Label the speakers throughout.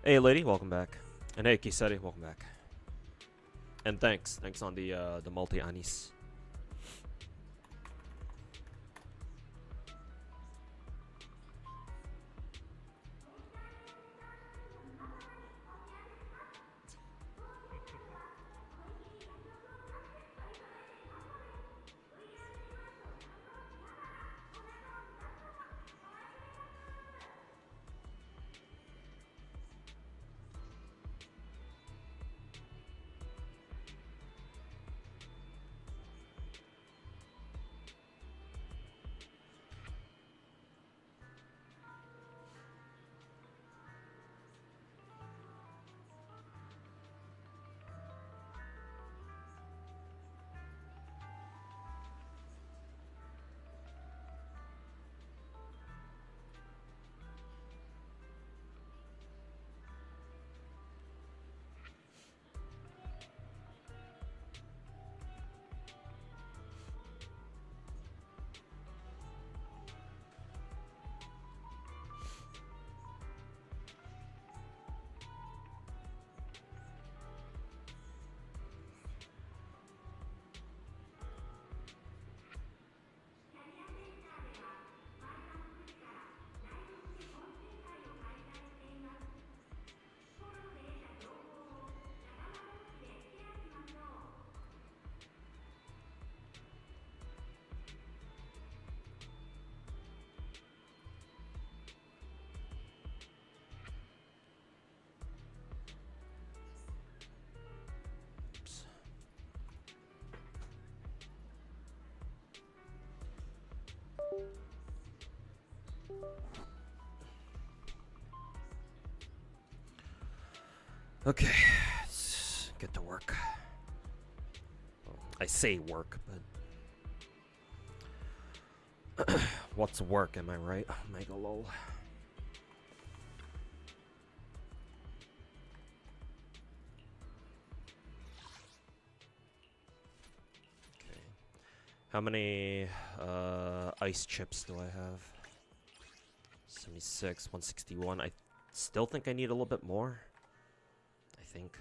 Speaker 1: Hey, lady, welcome back. And hey, Kisari, welcome back. And thanks on the multi anis. Okay, let's get to work. I say work, but what's work, am I right? Mega lol. Okay. How many ice chips do I have? 76, 161. I still think I need a little bit more. I think.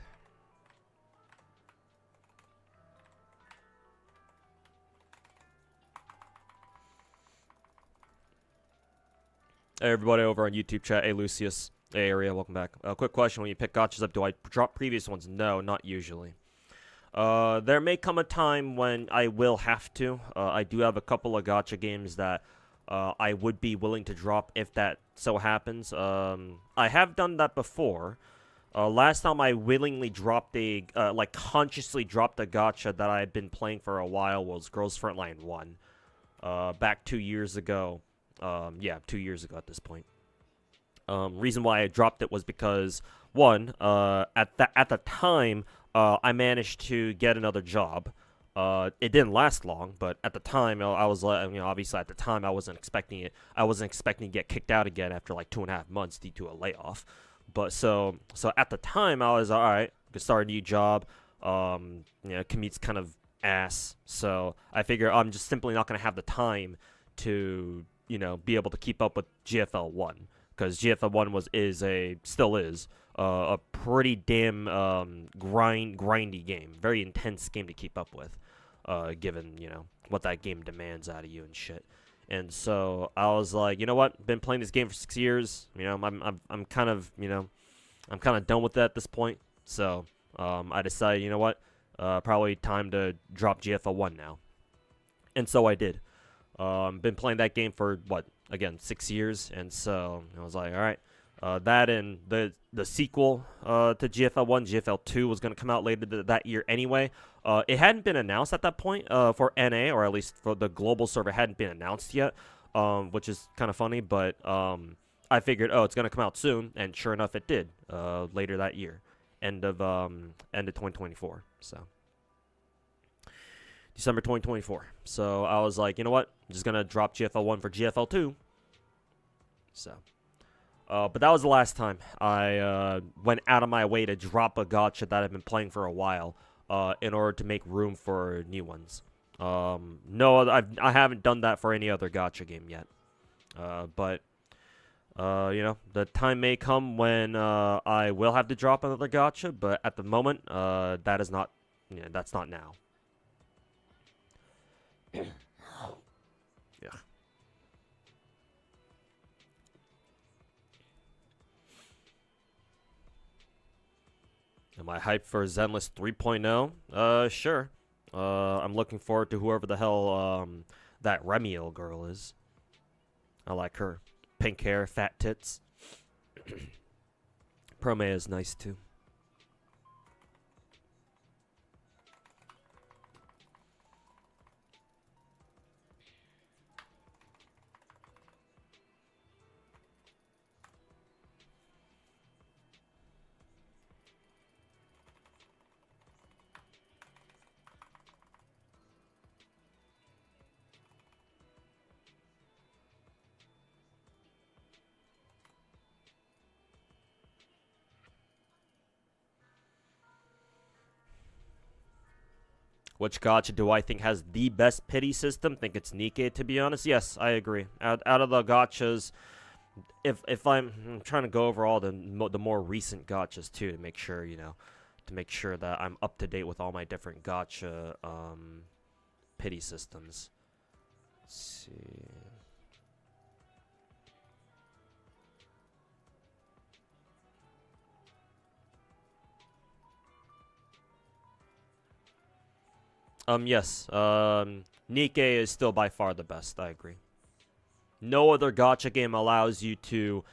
Speaker 1: Hey, everybody over on YouTube chat. Hey, Lucius. Hey, Area. Welcome back. Quick question. When you pick gachas up, do I drop previous ones? No, not usually. There may come a time when I will have to. I do have a couple of gacha games that I would be willing to drop if that so happens. I have done that before. Last time I willingly dropped a, like consciously dropped a gacha that I had been playing for a while was Girls Frontline 1. Back 2 years ago. Yeah, 2 years ago at this point. Reason why I dropped it was because, one, at the time, I managed to get another job. It didn't last long, but at the time, I was, obviously at the time, I wasn't expecting it. I wasn't expecting to get kicked out again after like 2.5 months due to a layoff. But so at the time, I was all right. Could start a new job. Commute's kind of ass. So I figure I'm just simply not gonna have the time to you know, be able to keep up with GFL 1, because GFL 1 still is a pretty damn grindy game, very intense game to keep up with, given, you know, what that game demands out of you and shit. And so I was like, you know what? Been playing this game for 6 years. You know, I'm kind of, you know, I'm kind of done with that at this point. So I decided, you know what? Probably time to drop GFL 1 now. And so I did. Been playing that game for, what, again, 6 years. And so I was like, all right. That and the sequel to GFL 1, GFL 2, was going to come out later that year anyway. It hadn't been announced at that point for NA, or at least for the global server, hadn't been announced yet, which is kind of funny. But I figured, oh, it's going to come out soon, and sure enough, it did later that year, end of 2024. So December 2024. So I was like, you know what? I'm just going to drop GFL 1 for GFL 2. So. But that was the last time I went out of my way to drop a gacha that I've been playing for a while in order to make room for new ones. No, I haven't done that for any other gacha game yet. But you know, the time may come when I will have to drop another gacha, but at the moment, that is not, you know, that's not now. Yeah. Am I hyped for Zenless 3.0? Sure. I'm looking forward to whoever the hell that Remiel girl is. I like her. Pink hair, fat tits. Prome is nice too. Which gacha do I think has the best pity system? Think it's Nikke, to be honest. Yes, I agree. Out of the gachas, if I'm trying to go over all the more recent gachas too, to make sure, you know, to make sure that I'm up to date with all my different gacha pity systems. Let's see. Yes. Nikke is still by far the best. I agree. No other gacha game allows you to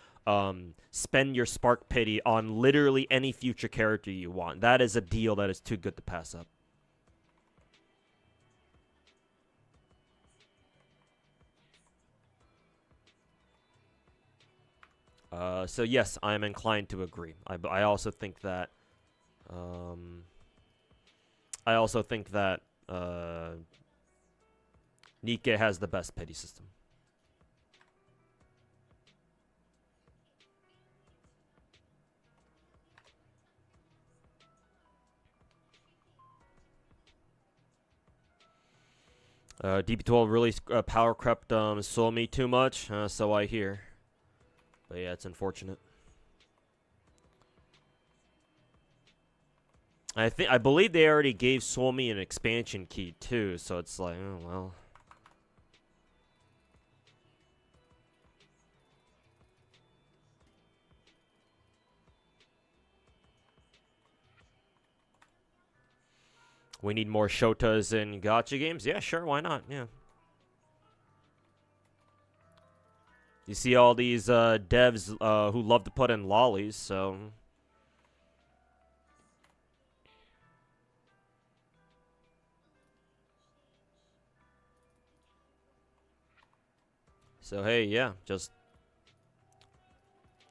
Speaker 1: spend your spark pity on literally any future character you want. That is a deal that is too good to pass up. So yes, I am inclined to agree. I also think that. I also think that Nikke has the best pity system. DP12 really power crept Somi too much, so I hear. But yeah, it's unfortunate. I believe they already gave Somi an expansion key too, so it's like, oh well. We need more Shotas in gacha games? Yeah, sure, why not? Yeah. You see all these devs who love to put in lollies, so... So, hey, yeah, just...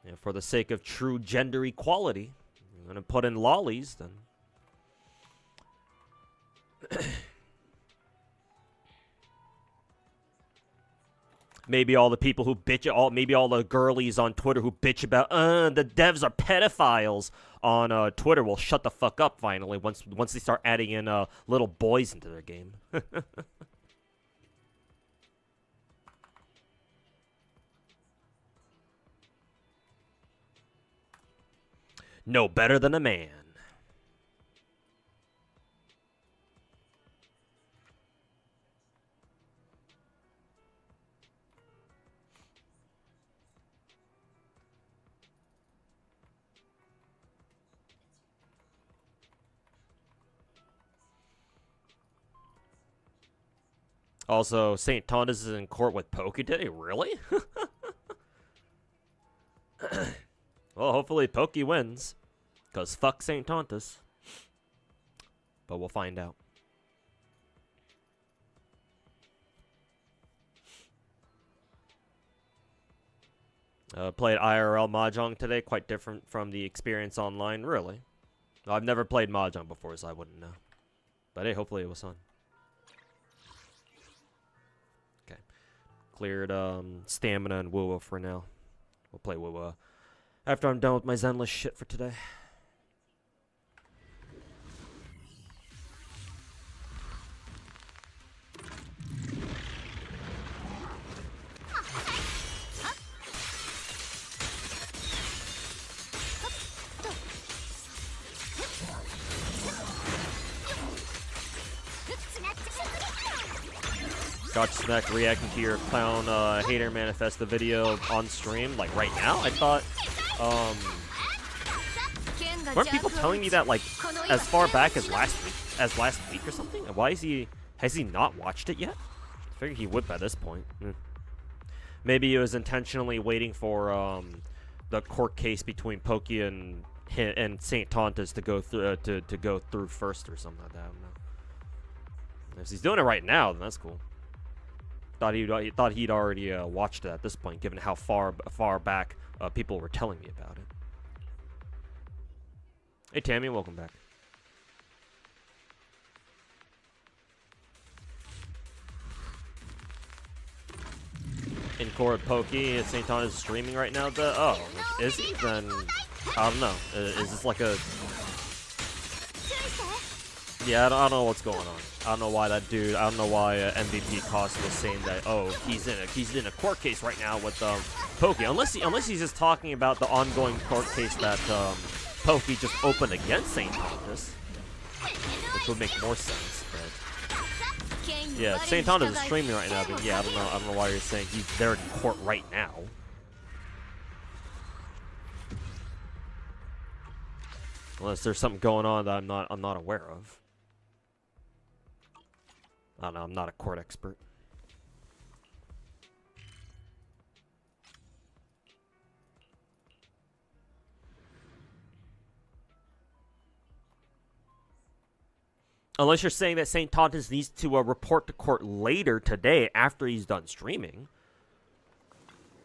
Speaker 1: you know, for the sake of true gender equality, I'm gonna put in lollies, then... Maybe all the people who bitch, maybe all the girlies on Twitter who bitch about, the devs are pedophiles on Twitter will shut the fuck up finally once they start adding in little boys into their game. No better than a man. Also, St. Tondas is in court with Pokey today. Really? Well, hopefully Pokey wins. Because fuck St. Tontas. But we'll find out. Played IRL Mahjong today. Quite different from the experience online. Really? I've never played Mahjong before, so I wouldn't know. But hey, hopefully it was fun. Okay. Cleared stamina and Wuwa for now. We'll play Wuwa after I'm done with my Zenless shit for today. Gotcha Snack reacting to your clown hater manifesto video on stream, like right now. I thought, weren't people telling me that like as far back as last week or something? Why has he not watched it yet? I figured he would by this point. Maybe he was intentionally waiting for the court case between Pokey and St. Tontas to go through to go through first or something like that. I don't know. If he's doing it right now, then that's cool. Thought he'd already watched it at this point, given how far back people were telling me about it. Hey Tammy, welcome back. In court, Pokey, St. Thomas is streaming right now. Is he? Then I don't know. Is this like a? Yeah, I don't know what's going on. I don't know why that dude. I don't know why MVP Cost was saying that. Oh, he's in a court case right now with Pokey. Unless he's just talking about the ongoing court case that Pokey just opened against St. Thomas, which would make more sense. But yeah, St. Thomas is streaming right now. But yeah, I don't know why you're saying he's there in court right now. Unless there's something going on that I'm not aware of. I don't know, I'm not a court expert. Unless you're saying that St. Tontas needs to report to court later today after he's done streaming.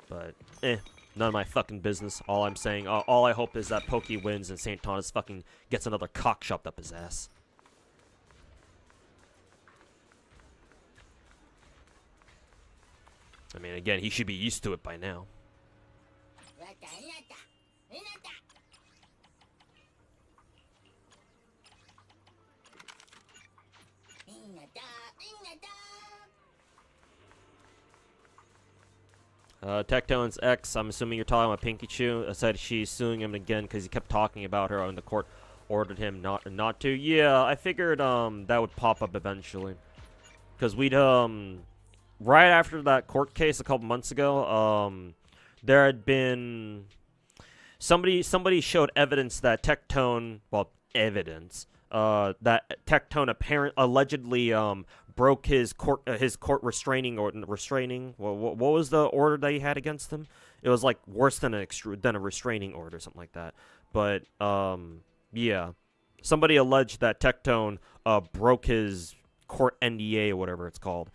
Speaker 1: But, none of my fucking business. All I'm saying, all I hope is that Pokey wins and St. Tontas fucking gets another cock shoved up his ass. I mean, again, he should be used to it by now. Tectone's ex, I'm assuming you're talking about Pinkachu, said she's suing him again because he kept talking about her and the court ordered him not to. Yeah, I figured that would pop up eventually. Because we'd right after that court case a couple months ago, there had been somebody showed evidence that Tectone, that Tectone allegedly broke his court restraining order. What was the order that he had against him? It was like worse than a restraining order, something like that. But yeah, somebody alleged that Tectone broke his court NDA or whatever it's called.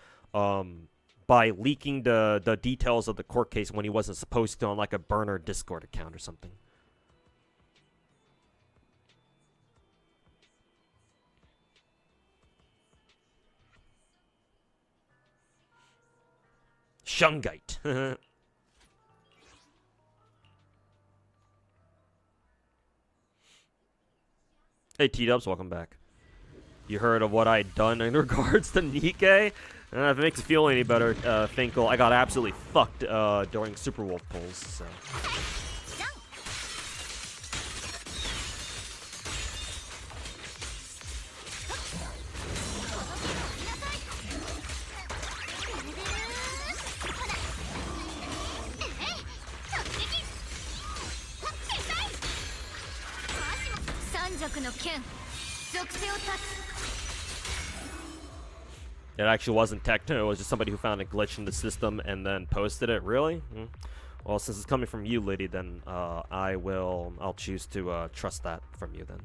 Speaker 1: By leaking the details of the court case when he wasn't supposed to on like a burner Discord account or something. Shungite. Hey T-Dubs, welcome back. You heard of what I'd done in regards to Nikkei? If it makes you feel any better, Finkel, I got absolutely fucked during Super Wolf pulls, so. It actually wasn't techno, it was just somebody who found a glitch in the system and then posted it. Really? Well, since it's coming from you, Liddy, then I'll choose to trust that from you then.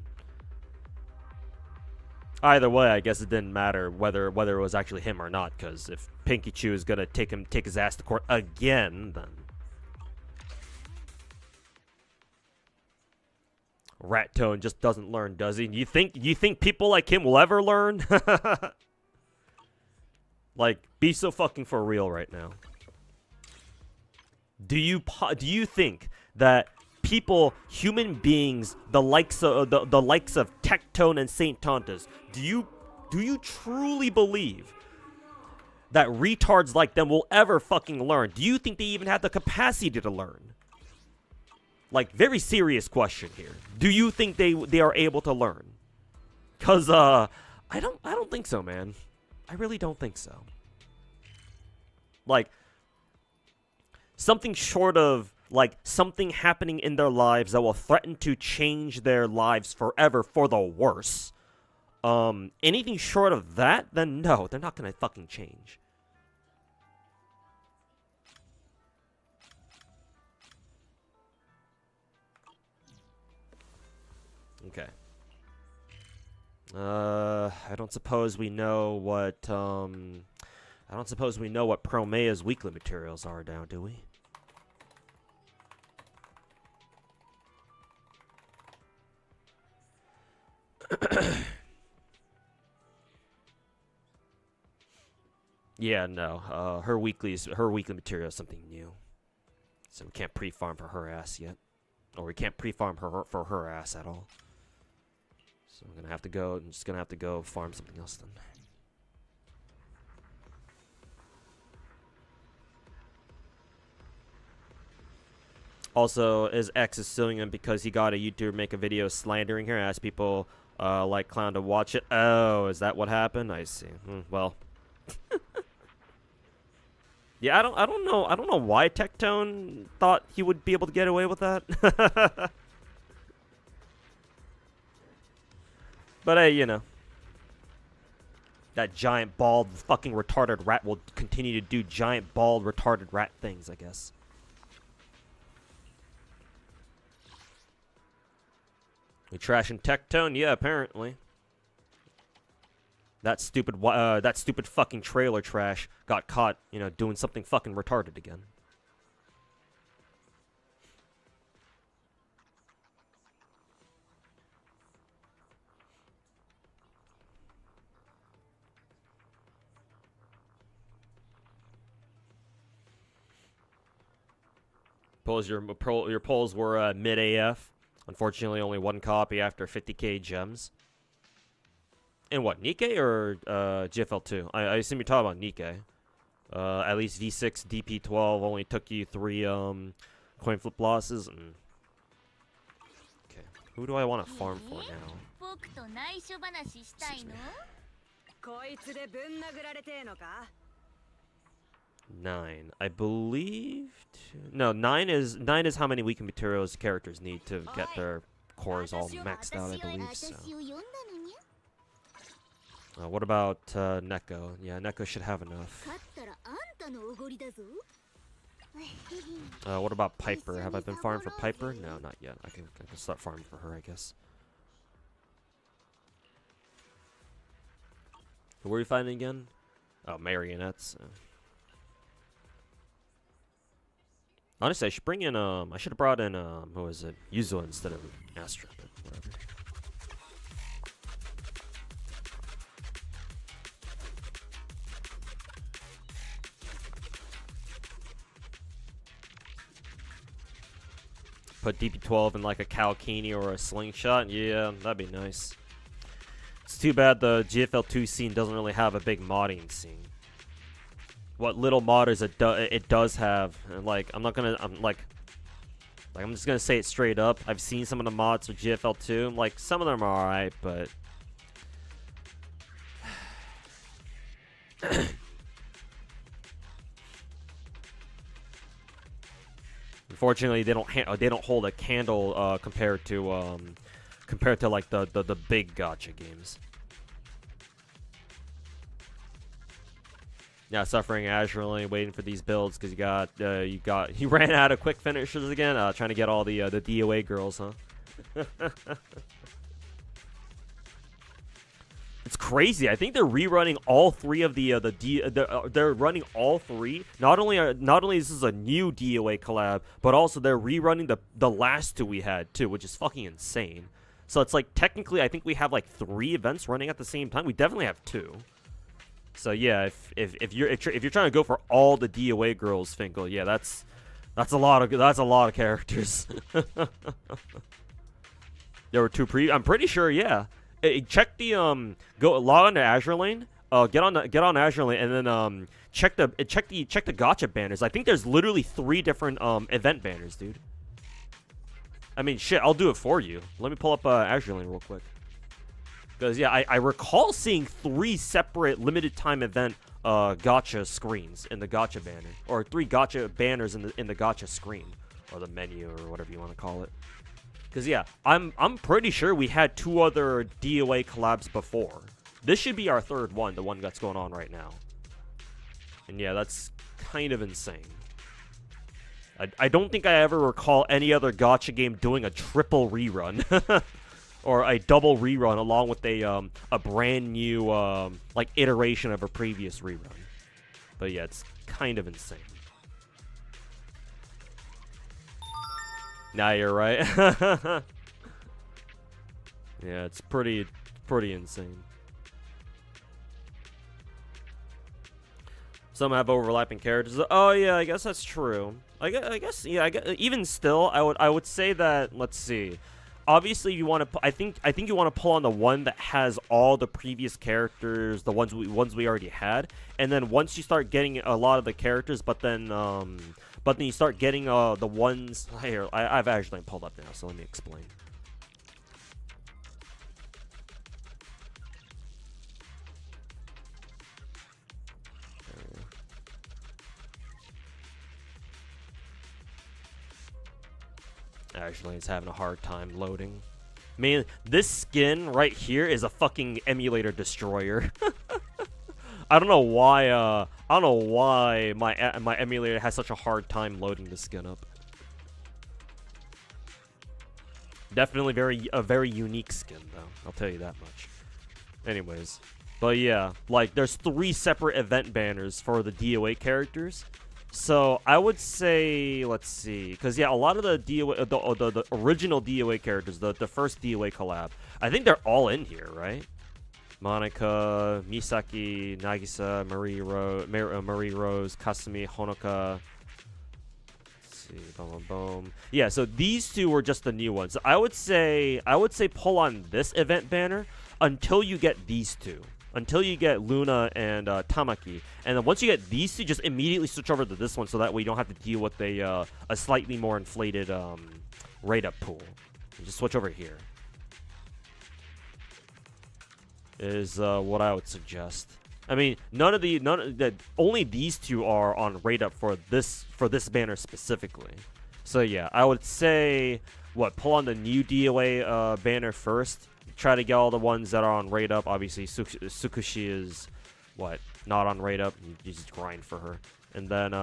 Speaker 1: Either way, I guess it didn't matter whether it was actually him or not, because if Pinky Chew is gonna take his ass to court again, then Rat Tone just doesn't learn, does he? You think people like him will ever learn? Like, be so fucking for real right now. Do you think that people, human beings, the likes of Tectone and Saint Tontas, do you truly believe that retards like them will ever fucking learn? Do you think they even have the capacity to learn? Like, very serious question here. Do you think they are able to learn? Cause I don't think so, man. I really don't think so. Like, something short of like something happening in their lives that will threaten to change their lives forever for the worse. Anything short of that, then no, they're not gonna fucking change. Okay. I don't suppose we know what Promea's weekly materials are now, do we? Yeah, no. Her weekly material is something new, so we can't pre-farm for her ass yet, or we can't pre-farm for her ass at all. So I'm gonna have to go. I'm just gonna have to go farm something else then. Also, is X is suing him because he got a YouTuber make a video slandering her, asked people like Clown to watch it. Oh, is that what happened? I see. Well, yeah, I don't know why Tectone thought he would be able to get away with that. But hey, you know, that giant bald fucking retarded rat will continue to do giant bald retarded rat things, I guess. We trashing Tectone? Yeah, apparently. That stupid fucking trailer trash got caught, you know, doing something fucking retarded again. Your polls were mid AF. Unfortunately, only one copy after 50k gems. And what, Nikkei or GFL2? I assume you're talking about Nikkei. At least V6 DP12 only took you 3 coin flip losses. Okay, who do I want to farm for now? Excuse me. 9, I believe. No, 9 is how many weekend materials characters need to get their cores all maxed out. I believe so. What about Neko? Yeah, Neko should have enough. What about Piper? Have I been farming for Piper? No, not yet. I can start farming for her, I guess. Who were we fighting again? Oh, marionettes. Honestly, I should bring in, I should have brought in, who was it? Yuzo instead of Astra, but whatever. Put DP12 in like a Kalkini or a slingshot? Yeah, that'd be nice. It's too bad the GFL2 scene doesn't really have a big modding scene. What little modders it does have, and like I'm just gonna say it straight up. I've seen some of the mods for GFL2. Like some of them are alright, but unfortunately they don't hold a candle compared to compared to like the big gacha games. Yeah, suffering Azur Lane, waiting for these builds because you ran out of quick finishers again. Trying to get all the DOA girls, huh? It's crazy. I think they're rerunning all three of they're running all three. Not only is this a new DOA collab, but also they're rerunning the last two we had too, which is fucking insane. So it's like technically I think we have like 3 events running at the same time. We definitely have 2. So yeah, if you're trying to go for all the DOA girls, Finkel, yeah, that's a lot of characters. There were 2 I'm pretty sure, yeah. Check the go log on to Azur Lane. Get on Azur Lane and then check the gacha banners. I think there's literally 3 different event banners, dude. I mean, shit, I'll do it for you. Let me pull up Azur Lane real quick. Because yeah, I recall seeing 3 separate limited time event gacha screens in the gacha banner, or 3 gacha banners in the gacha screen, or the menu, or whatever you want to call it. Because yeah, I'm pretty sure we had 2 other DOA collabs before. This should be our 3rd one, the one that's going on right now. And yeah, that's kind of insane. I don't think I ever recall any other gacha game doing a triple rerun. Or a double rerun along with a brand new like iteration of a previous rerun. But yeah, it's kind of insane. Nah, you're right. Yeah, it's pretty insane. Some have overlapping characters. Oh yeah, I guess that's true. I guess yeah. Even still, I would say that. Let's see. Obviously, you want to. I think you want to pull on the one that has all the previous characters, the ones we already had, and then once you start getting a lot of the characters, but then you start getting the ones here. I've actually pulled up now, so let me explain. Actually, it's having a hard time loading. Man, this skin right here is a fucking emulator destroyer. I don't know why my emulator has such a hard time loading the skin up. Definitely a very unique skin though. I'll tell you that much. Anyways, but yeah, like there's 3 separate event banners for the DOA characters. So I would say, let's see, because yeah, a lot of the DOA, the original DOA characters, the first DOA collab, I think they're all in here, right? Monica, Misaki, Nagisa, Marie Rose, Kasumi, Honoka. Let's see, boom, boom. Yeah, so these 2 were just the new ones. I would say pull on this event banner until you get these 2. Until you get Luna and Tamaki. And then once you get these 2, just immediately switch over to this one so that way you don't have to deal with a slightly more inflated rate-up pool. You just switch over here. Is what I would suggest. I mean, only these 2 are on rate-up for this banner specifically. So yeah, I would say, pull on the new DOA banner first. Try to get all the ones that are on rate up. Obviously, Tsukushi is not on rate up. You just grind for her, and then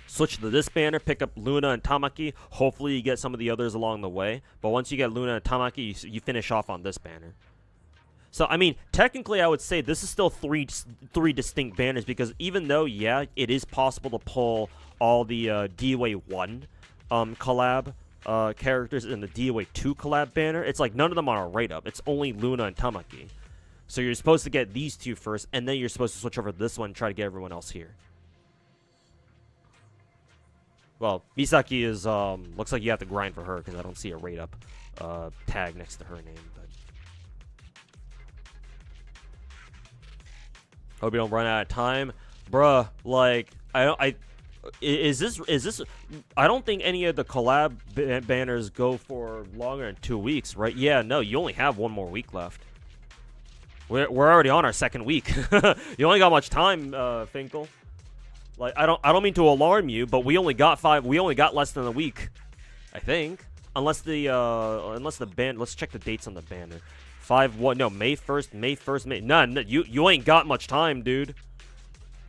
Speaker 1: switch to this banner. Pick up Luna and Tamaki. Hopefully, you get some of the others along the way. But once you get Luna and Tamaki, you finish off on this banner. So I mean, technically, I would say this is still three distinct banners because even though it is possible to pull all the DOA 1 collab characters in the DOA 2 collab banner, it's like none of them are a rate up. It's only Luna and Tamaki. So you're supposed to get these 2 first, and then you're supposed to switch over to this one and try to get everyone else here. Well, Misaki is looks like you have to grind for her because I don't see a rate up tag next to her name. But hope you don't run out of time, bruh. Like Is this? I don't think any of the collab banners go for longer than 2 weeks, right? Yeah, no, you only have 1 more week left. We're already on our 2nd week. You only got much time, Finkel. Like I don't mean to alarm you, but we only got less than a week, I think. unless the ban. Let's check the dates on the banner. 5/1. No, May 1st. May 1st. None. You ain't got much time, dude.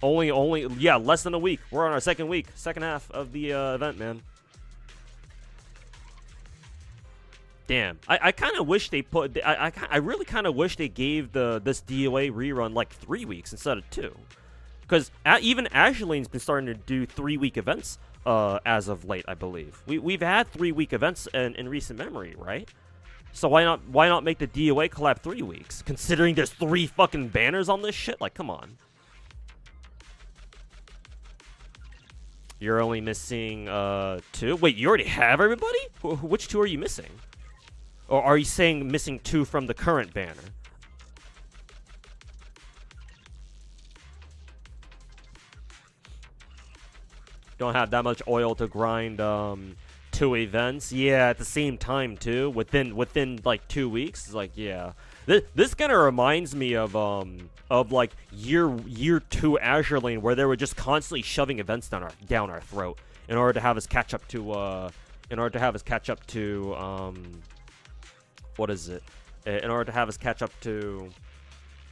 Speaker 1: Only. Yeah, less than a week. We're on our second week, second half of the event, man. Damn. I kind of wish they put. I really kind of wish they gave this DOA rerun like 3 weeks instead of 2. Because even Azur Lane's been starting to do 3-week events as of late, I believe. We've had 3-week events in recent memory, right? So why not make the DOA collab 3 weeks? Considering there's 3 fucking banners on this shit? Like, come on. You're only missing 2? Wait, you already have everybody? Which 2 are you missing? Or are you saying missing 2 from the current banner? Don't have that much oil to grind 2 events. Yeah, at the same time too. Within like 2 weeks. It's like, yeah. This kind of reminds me of like year 2 Azur Lane, where they were just constantly shoving events down our throat in order to have us catch up to what is it? In order to have us catch up to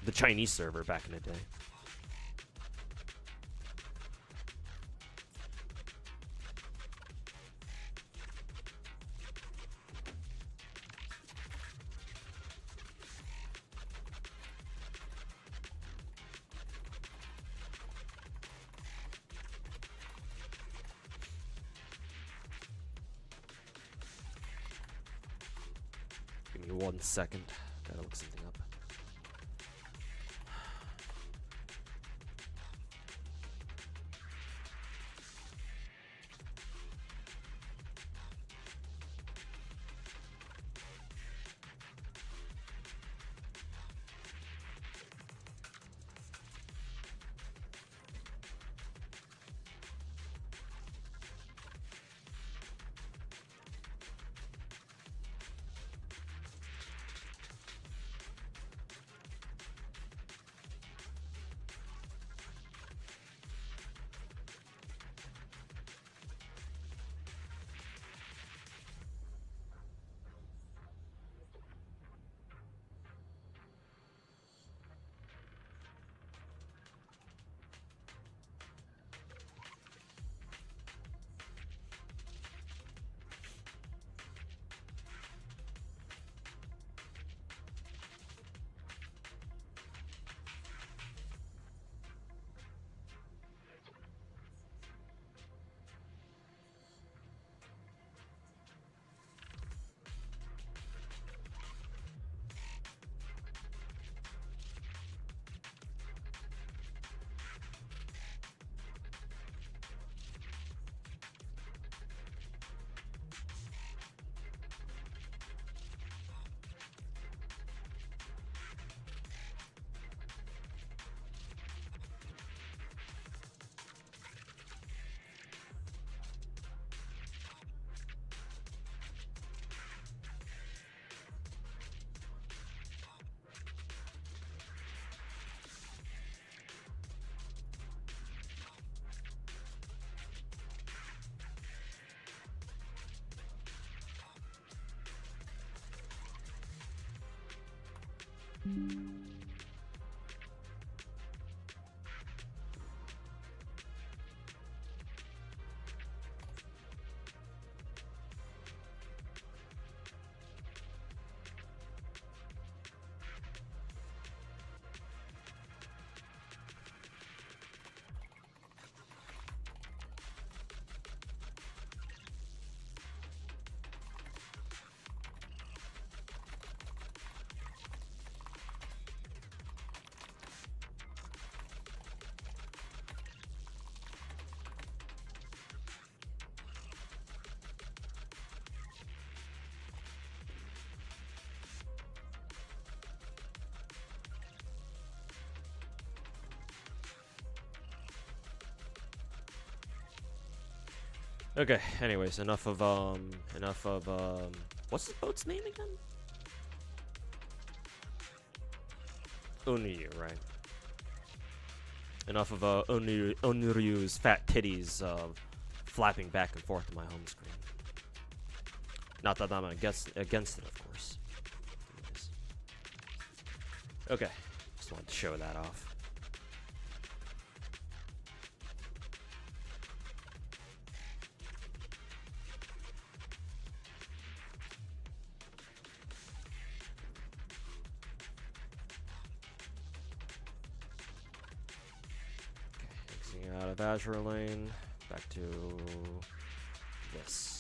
Speaker 1: the Chinese server back in the day. Give me 1 second. Gotta look something up. Okay, anyways, enough of what's the boat's name again? Onryu, right? Enough of Onryu's fat titties flapping back and forth on my home screen. Not that I'm against it, of course. Anyways. Okay, just wanted to show that off. Out of Azur Lane, back to this.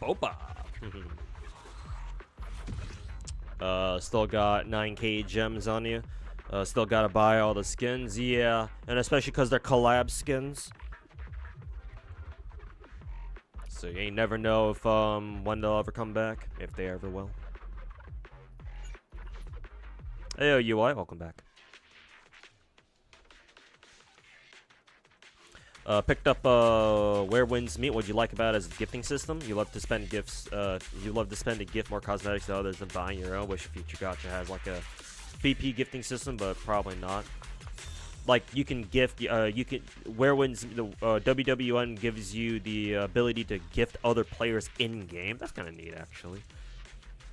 Speaker 1: Boba. Still got 9k gems on you. Still gotta buy all the skins, yeah, and especially because they're collab skins. So you ain't never know if when they'll ever come back, if they ever will. Hey, UI, welcome back. Picked up Where Winds Meet. What'd you like about it as a gifting system? You love to spend gifts. You love to spend a gift more cosmetics to others than buying your own. Wish a future gacha has like a BP gifting system, but probably not. Like you can gift. You can Where Winds. The WWN gives you the ability to gift other players in game. That's kind of neat, actually.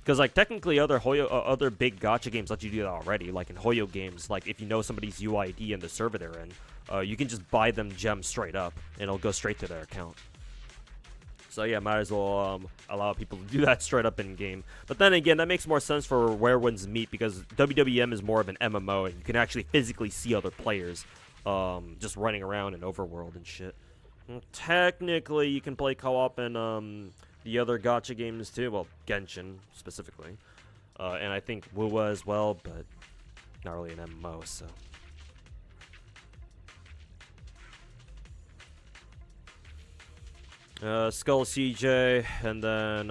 Speaker 1: Because like technically, other big gacha games let you do that already. Like in Hoyo games, like if you know somebody's UID in the server they're in. You can just buy them gems straight up, and it'll go straight to their account. So yeah, might as well allow people to do that straight up in game. But then again, that makes more sense for Where Winds Meet because WWM is more of an MMO, and you can actually physically see other players, just running around in Overworld and shit. And technically, you can play co-op in the other gacha games too. Well, Genshin specifically, and I think Wuwa as well, but not really an MMO. So. Skull CJ, and then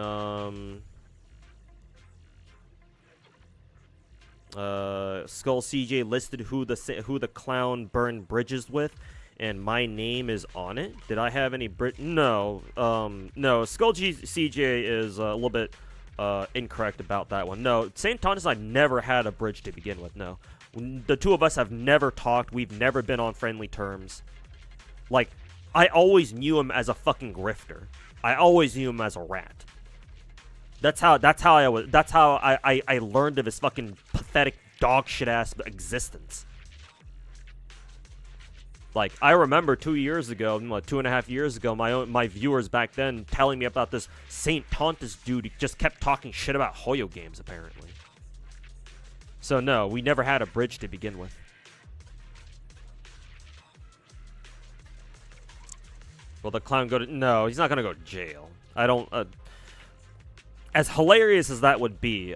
Speaker 1: Skull CJ listed who the clown burned bridges with, and my name is on it. Did I have any No, no. Skull CJ is a little bit incorrect about that one. No, St. Thomas I never had a bridge to begin with. No, the two of us have never talked. We've never been on friendly terms. Like. I always knew him as a fucking grifter. I always knew him as a rat. That's how I learned of his fucking pathetic dog shit ass existence. Like I remember 2 years ago, 2.5 years ago, my viewers back then telling me about this Saint Tontus dude who just kept talking shit about Hoyo games apparently. So no, we never had a bridge to begin with. Will the clown go to... No, he's not going to go to jail. I don't... as hilarious as that would be,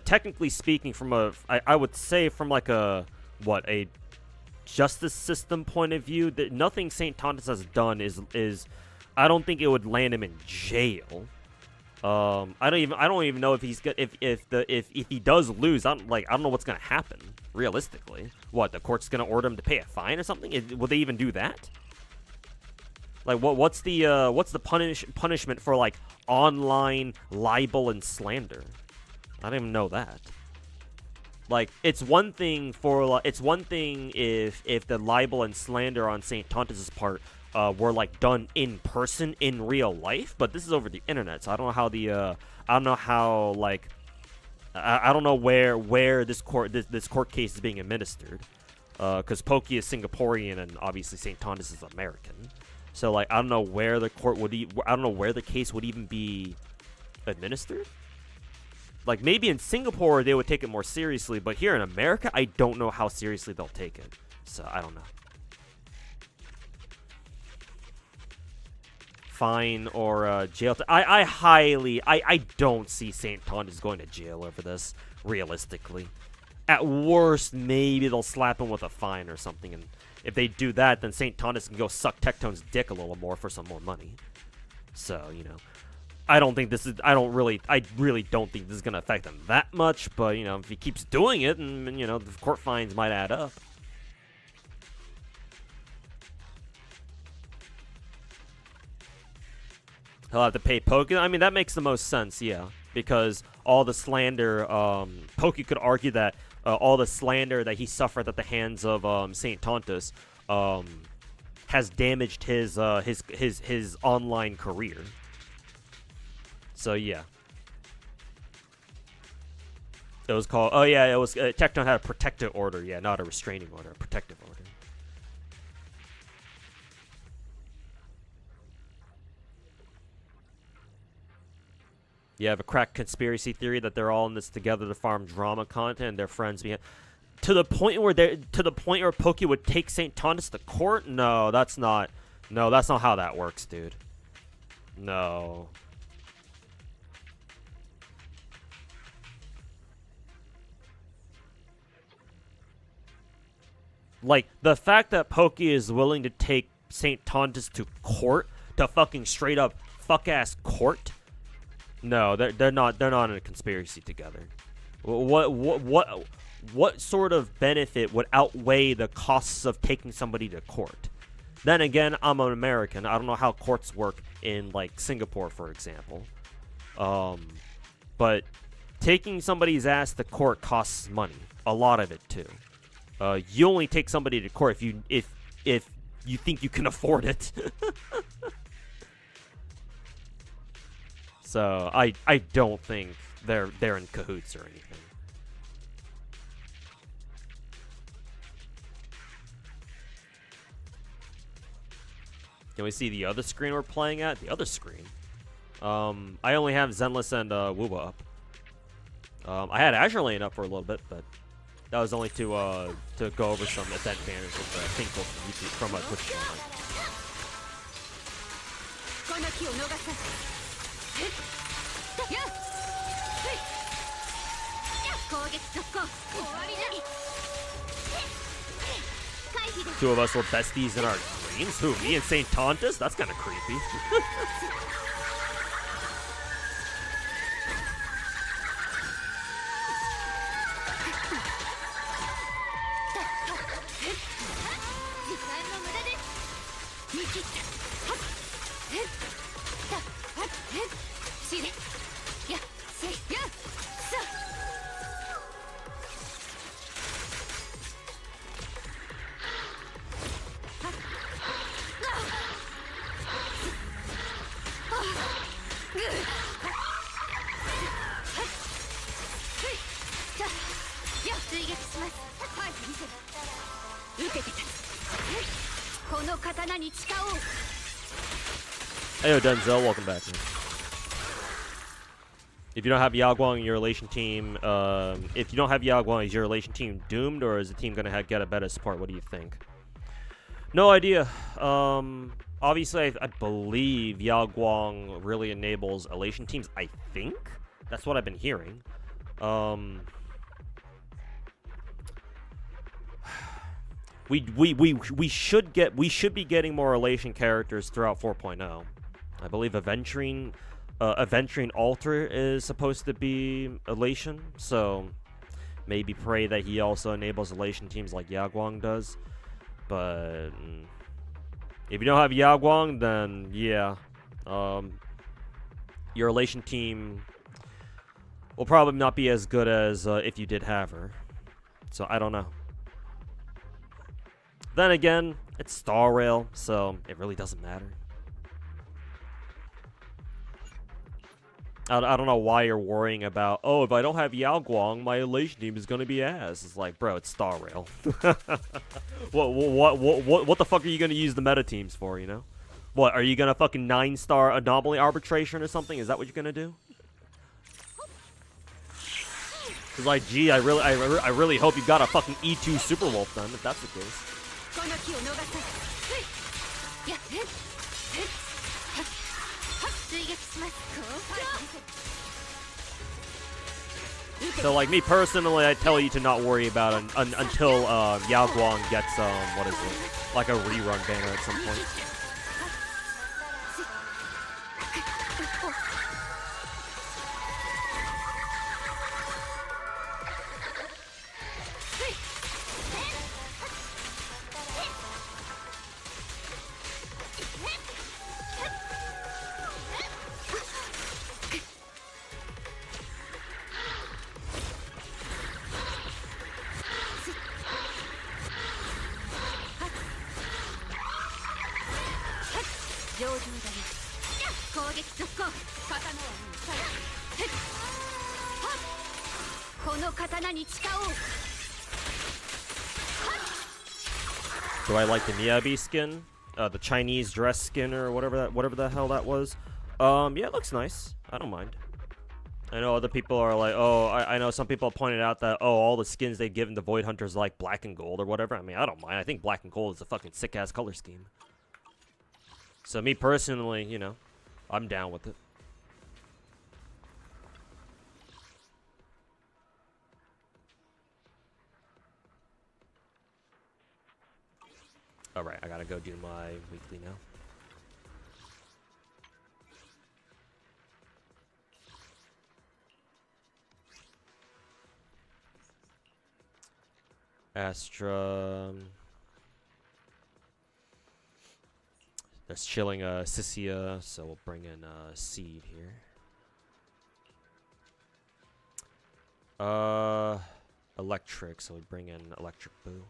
Speaker 1: technically speaking, from a... I would say from like a... What? A justice system point of view, that nothing St. Tontus has done is... I don't think it would land him in jail. I don't even know if he's... If he does lose, I don't know what's going to happen, realistically. What? The court's going to order him to pay a fine or something? Will they even do that? Like what's the punishment for like online libel and slander? I don't even know that. Like, it's one thing for it's one thing if the libel and slander on St. Tontus's part were like done in person in real life, but this is over the internet, so I don't know how the I don't know how like I don't know where this court case is being administered, because Pokey is Singaporean and obviously St. Tontus is American, so like I don't know where the court would I don't know where the case would even be administered. Like, maybe in Singapore, they would take it more seriously, but here in America, I don't know how seriously they'll take it. So, I don't know. Fine or jail. I don't see St. Tontus going to jail over this, realistically. At worst, maybe they'll slap him with a fine or something, and if they do that, then St. Tontus can go suck Tectone's dick a little more for some more money. So, you know. I really don't think this is going to affect him that much, but, you know, if he keeps doing it, and you know, the court fines might add up. He'll have to pay Pokey. I mean, that makes the most sense, yeah, because all the slander, Pokey could argue that all the slander that he suffered at the hands of St. Tontus has damaged his online career. So, yeah. It was called... Oh, yeah, it was... Tectone had a protective order. Yeah, not a restraining order. A protective order. You have a crack conspiracy theory that they're all in this together to farm drama content and their friends behind... To the point where Pokey would take St. Tontus to court? No, that's not... No, that's not how that works, dude. No... Like, the fact that Pokey is willing to take St. Tontus to court, to fucking straight up fuck-ass court? No, they're not in a conspiracy together. What sort of benefit would outweigh the costs of taking somebody to court? Then again, I'm an American. I don't know how courts work in, like, Singapore, for example. But taking somebody's ass to court costs money. A lot of it, too. You only take somebody to court if you think you can afford it. So I don't think they're in cahoots or anything. Can we see the other screen we're playing at? The other screen. I only have Zenless and Wuwa up. I had Azur Lane up for a little bit, but that was only to go over some event banners with Thinkful from YouTube from Twitch channel. Two of us were besties in our dreams? Who, me and St. Tontus? That's kind of creepy. Hey, yo, Denzel, welcome back, man. If you don't have Yaguang in your relation team, if you don't have Yaguang, is your relation team doomed, or is the team gonna get a better support? What do you think? No idea. Obviously, I believe Yaguang really enables elation teams. I think that's what I've been hearing. We should be getting more elation characters throughout 4.0. I believe Aventurine Alter is supposed to be elation, so maybe pray that he also enables elation teams like Yaguang does. But if you don't have Yaguang, then yeah, your elation team will probably not be as good as if you did have her. So I don't know. Then again, it's Star Rail, so it really doesn't matter. I don't know why you're worrying about, oh, if I don't have Yao Guang, my elation team is gonna be ass. It's like, bro, it's Star Rail. What the fuck are you gonna use the meta teams for, you know? What, are you gonna fucking 9-star anomaly arbitration or something? Is that what you're gonna do? Cause like, gee, I really hope you got a fucking E2 Super Wolf then, if that's the case. So like me personally, I tell you to not worry about it until Yao Guang gets what is it, like a rerun banner at some point. Do I like the Miyabi skin? The Chinese dress skin or whatever the hell that was. Yeah, it looks nice. I don't mind. I know other people are like, oh, I know some people pointed out that, oh, all the skins they've given the Void Hunters like black and gold or whatever. I mean, I don't mind. I think black and gold is a fucking sick-ass color scheme. So me personally, you know, I'm down with it. Alright, I gotta go do my weekly now. Astra. That's chilling Sisia, so we'll bring in Seed here. Electric, so we bring in Electric Boo.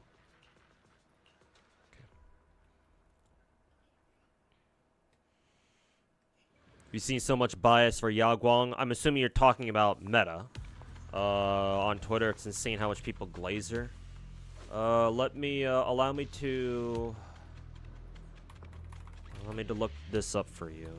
Speaker 1: Okay. You've seen so much bias for Yao Guang. I'm assuming you're talking about meta. On Twitter, it's insane how much people glaze her. Allow me to look this up for you.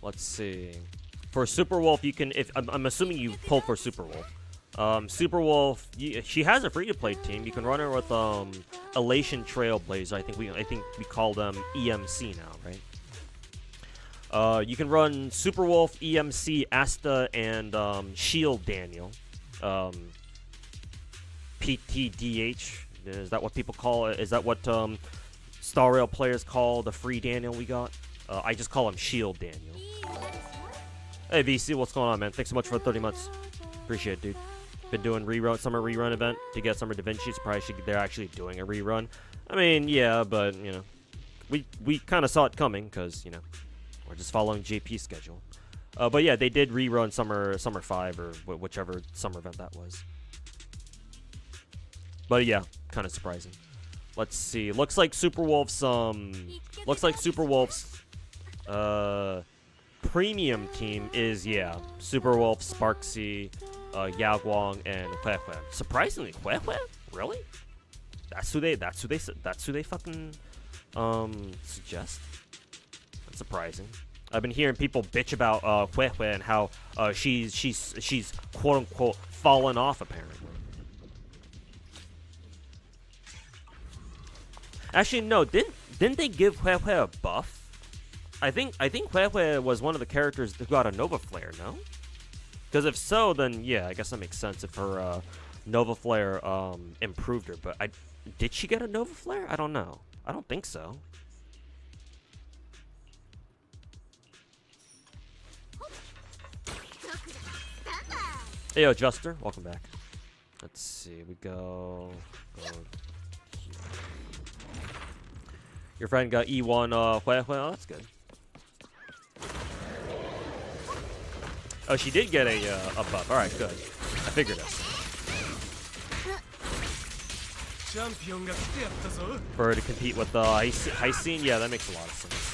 Speaker 1: Let's see. For Super Wolf, you can. If I'm assuming you pull for Super Wolf. Super Wolf, she has a free-to-play team. You can run her with Elation Trailblazer. I think we call them EMC now, right? You can run Super Wolf, EMC, Asta, and Shield Daniel. PTDH. Is that what people call it? Is that what Star Rail players call the free Daniel we got? I just call him Shield Daniel. Hey VC, what's going on, man? Thanks so much for the 30 months. Appreciate it, dude. Been doing summer rerun event to get Summer Da Vinci. Surprised they're actually doing a rerun. I mean, yeah, but you know, we kind of saw it coming because you know we're just following JP's schedule. But yeah, they did rerun Summer 5 or whichever summer event that was. But yeah, kind of surprising. Let's see. Looks like Super Wolf's premium team is, yeah, Super Wolf, Sparksy, Yao Guang, and Huehue. Surprisingly, Huehue? Really? That's who they fucking suggest. That's surprising. I've been hearing people bitch about Huehue and how she's quote unquote fallen off apparently. Actually, no, didn't they give Huehue a buff? I think Huehue was one of the characters that got a Nova Flare, no? Because if so, then yeah, I guess that makes sense if her Nova Flare improved her, but did she get a Nova Flare? I don't know. I don't think so. Hey, yo, Juster, welcome back. Let's see, we go here. Your friend got E1 Hue. Oh, that's good. Oh, she did get a buff. All right, good. I figured it. For her to compete with Hysene, yeah, that makes a lot of sense.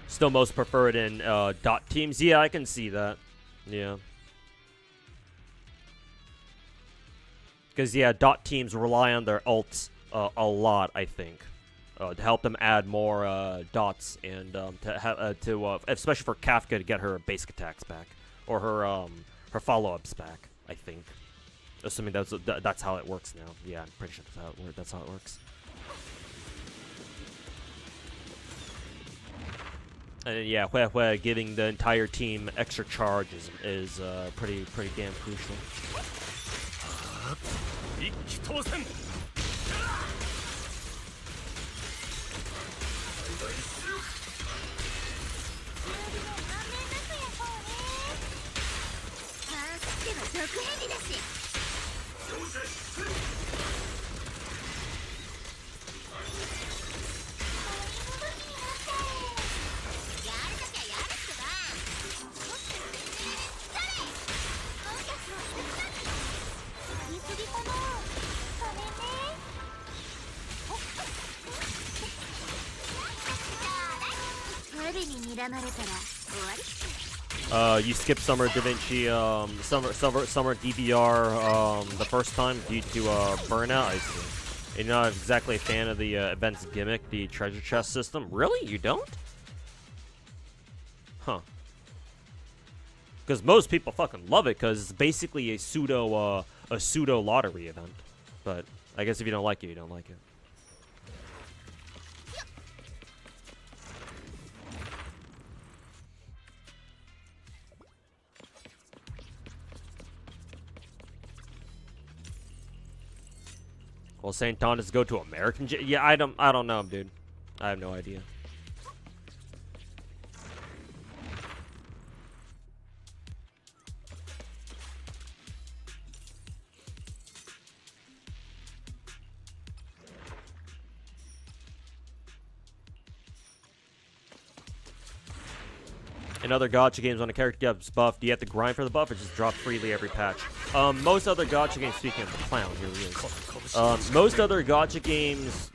Speaker 1: Still most preferred in dot teams. Yeah, I can see that. Yeah. Because, yeah, dot teams rely on their ults a lot, I think. To help them add more dots and especially for Kafka to get her basic attacks back. Or her follow-ups back, I think. Assuming that's how it works now. Yeah, I'm pretty sure that's how it works. And yeah, Hue giving the entire team extra charge is pretty damn crucial. You skipped Summer Da Vinci, Summer DBR the first time due to burnout. I see. And you're not exactly a fan of the event's gimmick, the treasure chest system. Really? You don't? Huh. Because most people fucking love it, because it's basically a pseudo lottery event. But I guess if you don't like it, you don't like it. Will St. Thomas go to American? Yeah, I don't know, dude. I have no idea. In other gacha games, when a character gets buffed, do you have to grind for the buff or just drop freely every patch? Most other gacha games, speaking of the clown, here he is. Most other gacha games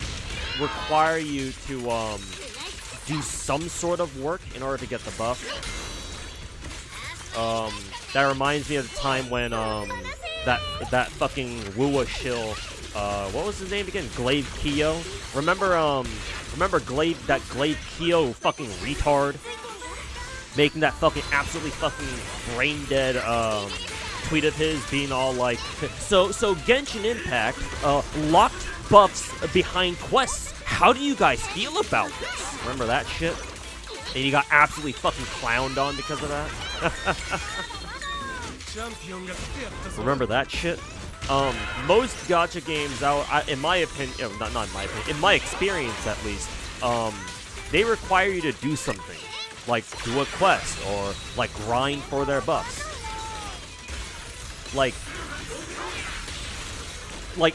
Speaker 1: require you to do some sort of work in order to get the buff. That reminds me of the time when that fucking Wuwa shill, what was his name again? Glaive Kyo. Remember Glaive Kyo fucking retard? Making that fucking absolutely fucking brain dead tweet of his being all like, so Genshin Impact locked buffs behind quests. How do you guys feel about this? Remember that shit? And he got absolutely fucking clowned on because of that. Remember that shit? Most gacha games, in my opinion, not in my opinion, in my experience at least, they require you to do something. Like, do a quest, or, like, grind for their buffs. Like,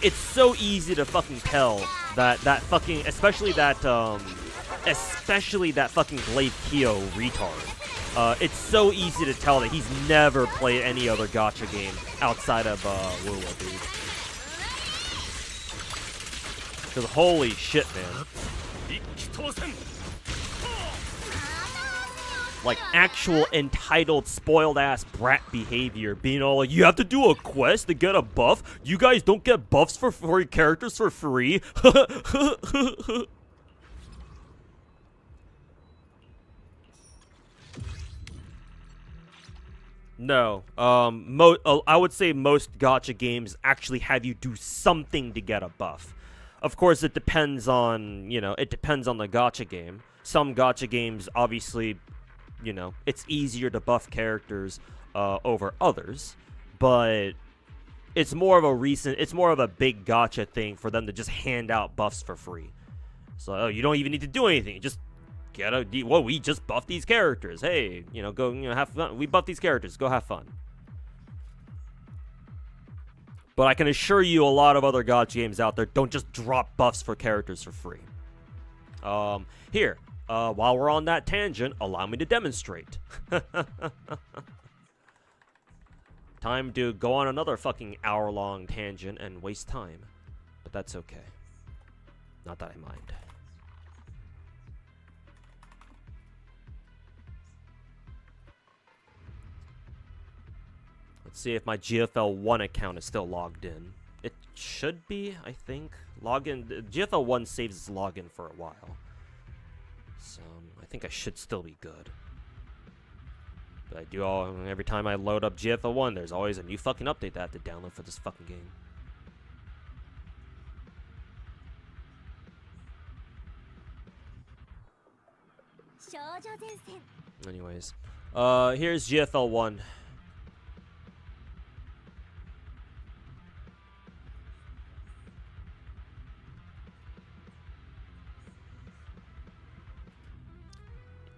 Speaker 1: it's so easy to fucking tell that fucking, especially that fucking Glaive Kyo retard. It's so easy to tell that he's never played any other gacha game outside of, Wuwa, dude. Because holy shit, man. Like, actual entitled, spoiled-ass brat behavior. Being all like, you have to do a quest to get a buff? You guys don't get buffs for your characters for free? No. I would say most gacha games actually have you do something to get a buff. Of course, it depends on, it depends on the gacha game. Some gacha games, obviously, it's easier to buff characters over others, but it's more of a big gacha thing for them to just hand out buffs for free. So, you don't even need to do anything. Just we just buffed these characters. Hey, go, have fun. We buffed these characters. Go have fun. But I can assure you a lot of other gacha games out there don't just drop buffs for characters for free. Here, while we're on that tangent, allow me to demonstrate. Time to go on another fucking hour-long tangent and waste time. But that's okay. Not that I mind. Let's see if my GFL 1 account is still logged in. It should be, I think. Login. GFL 1 saves its login for a while. So, I think I should still be good. But every time I load up GFL 1, there's always a new fucking update that I have to download for this fucking game. Anyways, here's GFL 1.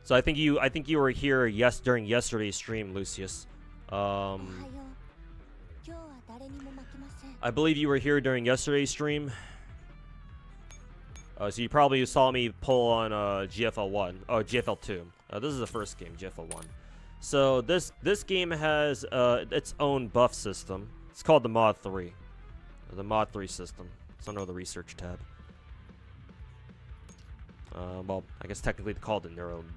Speaker 1: So I think you were here during yesterday's stream, Lucius. I believe you were here during yesterday's stream. So you probably saw me pull on GFL 1. Oh, GFL 2. This is the first game, GFL 1. So this game has its own buff system. It's called the Mod 3. The Mod 3 system. It's under the research tab. Well, I guess technically they call it the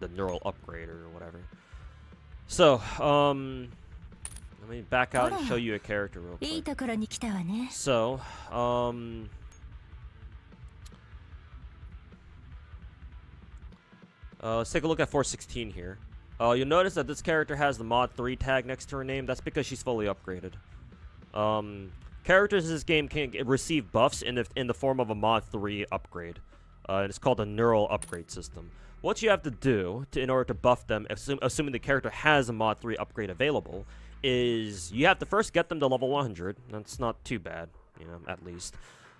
Speaker 1: neural upgrade or whatever. So, let me back out and show you a character real quick. So, let's take a look at 416 here. You'll notice that this character has the Mod 3 tag next to her name. That's because she's fully upgraded. Characters in this game can receive buffs in the form of a Mod 3 upgrade. And it's called a neural upgrade system. What you have to do in order to buff them, assuming the character has a Mod 3 upgrade available, is you have to first get them to level 100. That's not too bad, at least.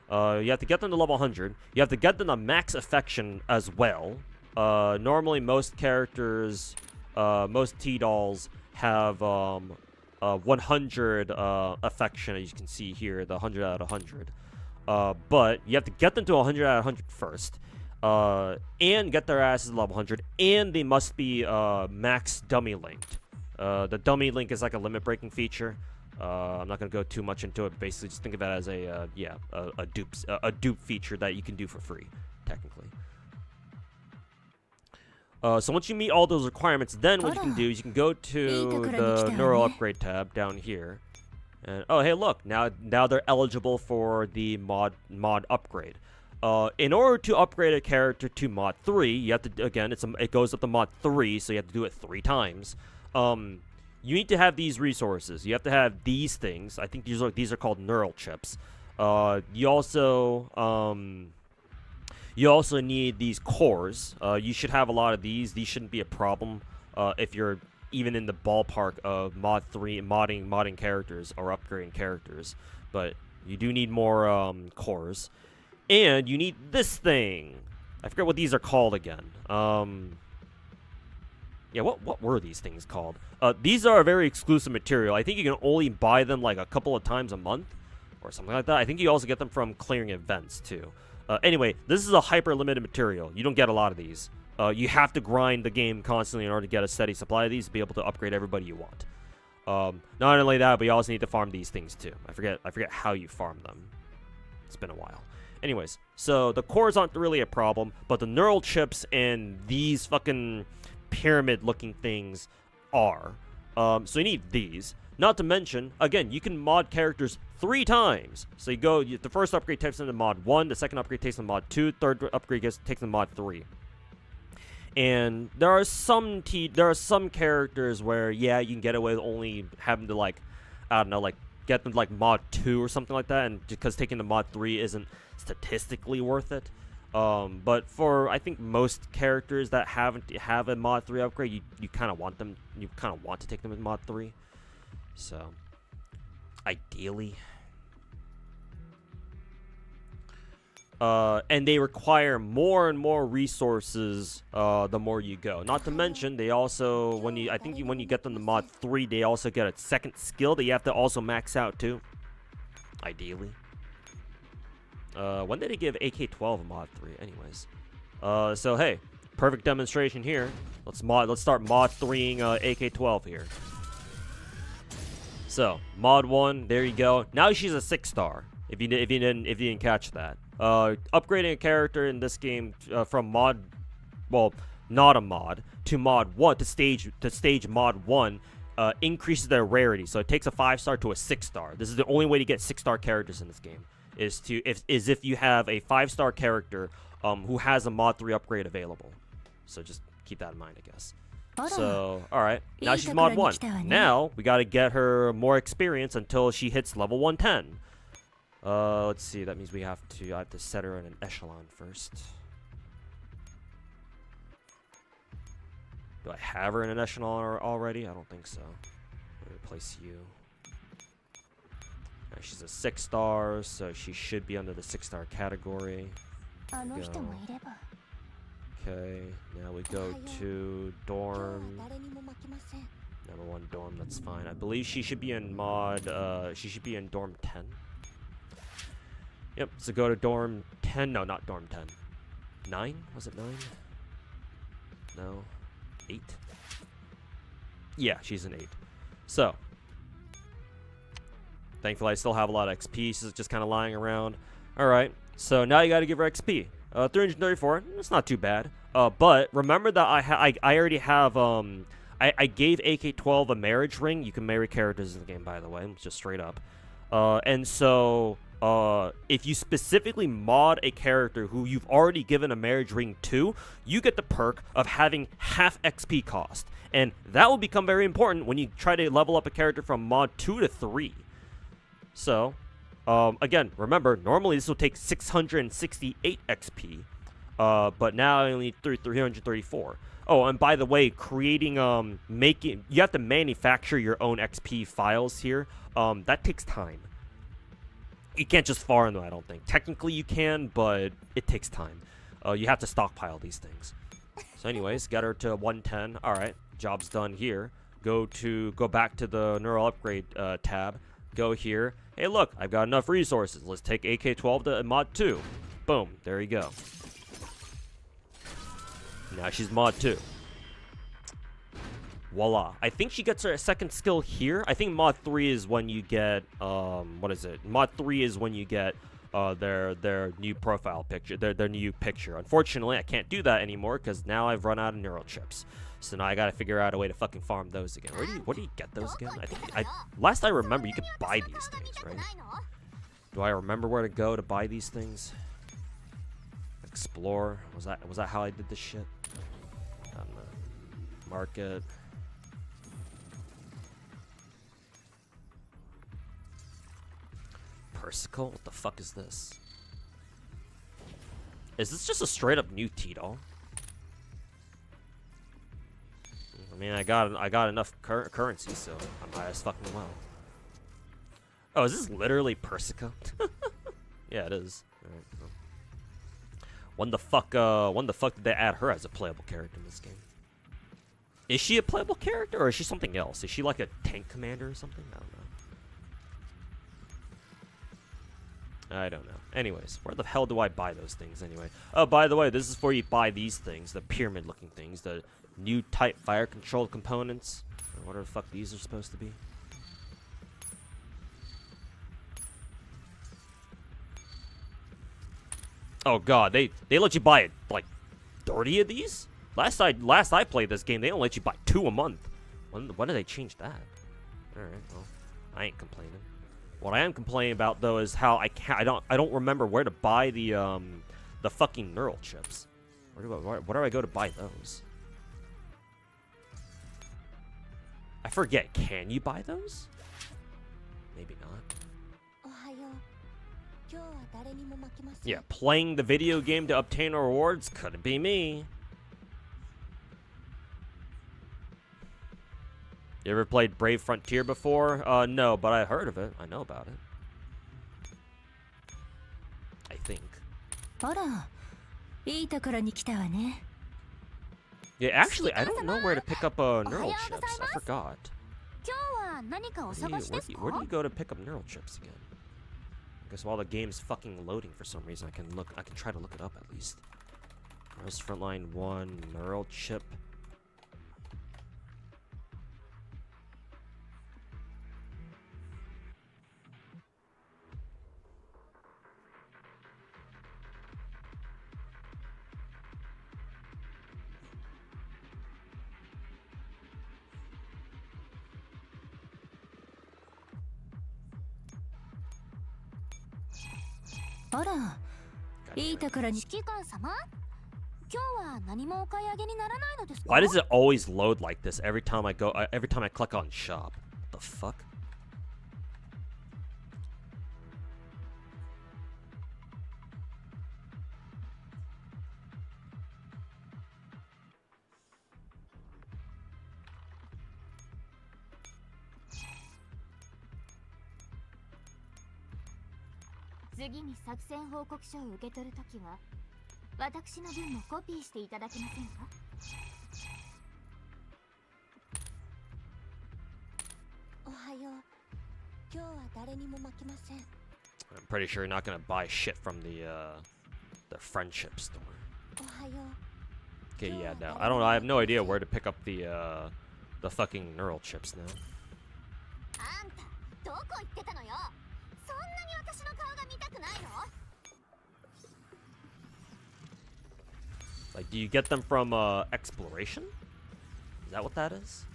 Speaker 1: You have to get them to level 100. You have to get them to max affection as well. Normally, most characters, most T-dolls have 100 affection, as you can see here, the 100 out of 100. But you have to get them to 100 out of 100 first, and get their asses to level 100, and they must be max dummy linked. The dummy link is like a limit breaking feature. I'm not gonna go too much into it. But basically, just think of it as a dupe feature that you can do for free, technically. So once you meet all those requirements, then what you can do is you can go to the neural upgrade tab down here. And, oh, hey, look, now they're eligible for the mod upgrade. In order to upgrade a character to Mod 3, you have to, again, it goes up to Mod 3, so you have to do it 3 times. You need to have these resources. You have to have these things. I think these are called neural chips. You also need these cores. You should have a lot of these. These shouldn't be a problem if you're even in the ballpark of Mod 3 modding characters or upgrading characters. But you do need more cores. And you need this thing. I forget what these are called again. Yeah, what were these things called? These are a very exclusive material. I think you can only buy them like a couple of times a month or something like that. I think you also get them from clearing events too. Anyway, this is a hyper-limited material. You don't get a lot of these. You have to grind the game constantly in order to get a steady supply of these to be able to upgrade everybody you want. Not only that, but you also need to farm these things too. I forget how you farm them. It's been a while. Anyways, so the cores aren't really a problem, but the neural chips and these fucking pyramid-looking things are. So you need these. Not to mention, again, you can mod characters 3 times. So the first upgrade takes them to mod 1, the second upgrade takes them to mod 2, third upgrade takes them to mod 3. And there are some characters where, yeah, you can get away with only having to, like, I don't know, like, get them to, like, mod 2 or something like that, and because taking the mod 3 isn't statistically worth it. But for, I think, most characters that have a mod 3 upgrade, you kind of want to take them in mod 3. So, ideally. And they require more and more resources the more you go. Not to mention, they also, when you get them to mod 3, they also get a second skill that you have to also max out too. Ideally. When did they give AK-12 a mod 3? Anyways. So hey, perfect demonstration here. Let's start mod 3ing AK-12 here. So, mod 1, there you go. Now she's a 6-star. If you didn't catch that. Upgrading a character in this game from mod, well, not a mod, to mod 1 to stage mod 1 increases their rarity. So it takes a 5-star to a 6-star. This is the only way to get 6-star characters in this game. Is if you have a 5-star character who has a mod 3 upgrade available. So just keep that in mind, I guess. So, alright. Now she's mod 1. Now, we gotta get her more experience until she hits level 110. Let's see. That means I have to set her in an echelon first. Do I have her in an echelon already? I don't think so. Let me replace you. Right, she's a 6-star, so she should be under the 6-star category. Okay, now we go to dorm. Number 1 dorm, that's fine. I believe she should be in she should be in dorm 10. Yep, so go to dorm 10. No, not dorm 10. 9? Was it 9? No. 8? Yeah, she's an 8. So, thankfully I still have a lot of XP. She's just kind of lying around. Alright, so now you gotta give her XP. 334, it's not too bad. But remember that I already have, I gave AK-12 a marriage ring. You can marry characters in the game, by the way, just straight up. And so, if you specifically mod a character who you've already given a marriage ring to, you get the perk of having half XP cost. And that will become very important when you try to level up a character from mod 2 to 3. So, again, remember, normally this will take 668 XP, but now I only need 334. Oh, and by the way, creating, you have to manufacture your own XP files here. That takes time. You can't just farm them, I don't think. Technically you can, but it takes time. You have to stockpile these things. So anyways, get her to 110. Alright, job's done here. Go back to the neural upgrade tab. Go here. Hey, look, I've got enough resources. Let's take AK-12 to mod 2. Boom, there you go. Now she's mod 2. Voila. I think she gets her second skill here. I think mod 3 is when you get, what is it? Mod 3 is when you get their new profile picture, their new picture. Unfortunately, I can't do that anymore because now I've run out of neural chips. So now I gotta figure out a way to fucking farm those again. Where do you get those again? I think last I remember, you could buy these things, right? Do I remember where to go to buy these things? Explore. Was that how I did this shit? I don't know. Market. Persicle? What the fuck is this? Is this just a straight up new T-doll? I mean, I got enough currency, so I might as fucking well. Oh, is this literally Persica? Yeah, it is. Alright, well. When the fuck did they add her as a playable character in this game? Is she a playable character, or is she something else? Is she like a tank commander or something? I don't know. Anyways, where the hell do I buy those things anyway? Oh, by the way, this is where you buy these things, the pyramid-looking things, the new type fire control components. Or whatever the fuck these are supposed to be. Oh god, they let you buy it like 30 of these? Last I played this game, they only let you buy 2 a month. When did they change that? All right, well, I ain't complaining. What I am complaining about though is how I don't remember where to buy the fucking neural chips. Where do I go to buy those? I forget. Can you buy those? Maybe not. Yeah, playing the video game to obtain rewards couldn't be me. You ever played Brave Frontier before? No, but I heard of it. I know about it. I think. Yeah, actually, I don't know where to pick up neural chips. I forgot. Where do you go to pick up neural chips again? I guess while the game's fucking loading for some reason, I can try to look it up at least. Where's Frontline 1 neural chip? Why does it always load like this every time I click on shop? The fuck? I'm pretty sure you're not gonna buy shit from the friendship store. Okay, yeah, no, I don't know. I have no idea where to pick up the fucking neural chips now. Like, do you get them from exploration? Is that what that is?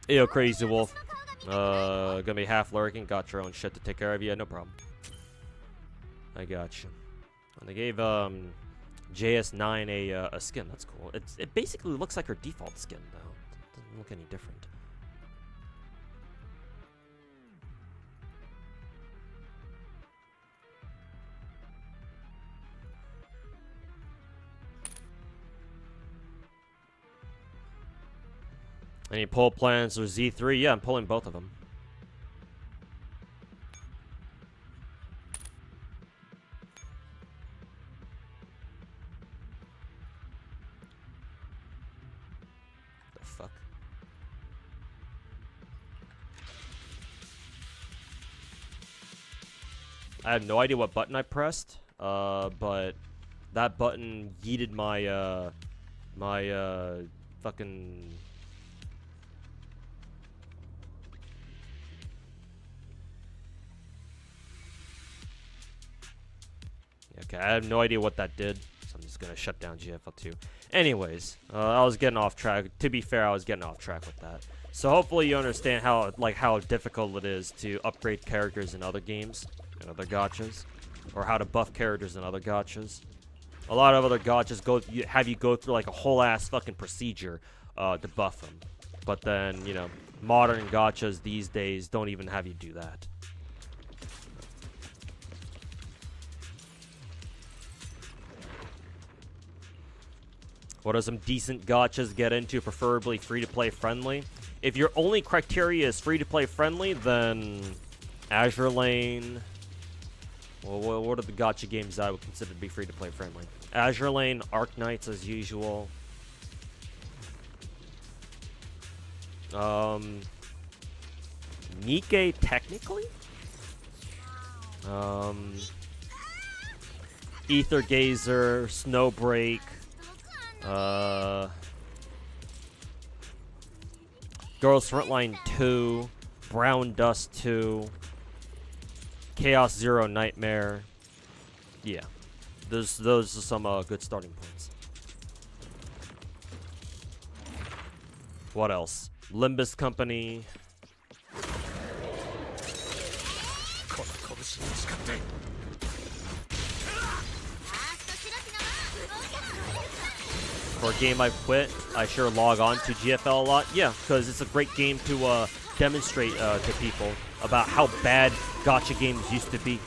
Speaker 1: Yo, Crazy Wolf. Gonna be half lurking. Got your own shit to take care of. Yeah, no problem. I got you. And they gave JS9 a skin. That's cool. It basically looks like her default skin though. It doesn't look any different. Any pull plans or Z3? Yeah, I'm pulling both of them. The fuck? I have no idea what button I pressed, but that button yeeted my fucking. Okay, I have no idea what that did, so I'm just gonna shut down GFL2. Anyways, I was getting off track. To be fair, I was getting off track with that. So hopefully you understand how difficult it is to upgrade characters in other games and other gachas, or how to buff characters in other gachas. A lot of other gachas have you go through like a whole ass fucking procedure to buff them, but then modern gachas these days don't even have you do that. What are some decent gachas to get into, preferably free-to-play friendly? If your only criteria is free-to-play friendly, then Azur Lane. Well, what are the gacha games that I would consider to be free-to-play friendly? Azur Lane, Arc Knights as usual. Nikke technically? Ether Gazer, Snowbreak. Girls Frontline 2, Brown Dust 2, Chaos Zero Nightmare. Yeah. those are some good starting points. What else? Limbus Company. For a game I've quit, I sure log on to GFL a lot. Yeah, because it's a great game to demonstrate to people about how bad gacha games used to be.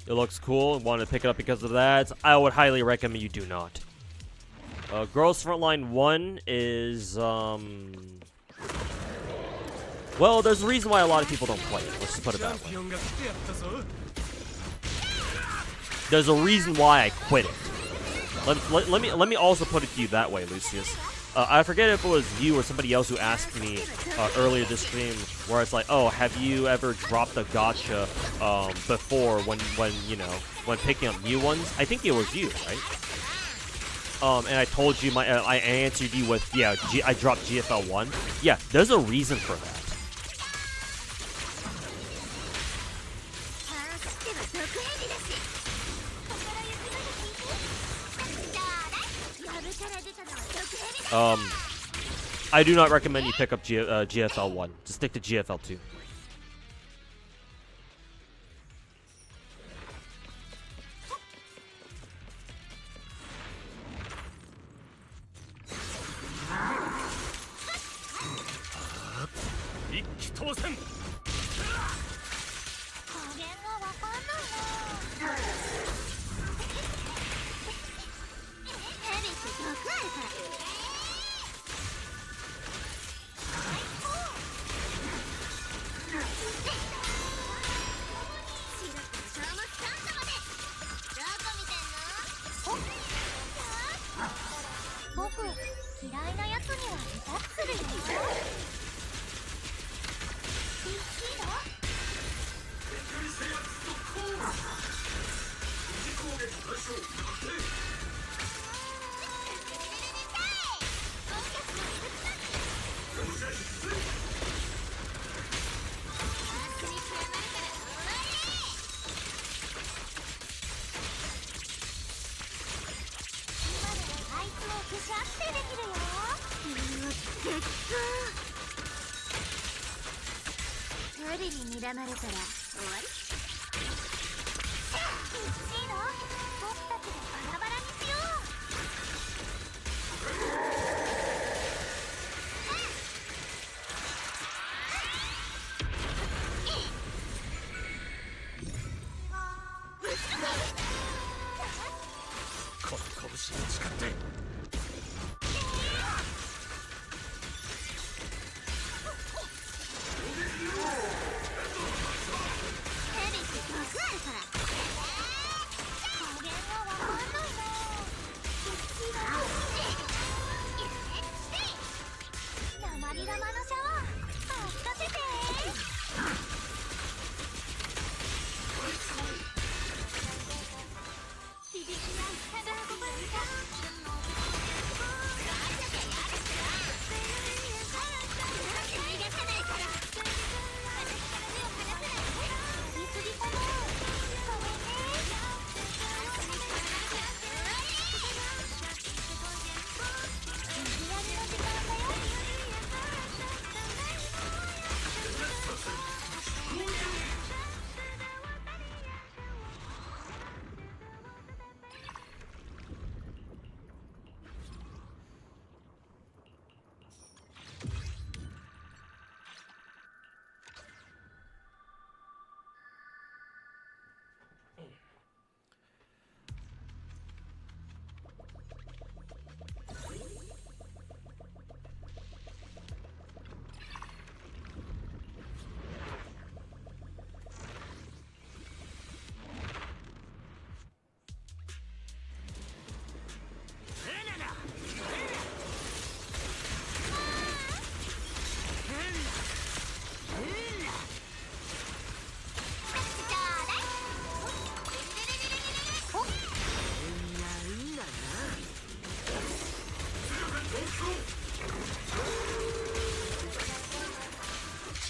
Speaker 1: It looks cool and wanted to pick it up because of that. I would highly recommend you do not. Girls Frontline 1 is, well, there's a reason why a lot of people don't play it. Let's just put it that way. There's a reason why I quit it. Let me also put it to you that way, Lucius. I forget if it was you or somebody else who asked me earlier this stream, where it's like, oh, have you ever dropped a gacha before when picking up new ones? I think it was you, right? And I told you I answered you with, yeah, I dropped GFL 1. Yeah, there's a reason for that. I do not recommend you pick up GFL 1. Just stick to GFL 2.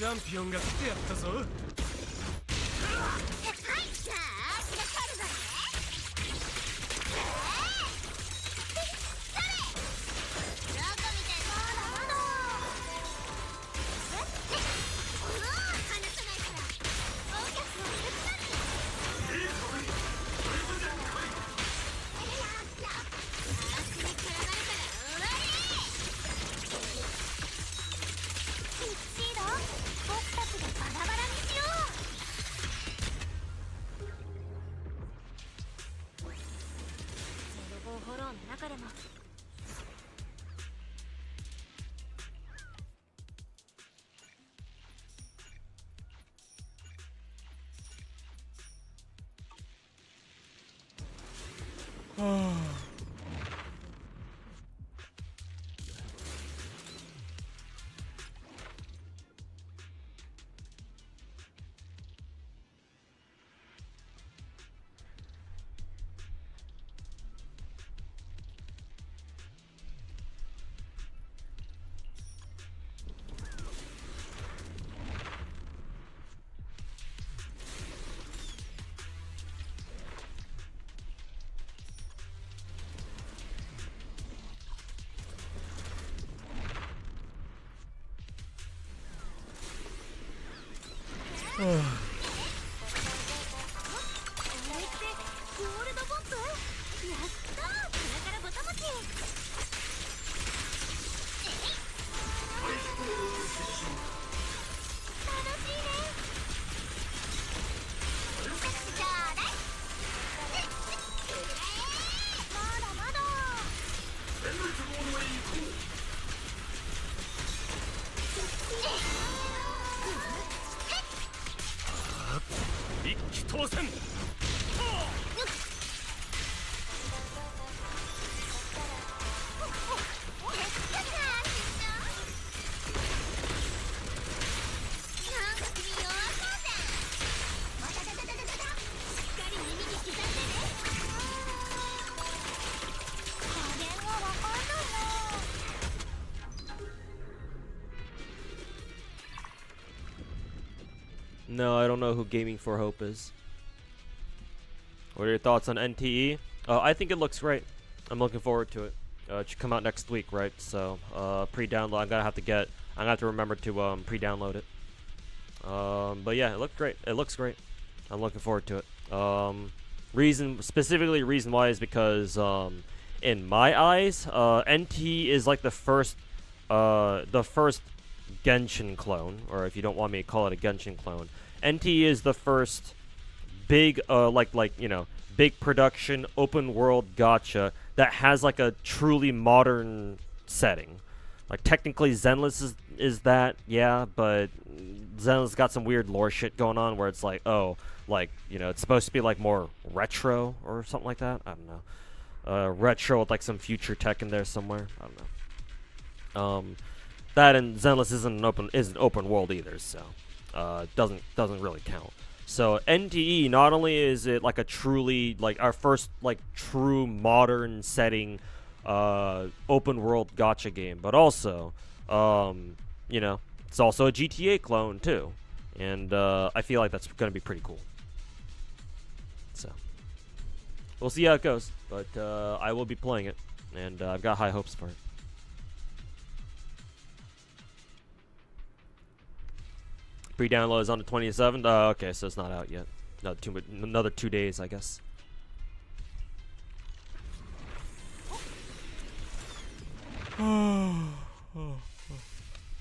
Speaker 2: チャンピオンが来てやったぞ。はい、
Speaker 3: じゃあ足がかるぞね。どこ見てんの？まだ離さないから音楽を手伝って。足に絡まれたら終わり。ピッチード、僕たちでバラバラにしよう。ゼロ号フォローの中でもこれってゴールドポップ？やったー、これからぼたもち。楽しいね。ちょうだい。まだまだ。
Speaker 2: 一気当選。
Speaker 1: No, I don't know who Gaming for Hope is. What are your thoughts on NTE? I think it looks great. I'm looking forward to it. It should come out next week, right? So, pre-download. I'm gonna have to remember to pre-download it. But yeah, it looked great. It looks great. I'm looking forward to it. Reason why is because in my eyes, NT is like the first Genshin clone, or if you don't want me to call it a Genshin clone, NT is the first big, big production open world gacha that has like a truly modern setting. Like technically Zenless is that, yeah, but Zenless got some weird lore shit going on where it's like, oh, like, it's supposed to be like more retro or something like that. I don't know. Retro with like some future tech in there somewhere. I don't know. That and Zenless isn't open world either, so doesn't really count. So NTE, not only is it like a truly like our first like true modern setting open world gacha game, but also it's also a GTA clone too, and I feel like that's gonna be pretty cool. So we'll see how it goes, but I will be playing it, and I've got high hopes for it. Pre-download is on the 27th. Okay, so it's not out yet. Another 2 days, I guess.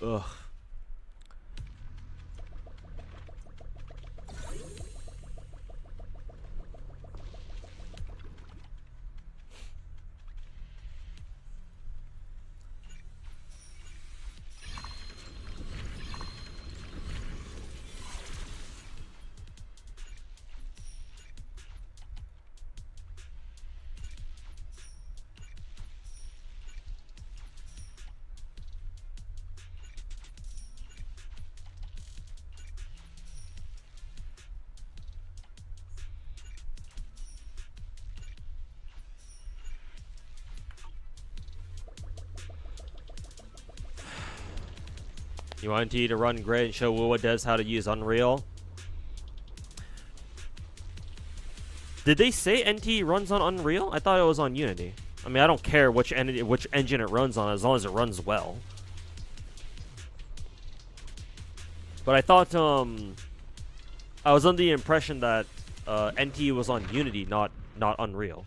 Speaker 1: Ugh. You want NT to run great and show Wuwa Devs how to use Unreal? Did they say NT runs on Unreal? I thought it was on Unity. I mean, I don't care which engine it runs on as long as it runs well. But I thought I was under the impression that NT was on Unity, not Unreal.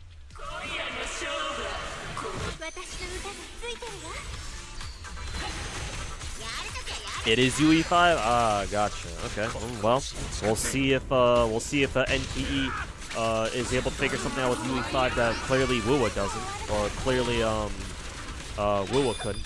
Speaker 1: It is UE5. Ah, gotcha. Okay. Well, we'll see if NTE is able to figure something out with UE5 that clearly Wuwa doesn't, or clearly Wuwa couldn't.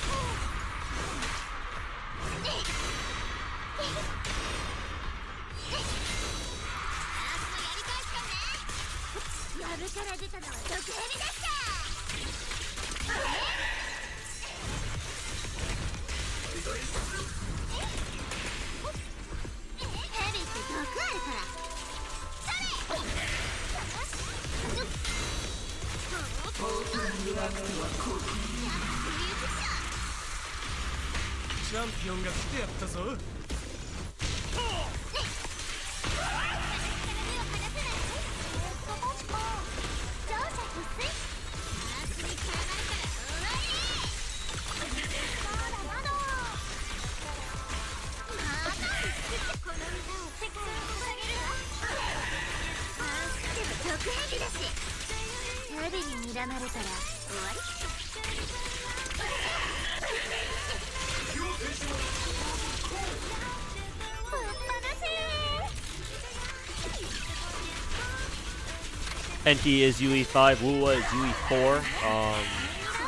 Speaker 1: NT is UE5, Wuwa is UE4,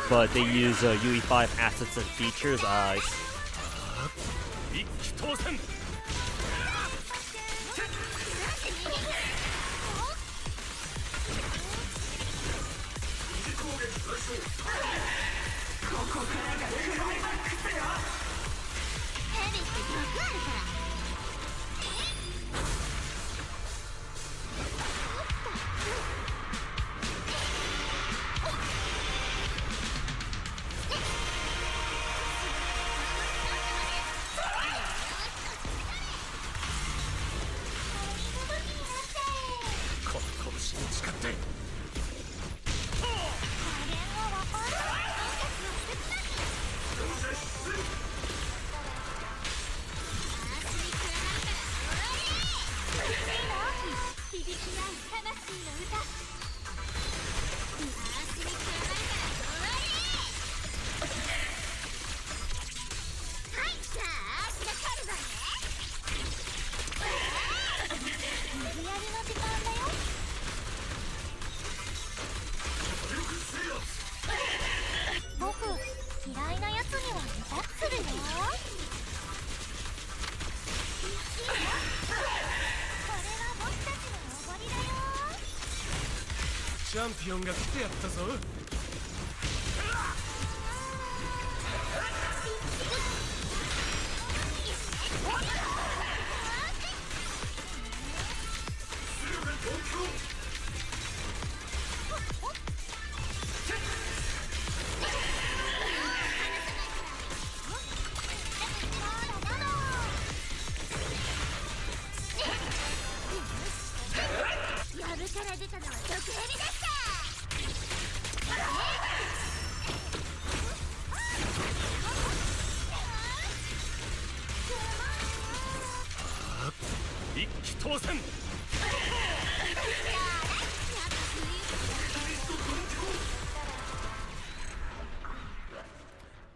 Speaker 1: but they use UE5 assets and features.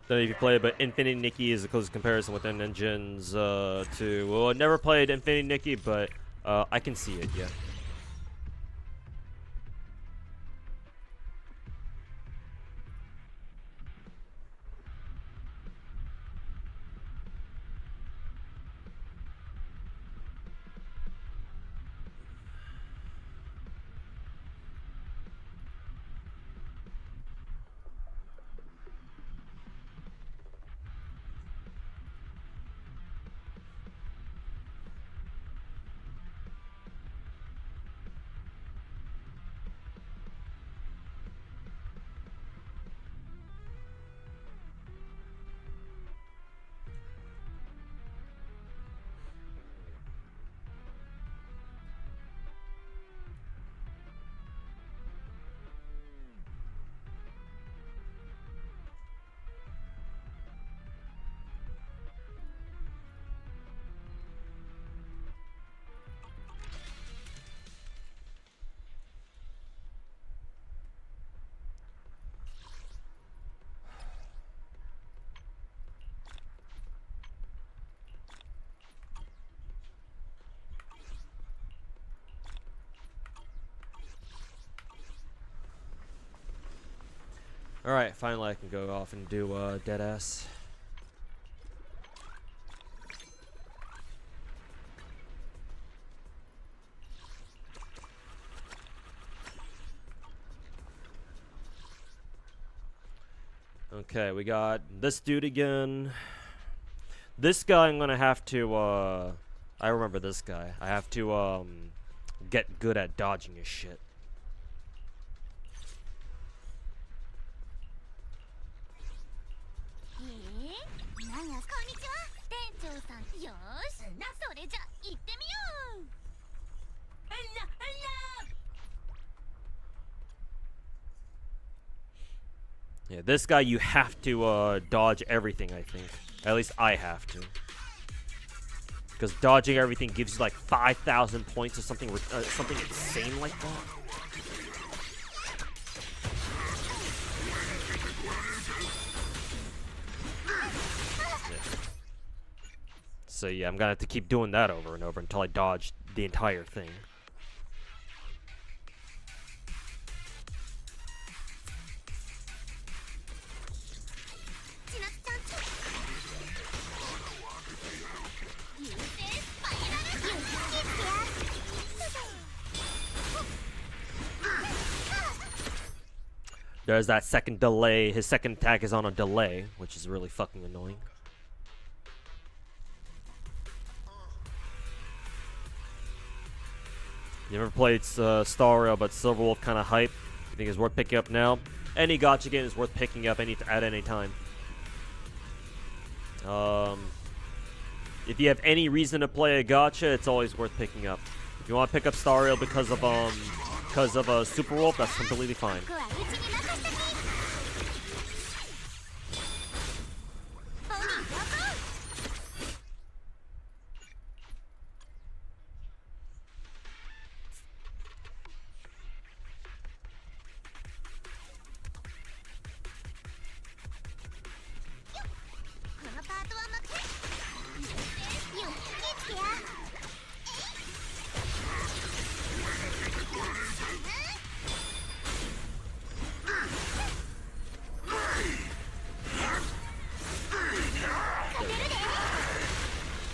Speaker 1: Then if you play, but Infinity Nikki is the closest comparison within engines to. Well, I never played Infinity Nikki, but I can see it. Yeah. Alright, finally I can go off and do Deadass. Okay, we got this dude again. This guy I'm gonna have to, I remember this guy. I have to, get good at dodging his shit. Yeah, this guy you have to dodge everything, I think. At least I have to. Because dodging everything gives you like 5,000 points or something something insane like that. Yeah. So yeah, I'm gonna have to keep doing that over and over until I dodge the entire thing. There's that second delay. His second attack is on a delay, which is really fucking annoying. You never played Star Rail, but Silver Wolf kind of hype. You think it's worth picking up now? Any gacha game is worth picking up at any time. If you have any reason to play a gacha, it's always worth picking up. If you want to pick up Star Rail because of Super Wolf, that's completely fine.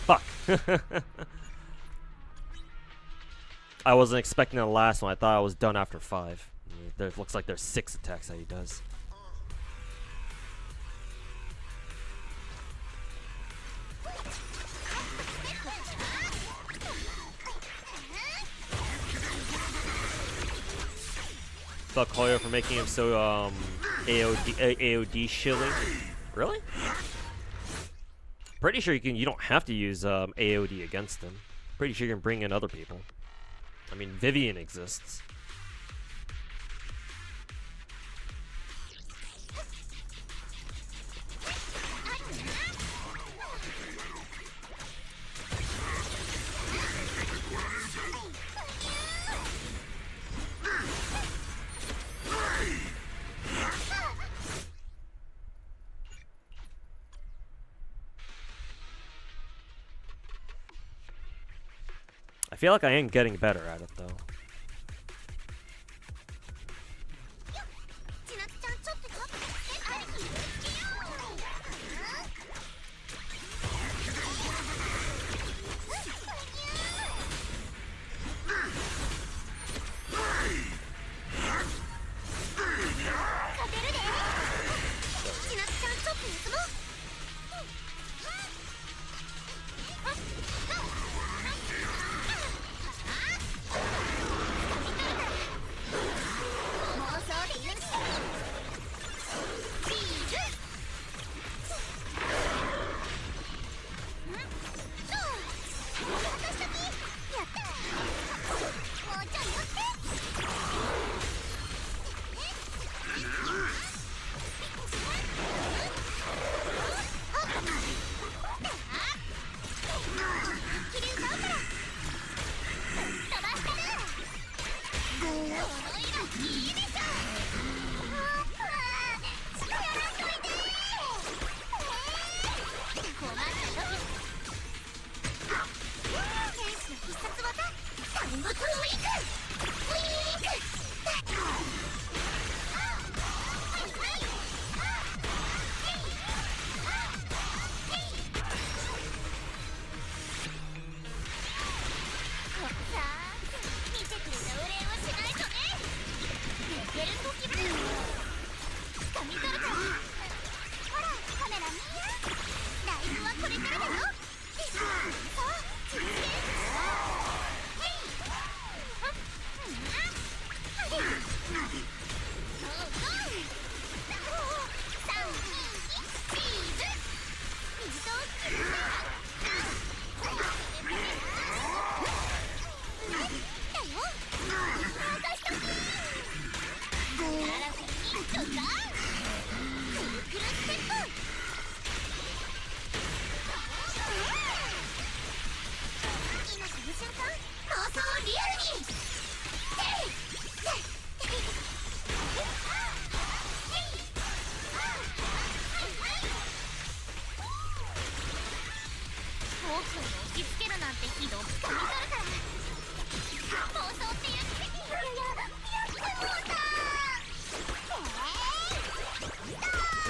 Speaker 1: Fuck. I wasn't expecting the last one. I thought I was done after 5. There looks like there's 6 attacks that he does. Fuck Hoyo for making him so AOD shilly. Really? Pretty sure you don't have to use AOD against him. Pretty sure you can bring in other people. I mean, Vivian exists. I feel like I am getting better at it, though.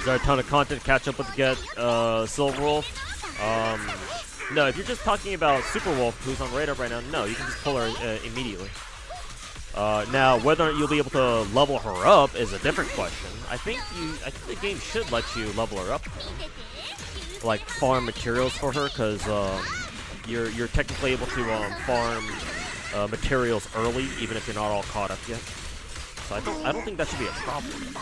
Speaker 1: Is there a ton of content to catch up with to get Silver Wolf? No, if you're just talking about Super Wolf, who's on radar right now, no, you can just pull her immediately. Now, whether or not you'll be able to level her up is a different question. I think the game should let you level her up, like farm materials for her, because you're technically able to farm materials early, even if you're not all caught up yet. So I don't think that should be a problem.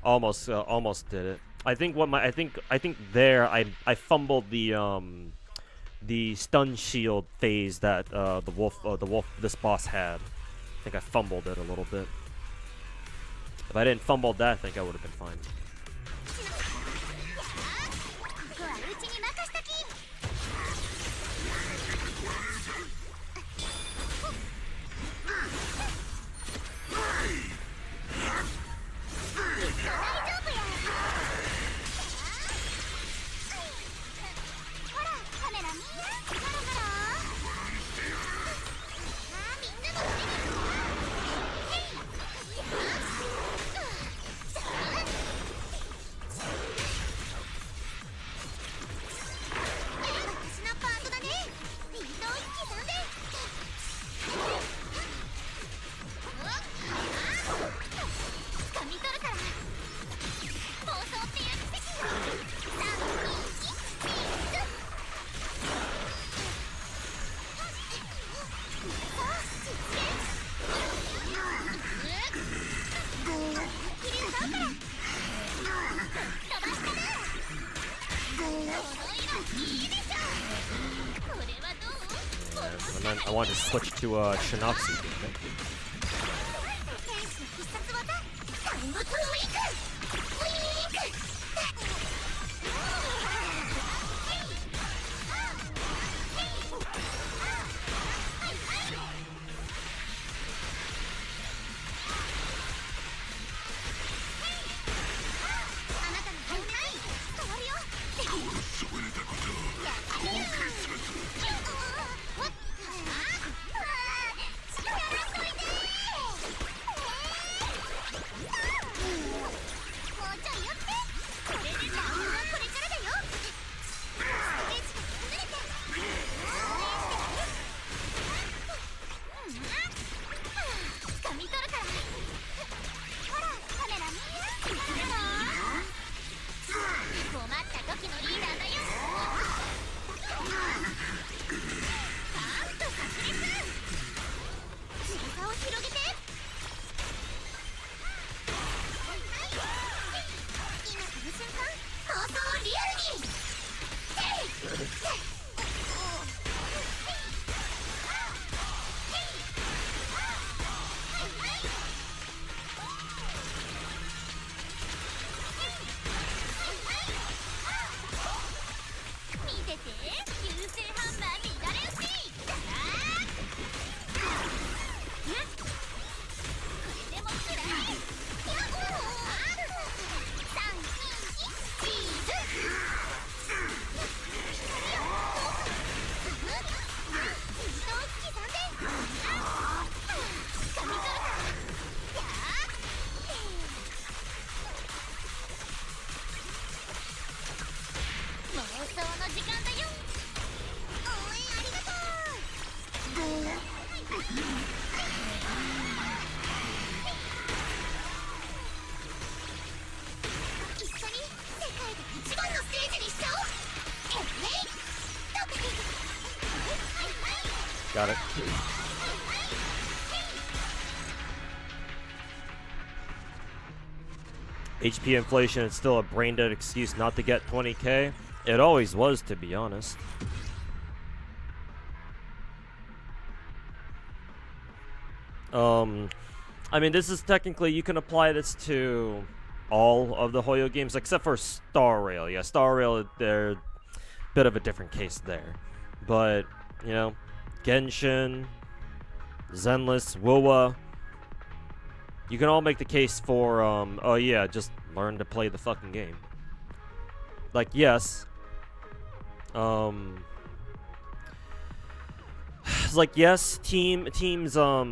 Speaker 1: Almost did it. I think there I fumbled the stun shield phase that this boss had. I think I fumbled it a little bit. If I didn't fumble that, I think I would have been fine. I wanted to switch to Shinatsu. Got it. HP inflation is still a brain-dead excuse not to get 20k. It always was, to be honest. I mean, this is technically, you can apply this to all of the Hoyo games except for Star Rail. Yeah, Star Rail, bit of a different case there. But, you know, Genshin, Zenless, Wuwa, you can all make the case for, oh yeah, just learn to play the fucking game. Like, yes, it's like, yes, teams, how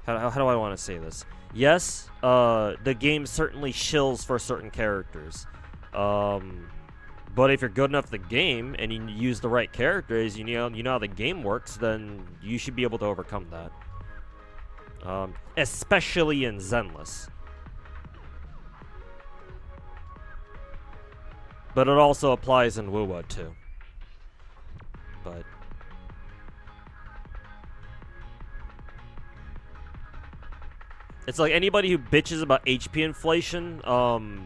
Speaker 1: do I want to say this? Yes, the game certainly shills for certain characters. But if you're good enough at the game and you use the right characters, you know how the game works, then you should be able to overcome that. Especially in Zenless. But it also applies in Wuwa too. But it's like anybody who bitches about HP inflation,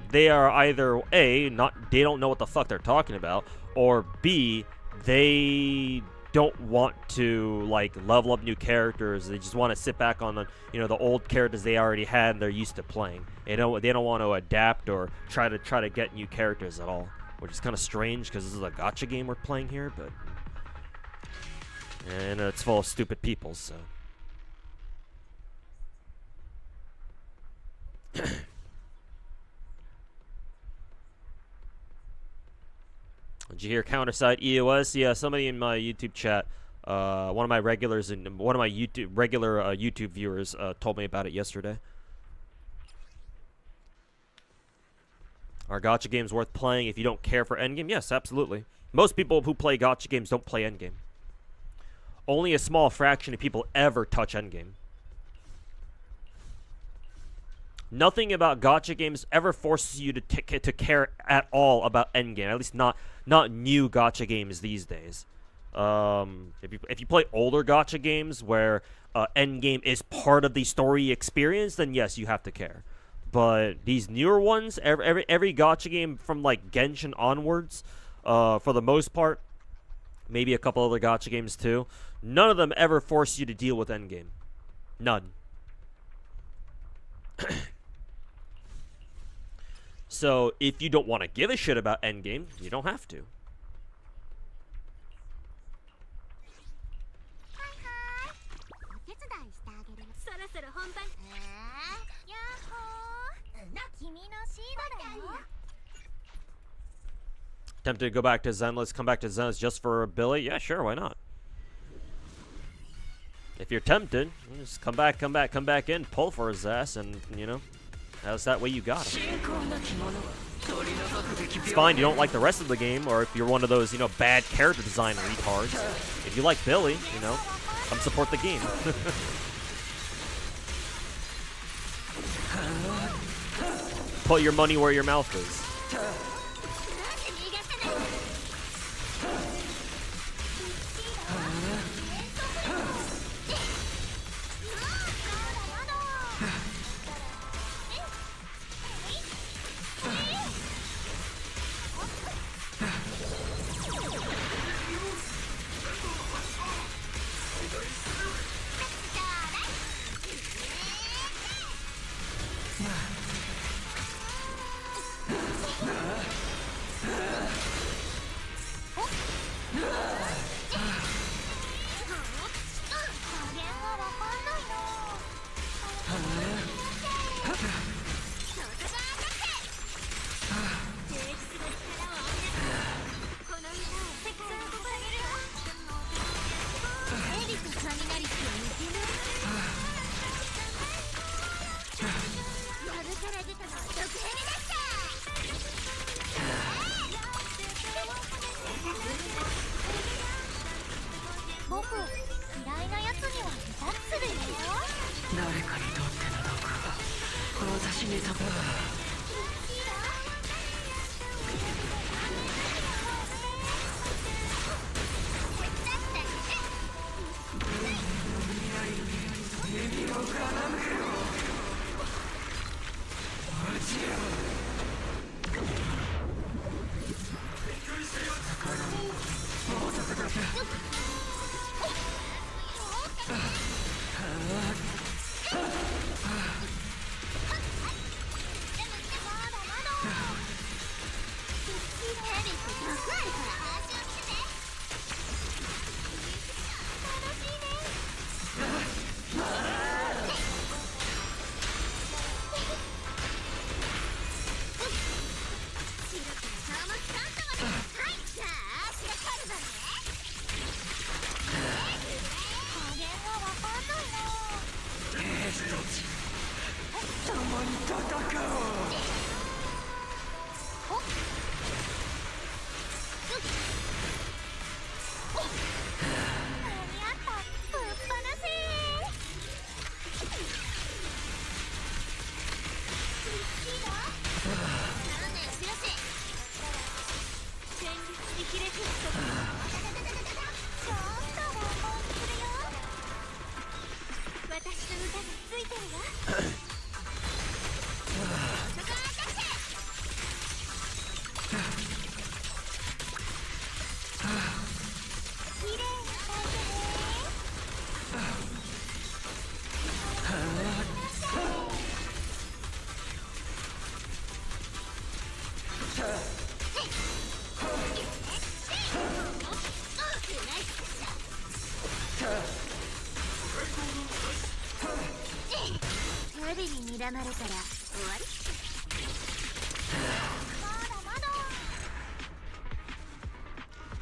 Speaker 1: they are either A, they don't know what the fuck they're talking about, or B, they don't want to like level up new characters. They just want to sit back on the the old characters they already had and they're used to playing. They don't want to adapt or try to get new characters at all, which is kind of strange because this is a gacha game we're playing here, but and it's full of stupid people, so. Did you hear counterside EOS? Yeah, somebody in my YouTube chat, one of my regulars and one of my regular YouTube viewers told me about it yesterday. Are gacha games worth playing if you don't care for endgame? Yes, absolutely. Most people who play gacha games don't play endgame. Only a small fraction of people ever touch endgame. Nothing about gacha games ever forces you to care at all about endgame. At least not new gacha games these days. If you play older gacha games where endgame is part of the story experience, then yes, you have to care. But these newer ones, every gacha game from like Genshin onwards, for the most part, maybe a couple other gacha games too, none of them ever force you to deal with endgame. None. So, if you don't want to give a shit about endgame, you don't have to. Tempted to go back to Zenless, come back to Zenless just for Billy? Yeah, sure, why not? If you're tempted, just come back in, pull for his ass, and, how's that way you got him? It's fine, you don't like the rest of the game, or if you're one of those, bad character design retards. If you like Billy, come support the game. Put your money where your mouth is.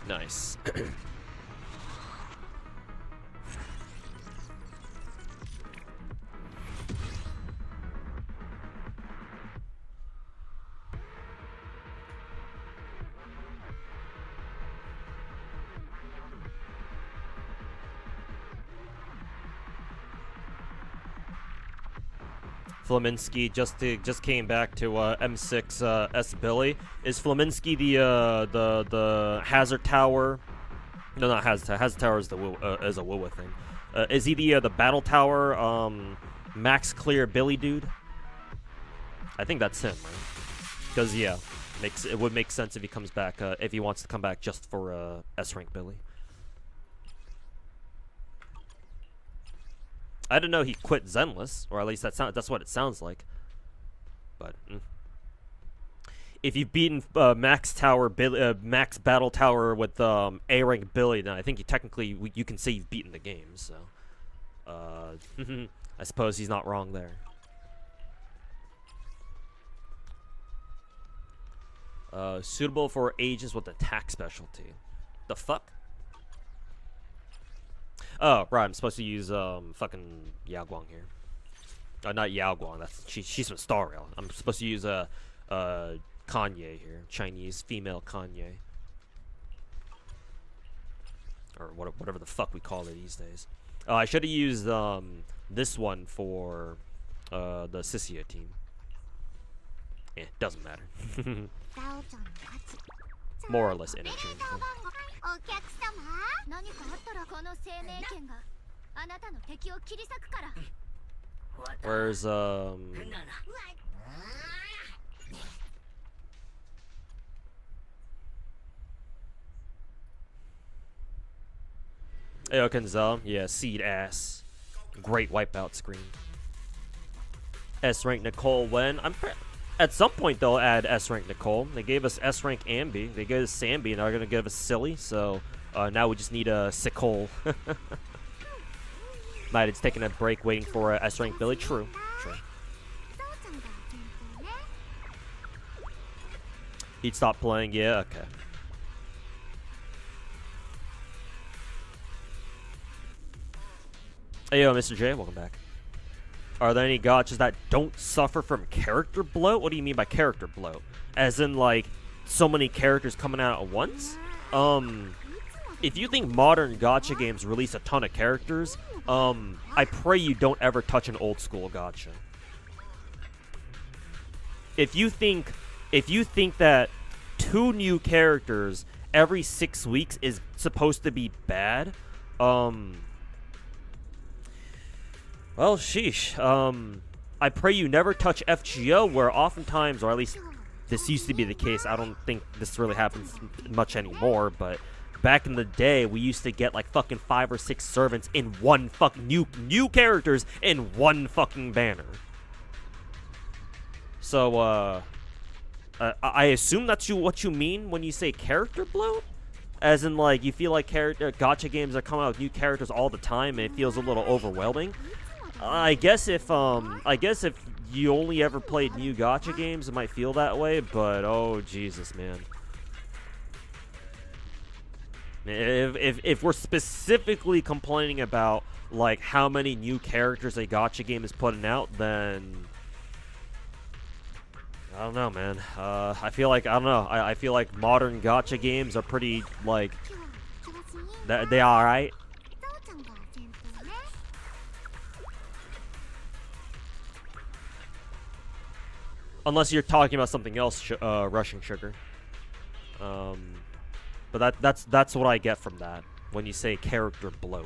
Speaker 1: Nice. Flaminsky just came back to M6 S Billy. Is Flaminsky the Hazard Tower? No, not Hazard Tower. Hazard Tower is the is a Wuwa thing. Is he the Battle Tower Max Clear Billy dude? I think that's him, right? Because yeah, it would make sense if he comes back if he wants to come back just for S rank Billy. I didn't know he quit Zenless, or at least that's what it sounds like. But if you've beaten Max Battle Tower with A rank Billy, then I think you can say you've beaten the game. So I suppose he's not wrong there. Suitable for ages with attack specialty. The fuck? Oh, right, I'm supposed to use fucking Yao Guang here. Not Yao Guang, she's from Star Rail. I'm supposed to use Kanye here. Chinese female Kanye. Or whatever the fuck we call it these days. I should have used this one for the Sissia team. Doesn't matter. More or less interchangeable. Where's Ayo Kenzel, yeah, seed ass. Great wipeout screen. S rank Nicole when? At some point they'll add S rank Nicole. They gave us S rank Ambi. They gave us Sambi, and now they're gonna give us Silly. So now we just need a Sikole. Might it's taking a break, waiting for S rank Billy. True. He'd stop playing. Yeah. Okay. Hey, yo, Mr. J, welcome back. Are there any gachas that don't suffer from character bloat? What do you mean by character bloat? As in, like, so many characters coming out at once? If you think modern gacha games release a ton of characters, I pray you don't ever touch an old school gacha. If you think that 2 new characters every 6 weeks is supposed to be bad, well, sheesh. I pray you never touch FGO, where oftentimes, or at least this used to be the case, I don't think this really happens much anymore, but back in the day, we used to get like fucking 5 or 6 servants in one fucking new characters in one fucking banner. So, I assume that's what you mean when you say character bloat? As in, like, you feel like gacha games are coming out with new characters all the time and it feels a little overwhelming. I guess if you only ever played new gacha games, it might feel that way, but oh Jesus, man. If we're specifically complaining about like how many new characters a gacha game is putting out, then I don't know, man. I feel like I don't know. I feel like modern gacha games are pretty like
Speaker 3: 今日は調子いいんだ
Speaker 1: they are alright.
Speaker 3: 父ちゃんが先頭ね
Speaker 1: Unless you're talking about something else, rushing sugar. But that's what I get from that when you say character bloat.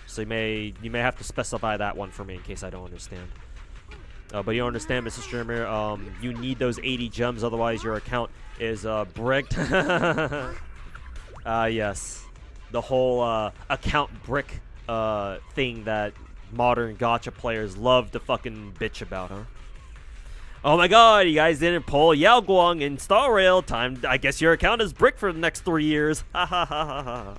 Speaker 1: So you may have to specify that one for me in case I don't understand. But you don't understand, Mr. Streamer. You need those 80 gems, otherwise your account is bricked. Yes, the whole account brick thing that modern gacha players love to fucking bitch about, huh? Oh my god, you guys didn't pull Yao Guang in Star Rail. Time, I guess your account is bricked for the next 3 years. Ha ha ha ha ha.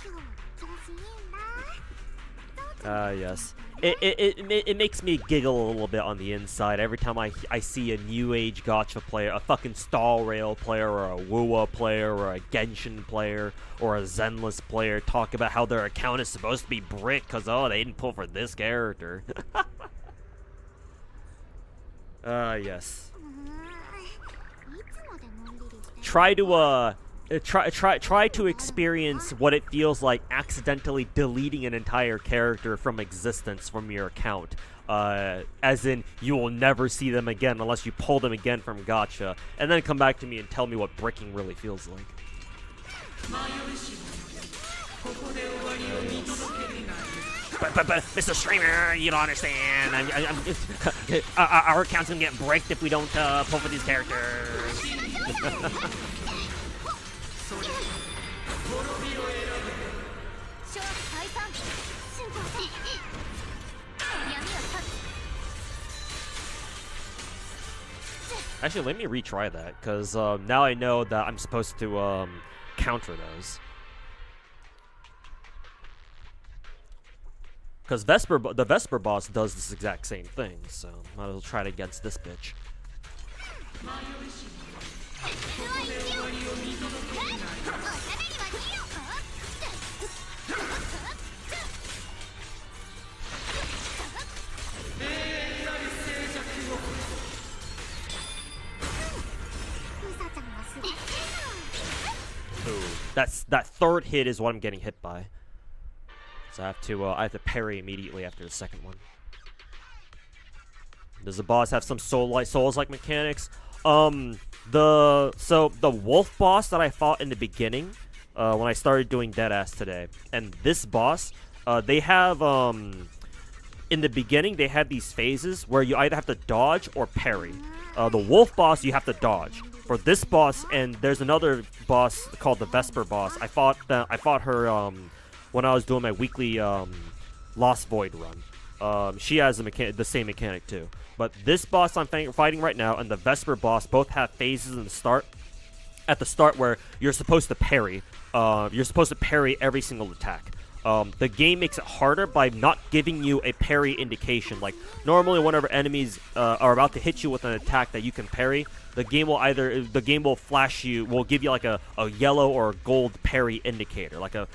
Speaker 3: 今日は調子いいんだ
Speaker 1: Yes. It makes me giggle a little bit on the inside every time I see a new age gacha player, a fucking Star Rail player, or a Wuwa player, or a Genshin player, or a Zenless player talk about how their account is supposed to be brick because, oh, they didn't pull for this character. Yes.
Speaker 3: いつまでのんびりしてんの
Speaker 1: Try to experience what it feels like accidentally deleting an entire character from existence from your account. As in, you will never see them again unless you pull them again from gacha, and then come back to me and tell me what bricking really feels like. But Mr. Streamer, you don't understand. Our account's gonna get bricked if we don't pull for these characters.
Speaker 3: 勝負退散進行せ闇を断つ
Speaker 1: Actually, let me retry that, because now I know that I'm supposed to counter those. Because the Vesper boss does this exact same thing, so might as well try it against this bitch. Ooh, that third hit is what I'm getting hit by. So I have to parry immediately after the second one. Does the boss have some Souls-like mechanics? The wolf boss that I fought in the beginning, when I started doing Deadass today, and this boss, they have in the beginning they had these phases where you either have to dodge or parry. The wolf boss you have to dodge. For this boss, and there's another boss called the Vesper boss. I fought her when I was doing my weekly Lost Void run. She has the same mechanic too. But this boss I'm fighting right now and the Vesper boss both have phases in the start. At the start where you're supposed to parry. You're supposed to parry every single attack. The game makes it harder by not giving you a parry indication. Like, normally whenever enemies are about to hit you with an attack that you can parry, the game will flash you, will give you like a yellow or a gold parry indicator, like a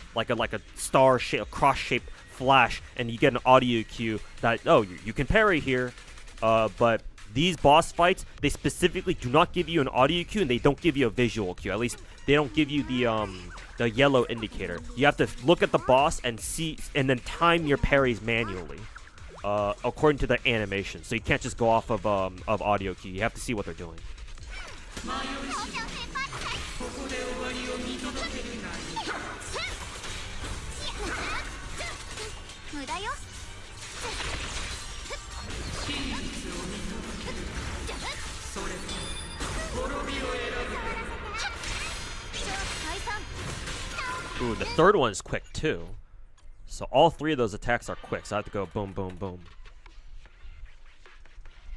Speaker 1: star shape, a cross shaped flash, and you get an audio cue that, oh, you can parry here. But these boss fights, they specifically do not give you an audio cue, and they don't give you a visual cue. At least they don't give you the yellow indicator. You have to look at the boss and see, and then time your parries manually, according to the animation. So you can't just go off of audio cue. You have to see what they're doing. Ooh, the third one is quick too. So all three of those attacks are quick, so I have to go boom, boom, boom.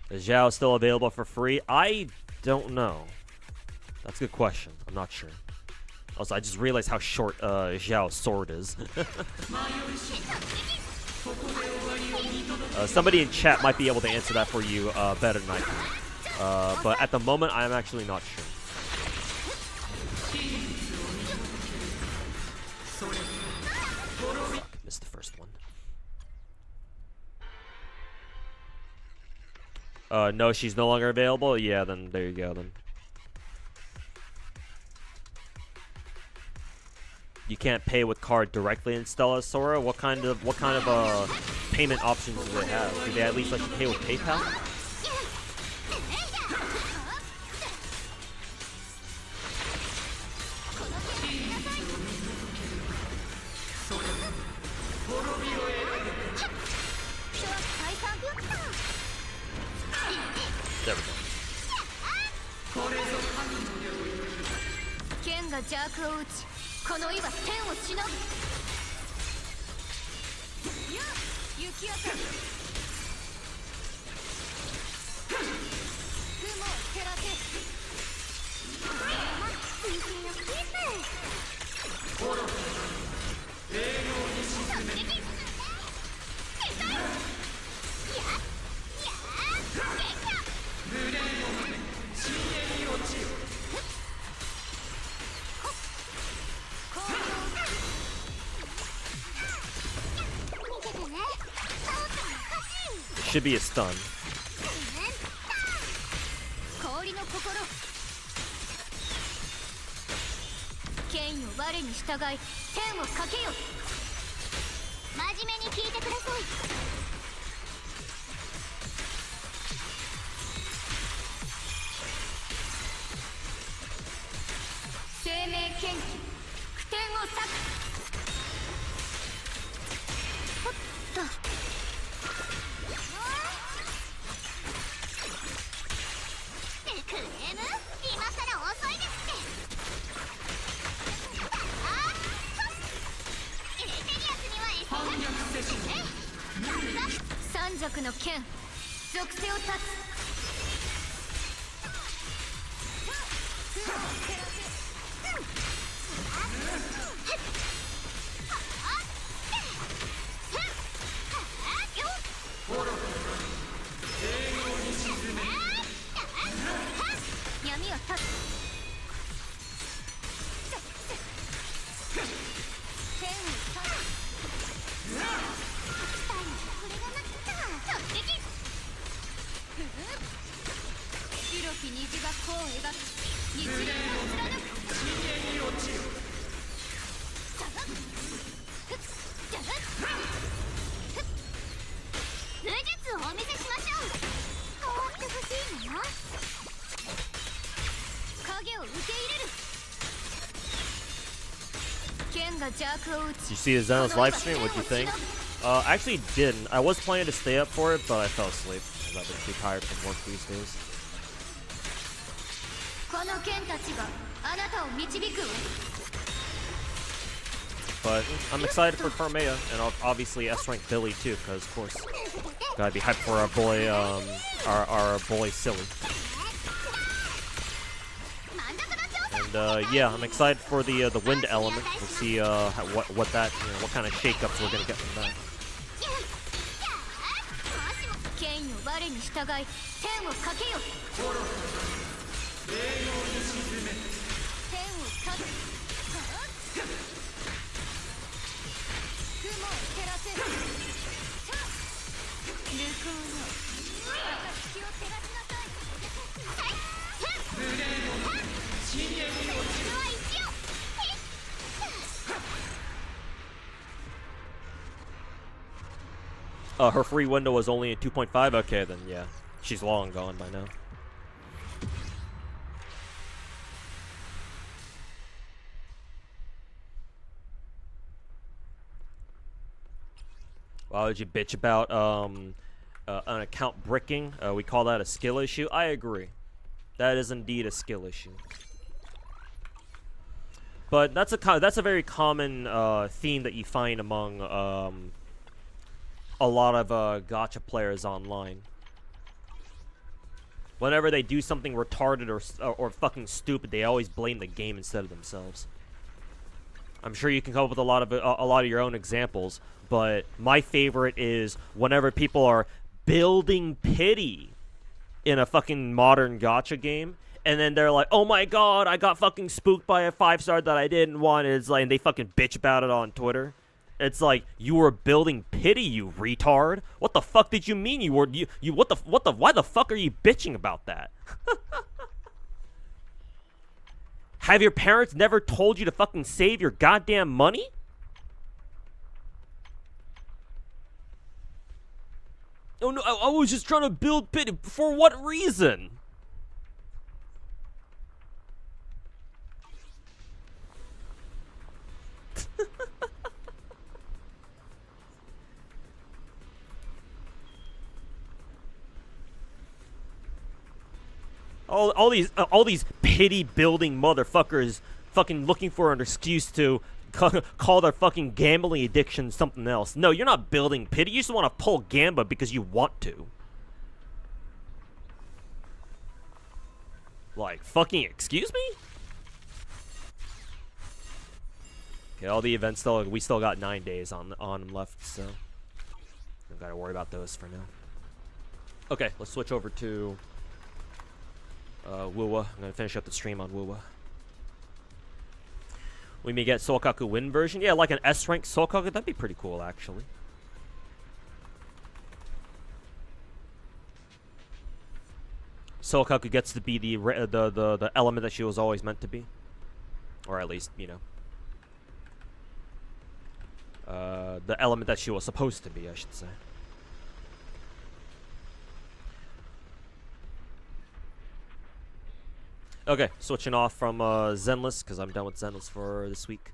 Speaker 1: Is Zhao still available for free? I don't know. That's a good question. I'm not sure. Also, I just realized how short Zhao's sword is. Somebody in chat might be able to answer that for you better than I can. But at the moment, I'm actually not sure. Fuck, missed the first one. No, she's no longer available. Yeah, then there you go. Then you can't pay with card directly in Stella Sora. What kind of payment options do they have? Do they at least let you pay with PayPal? There we go.
Speaker 3: 剣が邪悪を打ちこの意は天をしのぐやあ雪明かり雲を照らせ水星のキープ英語に沈めや
Speaker 1: Should be a stun.
Speaker 3: 氷の心剣よ我に従い天をかけよ真面目に聞いてください生命剣気苦天を裂くほっとクレーム今さら遅いですってエレテリアスには三尺の剣属性を断つ闇を断つ剣を断つこれがなった突撃白き虹が弧を描く日蓮を貫く深淵に落ちる武術をお見せしましょう変わってほしいの影を受け入れる剣が邪悪を打ち
Speaker 1: Did you see the Zenless live stream? What'd you think? I actually didn't. I was planning to stay up for it, but I fell asleep. I've been too tired from work these days.
Speaker 3: この剣たちがあなたを導くわ
Speaker 1: But I'm excited for Carmea and obviously S rank Billy too, because of course gotta be hyped for our boy, our boy Silly. And yeah, I'm excited for the wind element. We'll see what that what kind of shakeups we're gonna get from that.
Speaker 3: 剣よ我に従い天をかけよ天を断つ雲を照らせルコーの暁を照らしなさい深淵に落ちるは一応
Speaker 1: Her free window was only in 2.5? Okay, then yeah. She's long gone by now. Why would you bitch about an account bricking? We call that a skill issue. I agree. That is indeed a skill issue. But that's a very common theme that you find among a lot of gacha players online. Whenever they do something retarded or fucking stupid, they always blame the game instead of themselves. I'm sure you can come up with a lot of your own examples, but my favorite is whenever people are building pity in a fucking modern gacha game, and then they're like, "Oh my god, I got fucking spooked by a 5-star that I didn't want." And it's like, and they fucking bitch about it on Twitter. It's like, you were building pity, you retard. What the fuck did you mean you were, why the fuck are you bitching about that? Have your parents never told you to fucking save your goddamn money? Oh no, I was just trying to build pity. For what reason? all these pity building motherfuckers fucking looking for an excuse to call their fucking gambling addiction something else. No, you're not building pity. You just want to pull gamba because you want to. Like, fucking excuse me? Okay, all the events still, we still got 9 days on them left, so don't gotta worry about those for now. Okay, let's switch over to Wuwa. I'm gonna finish up the stream on Wuwa. We may get Sokaku win version. Yeah, like an S rank Sokaku. That'd be pretty cool, actually. Sokaku gets to be the element that she was always meant to be, or at least, you know, the element that she was supposed to be, I should say. Okay, switching off from Zenless, because I'm done with Zenless for this week.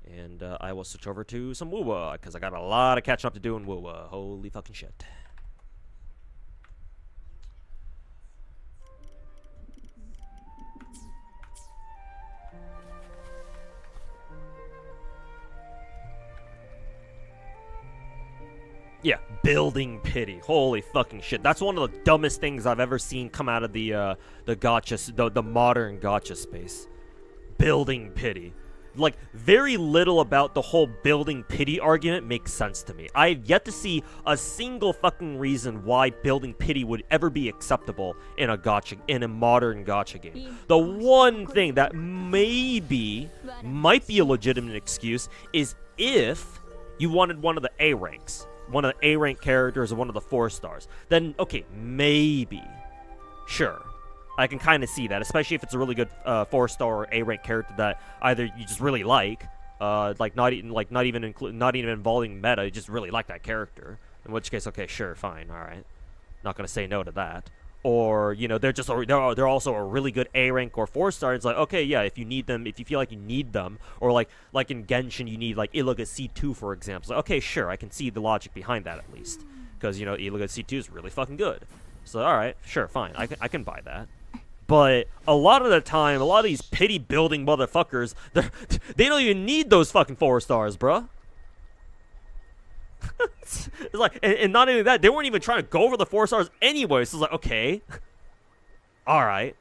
Speaker 1: And I will switch over to some Wuwa, because I got a lot of catching up to do in Wuwa. Holy fucking shit. Yeah, building pity. Holy fucking shit. That's one of the dumbest things I've ever seen come out of the gacha, the modern gacha space. Building pity. Like, very little about the whole building pity argument makes sense to me. I have yet to see a single fucking reason why building pity would ever be acceptable in a gacha, in a modern gacha game. The one thing that might be a legitimate excuse is if you wanted one of the A ranks. One of the A rank characters or one of the 4 stars. Then, okay, maybe. Sure. I can kind of see that, especially if it's a really good 4-star or A rank character that either you just really like not even involving meta, you just really like that character. In which case, okay, sure, fine, all right, not gonna say no to that. Or, you know, they're also a really good A rank or 4-star. It's like, okay, yeah, if you need them, if you feel like you need them, or like in Genshin you need like Iluga C2 for example. Like, okay, sure, I can see the logic behind that at least, because you know Iluga C2 is really fucking good. So all right, sure, fine, I can buy that. But a lot of the time, a lot of these pity building motherfuckers, they don't even need those fucking 4 stars, bruh. It's like, and not only that, they weren't even trying to go over the 4 stars anyway. So it's like, okay, all right.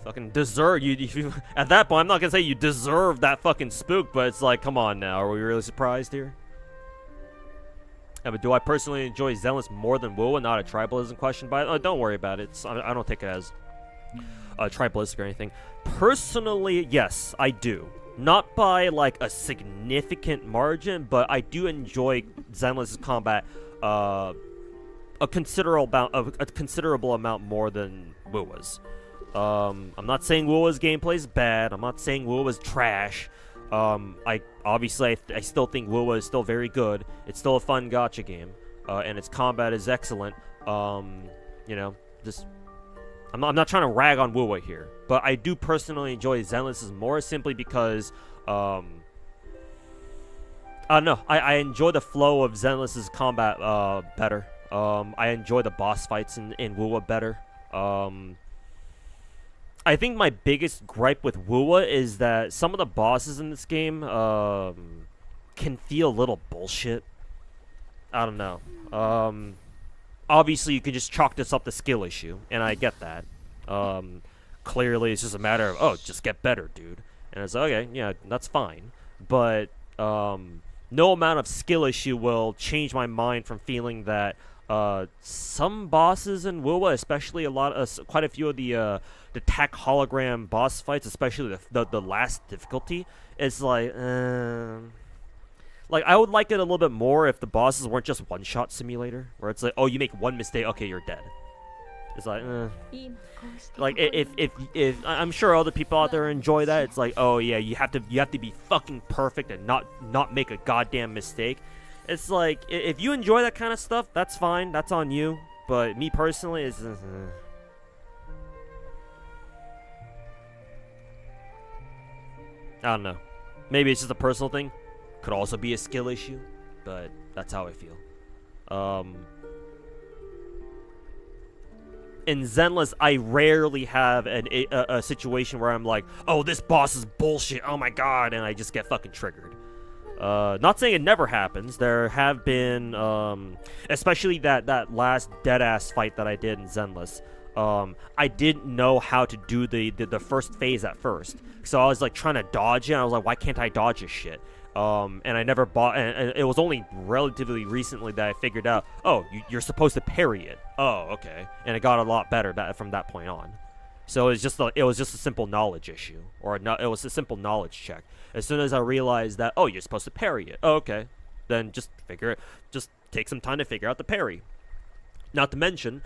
Speaker 1: Fucking deserve you. At that point, I'm not gonna say you deserve that fucking spook, but it's like, come on now, are we really surprised here? Yeah, but do I personally enjoy Zenless more than Wuwa? Not a tribalism question, but don't worry about it. I don't take it as tribalistic or anything. Personally, yes, I do. Not by like a significant margin, but I do enjoy Zenless's combat a considerable amount more than Wuwa's. I'm not saying Wuwa's gameplay is bad. I'm not saying Wuwa's trash. I still think Wuwa is still very good. It's still a fun gacha game, and its combat is excellent. You know, just I'm not trying to rag on Wuwa here, but I do personally enjoy Zenless's more simply because I don't know. I enjoy the flow of Zenless's combat better. I enjoy the boss fights in Wuwa better. I think my biggest gripe with Wuwa is that some of the bosses in this game can feel a little bullshit. I don't know. Obviously, you can just chalk this up to skill issue, and I get that. Clearly, it's just a matter of, oh, just get better, dude. And it's like, okay, yeah, that's fine. But no amount of skill issue will change my mind from feeling that some bosses in Wuwa, especially quite a few of the tech hologram boss fights, especially the last difficulty, it's like I would like it a little bit more if the bosses weren't just one-shot simulator, where it's like, oh, you make one mistake, okay, you're dead. It's like, if I'm sure other people out there enjoy that. It's like, oh yeah, you have to be fucking perfect and not make a goddamn mistake. It's like, if you enjoy that kind of stuff, that's fine, that's on you. But me personally, it's I don't know. Maybe it's just a personal thing. Could also be a skill issue, but that's how I feel. In Zenless, I rarely have a situation where I'm like, oh, this boss is bullshit, oh my god, and I just get fucking triggered. Not saying it never happens. There have been, especially that last deadass fight that I did in Zenless. I didn't know how to do the first phase at first, so I was like trying to dodge it. And I was like, why can't I dodge this shit? And I never bought, and it was only relatively recently that I figured out, oh, you're supposed to parry it. Oh, okay. And it got a lot better from that point on. So it was just a simple knowledge issue, or it was a simple knowledge check. As soon as I realized that, oh, you're supposed to parry it. Oh, okay. Then just take some time to figure out the parry. Not to mention,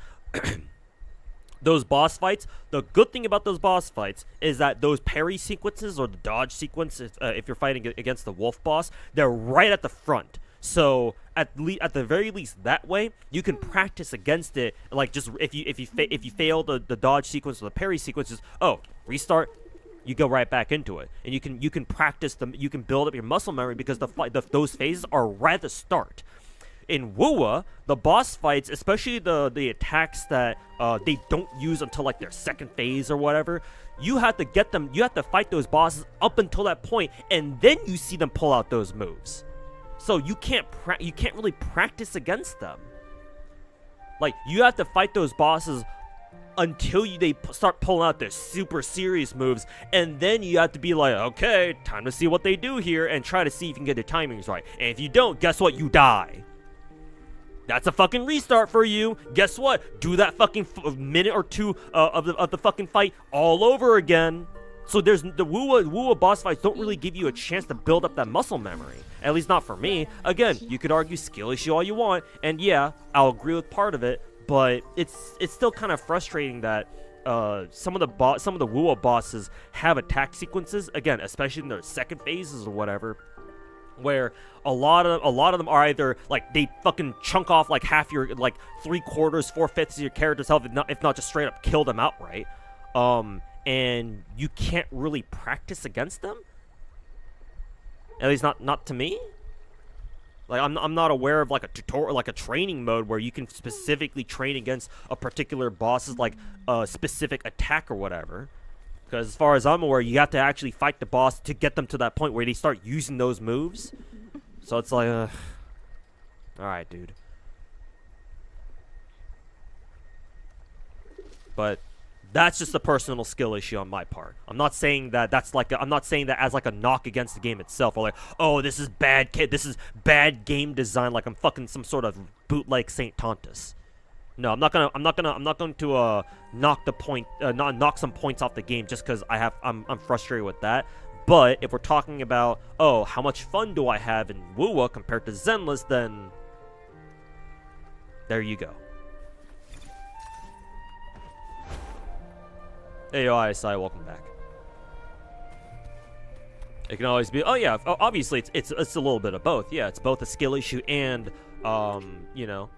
Speaker 1: those boss fights, the good thing about those boss fights is that those parry sequences or the dodge sequence, if you're fighting against the wolf boss, they're right at the front. So at the very least, that way you can practice against it. Like, just if you fail the dodge sequence or the parry sequence, just restart. You go right back into it, and you can practice them. You can build up your muscle memory because those phases are right at the start. In Wuwa, the boss fights, especially the attacks that they don't use until like their second phase or whatever, you have to get them. You have to fight those bosses up until that point, and then you see them pull out those moves. So you can't really practice against them. Like, you have to fight those bosses until they start pulling out their super serious moves, and then you have to be like, okay, time to see what they do here, and try to see if you can get their timings right. And if you don't, guess what? You die. That's a fucking restart for you. Guess what? Do that fucking minute or two of the fucking fight all over again. So there's the Wuwa boss fights don't really give you a chance to build up that muscle memory. At least not for me. Again, you could argue skill issue all you want, and yeah, I'll agree with part of it, but it's still kind of frustrating that some of the Wuwa bosses have attack sequences, again, especially in their second phases or whatever, where a lot of them are either like they fucking chunk off like half your, like 3/4, 4/5 of your character's health, if not just straight up kill them outright. And you can't really practice against them. At least not to me. Like, I'm not aware of like a tutorial, like a training mode where you can specifically train against a particular boss's like specific attack or whatever. Because as far as I'm aware, you have to actually fight the boss to get them to that point where they start using those moves. So it's like, all right, dude. But that's just a personal skill issue on my part. I'm not saying that I'm not saying that as like a knock against the game itself, or like, oh, this is bad game design, like I'm fucking some sort of bootleg Saint Tontus. No, I'm not going to knock some points off the game just because I'm frustrated with that. But if we're talking about, oh, how much fun do I have in Wuwa compared to Zenless, then there you go. Hey, yo, ISI, welcome back. It can always be, oh yeah, obviously it's a little bit of both. Yeah, it's both a skill issue and, you know,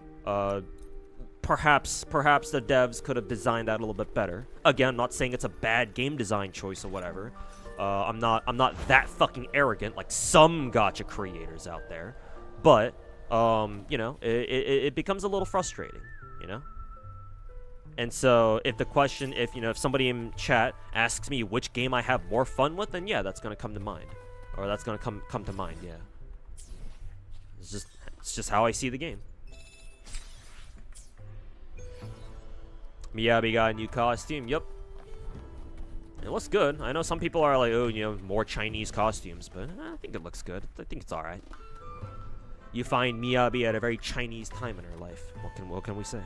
Speaker 1: perhaps the devs could have designed that a little bit better. Again, I'm not saying it's a bad game design choice or whatever. I'm not that fucking arrogant like some gacha creators out there. But, you know, it becomes a little frustrating, you know? And so if somebody in chat asks me which game I have more fun with, then yeah, that's gonna come to mind, or that's gonna come to mind. Yeah, it's just how I see the game. Miyabi got a new costume. Yep, it looks good. I know some people are like, oh, you know, more Chinese costumes, but I think it looks good. I think it's all right. you find Miyabi at a very Chinese time in her life. What can we say?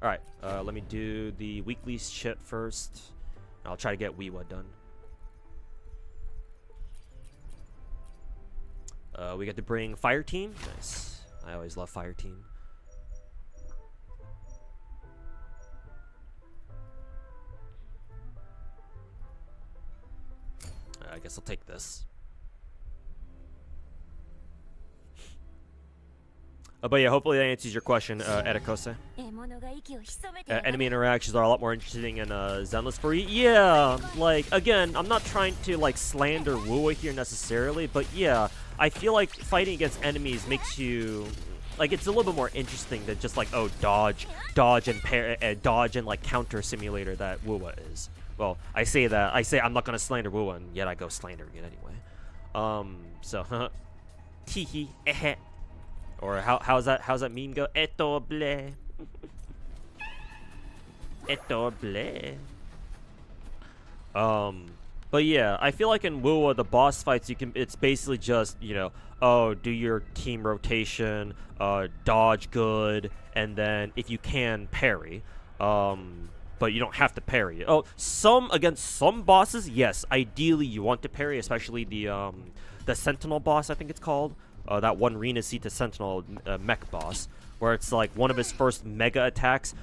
Speaker 1: All right, let me do the weekly shit first. I'll try to get Wuwa done. We get to bring Fire Team. Nice. I always love Fire Team. I guess I'll take this. But yeah, hopefully that answers your question, Etikose. Enemy interactions are a lot more interesting in Zenless for you. Yeah, like, again, I'm not trying to, like, slander Wuwa here necessarily, but yeah, I feel like fighting against enemies makes you, like, it's a little bit more interesting than just, like, oh, dodge and, like, counter simulator that Wuwa is. Well, I say I'm not gonna slander Wuwa, and yet I go slandering it anyway. So, teehee, eh. Or how's that meme go? Eto ble. Eto ble. But yeah, I feel like in Wuwa, the boss fights, it's basically just, you know, oh, do your team rotation, dodge good, and then if you can, parry. But you don't have to parry. Oh, against some bosses, yes, ideally you want to parry, especially the Sentinel boss, I think it's called. That one Rena Sita Sentinel mech boss, where it's like one of his first mega attacks.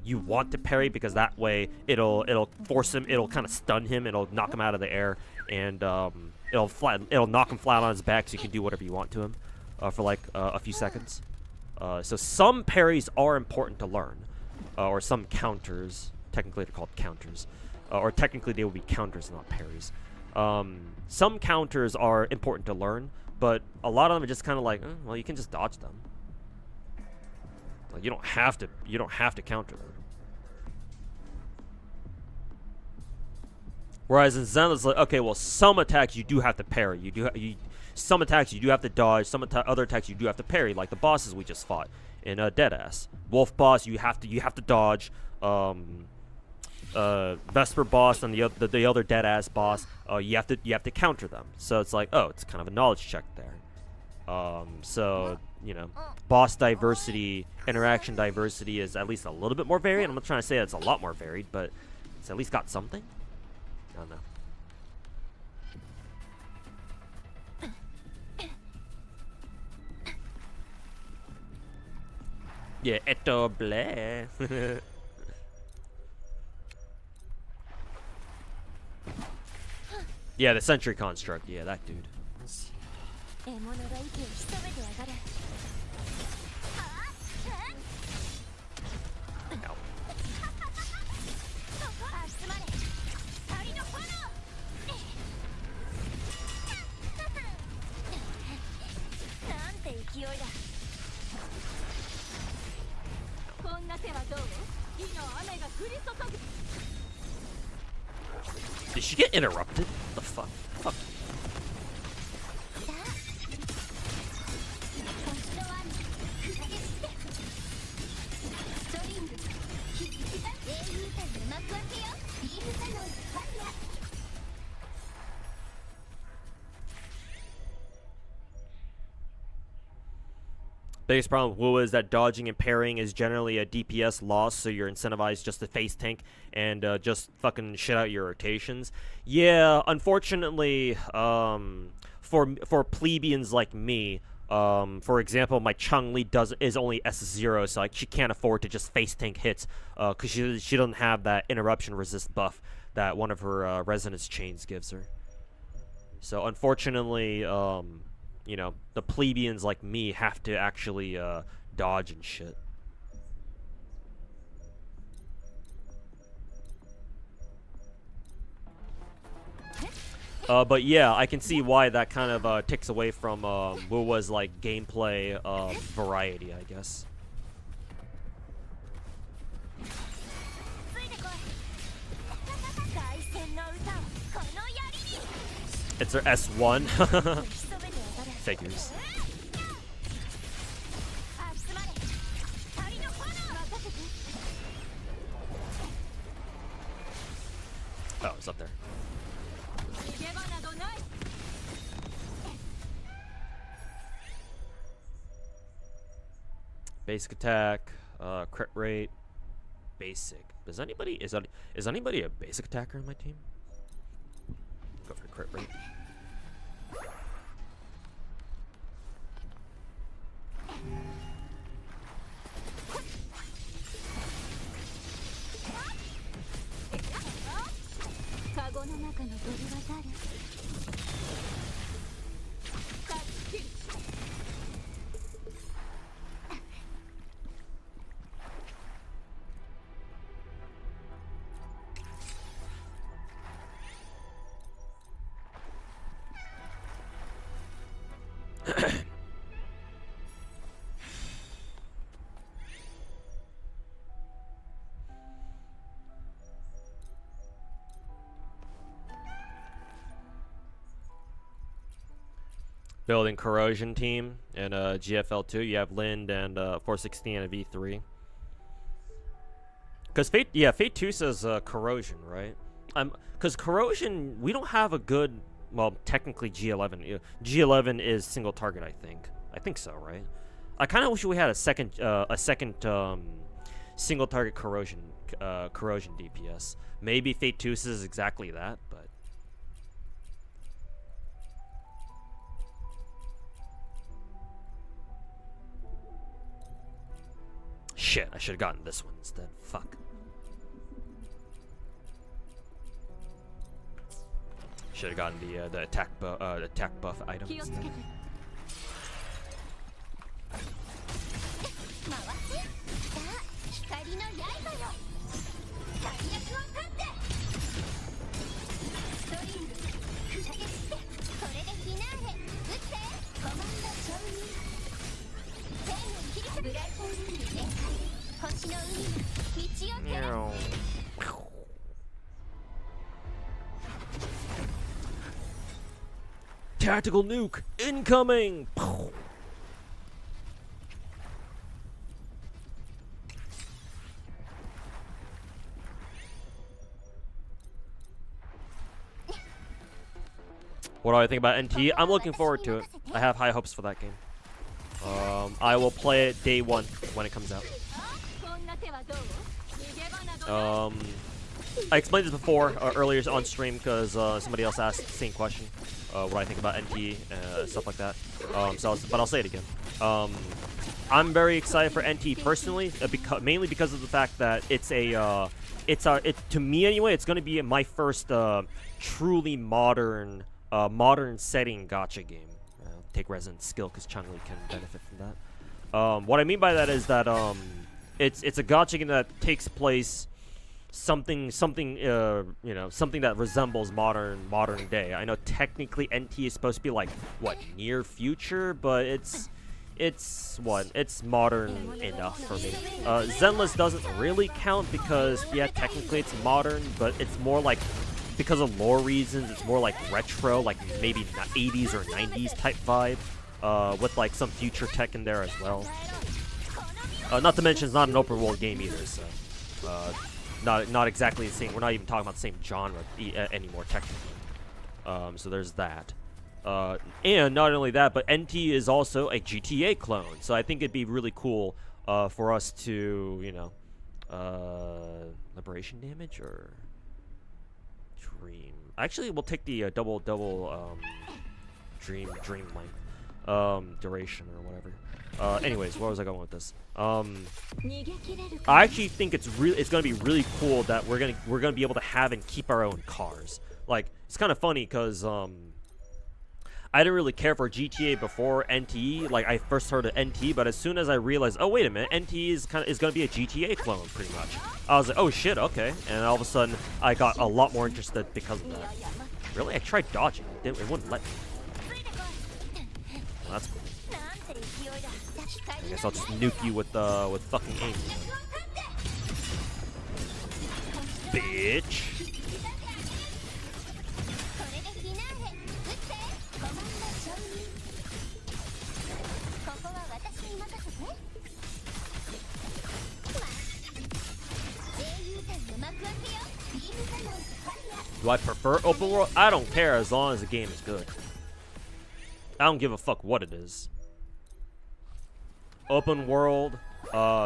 Speaker 1: You want to parry because that way it'll force him, it'll kind of stun him, it'll knock him out of the air, and it'll knock him flat on his back, so you can do whatever you want to him for like a few seconds. So some parries are important to learn, or some counters. Technically, they're called counters, or technically they would be counters, not parries. Some counters are important to learn. But a lot of them are just kind of like, well, you can just dodge them. Like you don't have to counter them. Whereas in Zen, it's like, okay, well, some attacks you do have to parry. Some attacks you do have to dodge. Some other attacks you do have to parry, like the bosses we just fought in Deadass. Wolf boss, you have to dodge. Vesper boss and the other Deadass boss, you have to counter them. So it's like, oh, it's kind of a knowledge check there. So you know, boss diversity, interaction diversity is at least a little bit more varied. I'm not trying to say it's a lot more varied, but it's at least got something. I don't know. Yeah, eto bleh. Yeah, the Sentry Construct. Yeah, that dude. Ow. Did she get interrupted? What the fuck? Fuck. Biggest problem with Wuwa is that dodging and parrying is generally a DPS loss, so you're incentivized just to face tank and just fucking shit out your rotations. Yeah, unfortunately, for plebeians like me, for example, my Chun-Li is only S0, so like, she can't afford to just face tank hits, because she doesn't have that interruption resist buff that one of her resonance chains gives her. So unfortunately, you know, the plebeians like me have to actually dodge and shit. But yeah, I can see why that kind of takes away from Wuwa's like gameplay variety, I guess. It's her S1. Figures. Oh, it's up there. Basic attack, crit rate, basic. Is anybody a basic attacker on my team? Go for crit rate. Building corrosion team in GFL2. You have Lind and 416 and a V3. Because Fate 2 says corrosion, right? Because corrosion, we don't have a good, well, technically G11. G11 is single target, I think. I think so, right? I kind of wish we had a second single target corrosion DPS. Maybe Fate 2 says exactly that, but. Shit, I should have gotten this one instead. Fuck. Should have gotten the attack buff item instead. Tactical nuke incoming. What do I think about NT? I'm looking forward to it. I have high hopes for that game. I will play it day one when it comes out. I explained this before earlier on stream because somebody else asked the same question. What I think about NT, stuff like that. But I'll say it again. I'm very excited for NT personally, mainly because of the fact that it's to me anyway, it's going to be my first truly modern setting gacha game. Take resident skill because Chun-Li can benefit from that. What I mean by that is that it's a gacha game that takes place something that resembles modern day. I know technically NT is supposed to be like what, near future, but it's modern enough for me. Zenless doesn't really count because yeah, technically it's modern, but it's more like, because of lore reasons, it's more like retro, like maybe 80s or 90s type vibe, with like some future tech in there as well. Not to mention it's not an open world game either, so not exactly the same. We're not even talking about the same genre anymore technically. So there's that. And not only that, but NT is also a GTA clone, so I think it'd be really cool for us to, you know, liberation damage or dream. Actually, we'll take the double dream length duration or whatever. Anyways, where was I going with this? I actually think it's gonna be really cool that we're gonna be able to have and keep our own cars. Like, it's kind of funny because I didn't really care for GTA before NT. Like, I first heard of NT, but as soon as I realized, oh wait a minute, NT is gonna be a GTA clone pretty much. I was like, oh shit, okay. And all of a sudden, I got a lot more interested because of that. Really, I tried dodging. It wouldn't let me. Well, that's cool. I guess I'll just nuke you with fucking aim. Bitch. Do I prefer open world? I don't care as long as the game is good. I don't give a fuck what it is. Open world,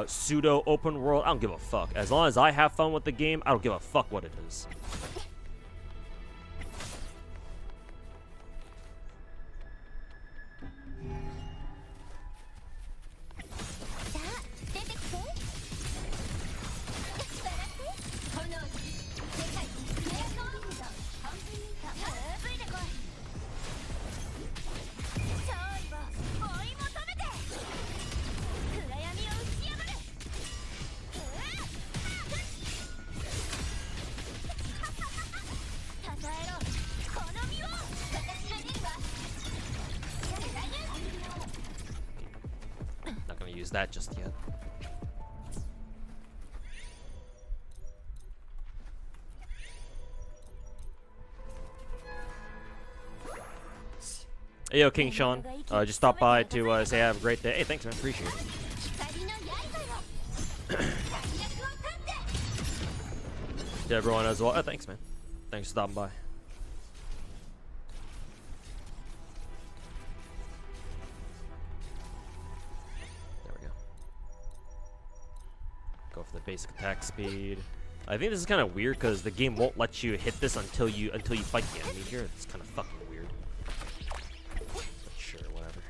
Speaker 1: pseudo open world. I don't give a fuck. As long as I have fun with the game, I don't give a fuck what it is. Not gonna use that just yet. Hey, yo, King Sean. Just stop by to say have a great day. Hey, thanks, man. Appreciate it. To everyone as well. Oh, thanks, man. Thanks for stopping by. There we go. Go for the basic attack speed. I think this is kind of weird because the game won't let you hit this until you fight the enemy here. It's kind of fucking weird. But sure, whatever.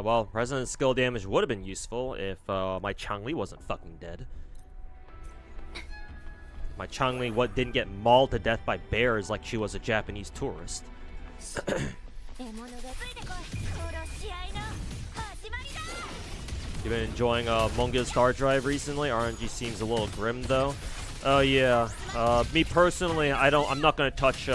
Speaker 1: Well, resonant skill damage would have been useful if my Changli wasn't fucking dead. My Changli didn't get mauled to death by bears like she was a Japanese tourist. You've been enjoying Mongol Star Drive recently? RNG seems a little grim though. Oh yeah. Me personally, I'm not gonna touch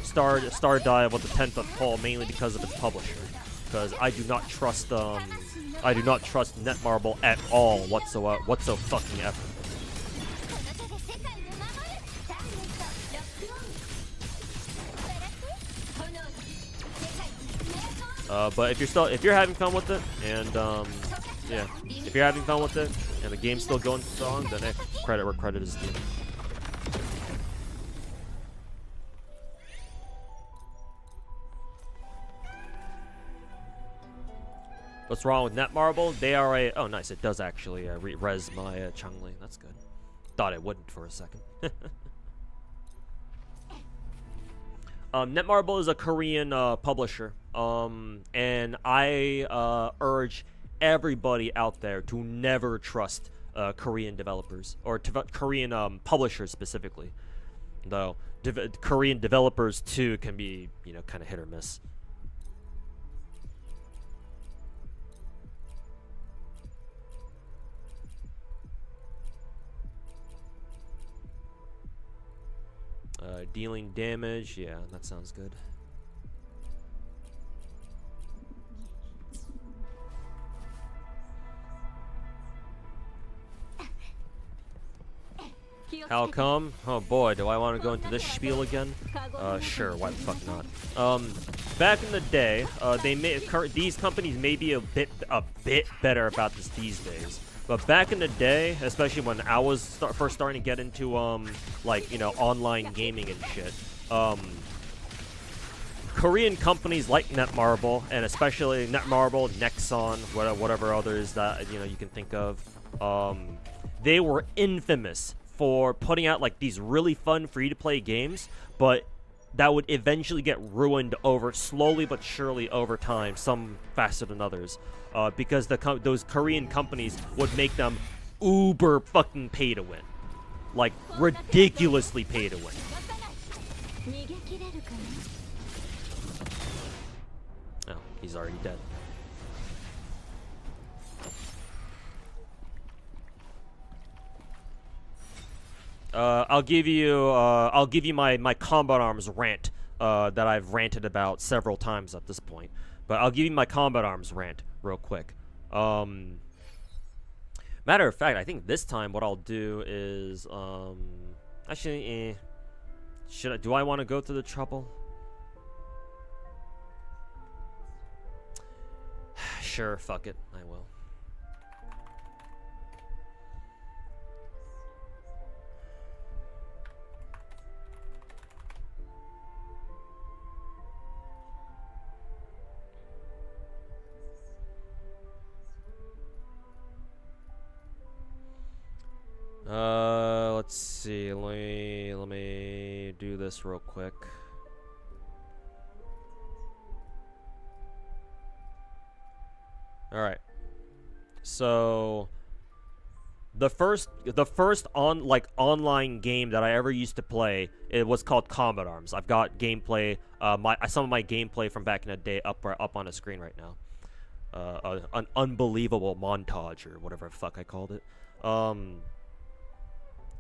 Speaker 1: Star Dive with the 10th pull mainly because of its publisher. Because I do not trust Netmarble at all whatsoever. But if you're having fun with it, and yeah, if you're having fun with it, and the game's still going strong, then credit where credit is due. What's wrong with Netmarble? They are oh nice, it does actually res my Changli. That's good. Thought it wouldn't for a second. Netmarble is a Korean publisher, and I urge everybody out there to never trust Korean developers or Korean publishers specifically. Though Korean developers too can be kind of hit or miss. Dealing damage, yeah, that sounds good. How come? Oh boy, do I want to go into this spiel again? Sure, why the fuck not? Back in the day, these companies may be a bit better about this these days. But back in the day, especially when I was first starting to get into online gaming and shit, Korean companies like Netmarble, and especially Netmarble, Nexon, whatever others that you can think of, they were infamous for putting out like these really fun free-to-play games, but that would eventually get ruined slowly but surely over time, some faster than others. Because those Korean companies would make them uber fucking pay to win. Like, ridiculously pay to win. Oh, he's already dead. I'll give you my combat arms rant that I've ranted about several times at this point. But I'll give you my combat arms rant real quick. Matter of fact, I think this time what I'll do is actually, do I want to go through the trouble? Sure, fuck it, I will. Let's see. Let me do this real quick. All right. So the first online game that I ever used to play, it was called Combat Arms. I've got gameplay, some of my gameplay from back in the day up on the screen right now. An unbelievable montage or whatever the fuck I called it.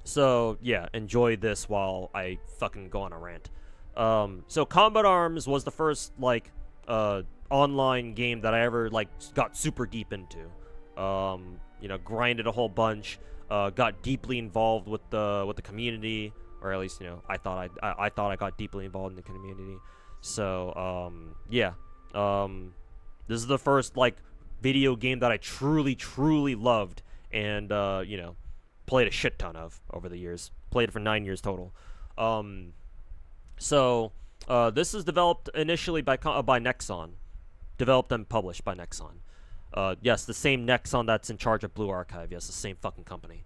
Speaker 1: So yeah, enjoy this while I fucking go on a rant. So Combat Arms was the first online game that I ever got super deep into. You know, grinded a whole bunch, got deeply involved with the community, or at least, you know, I thought I got deeply involved in the community. So yeah, this is the first video game that I truly loved, and you know, played a shit ton of over the years. Played it for 9 years total. So this is developed initially by Nexon. Developed and published by Nexon. Yes, the same Nexon that's in charge of Blue Archive. Yes, the same fucking company.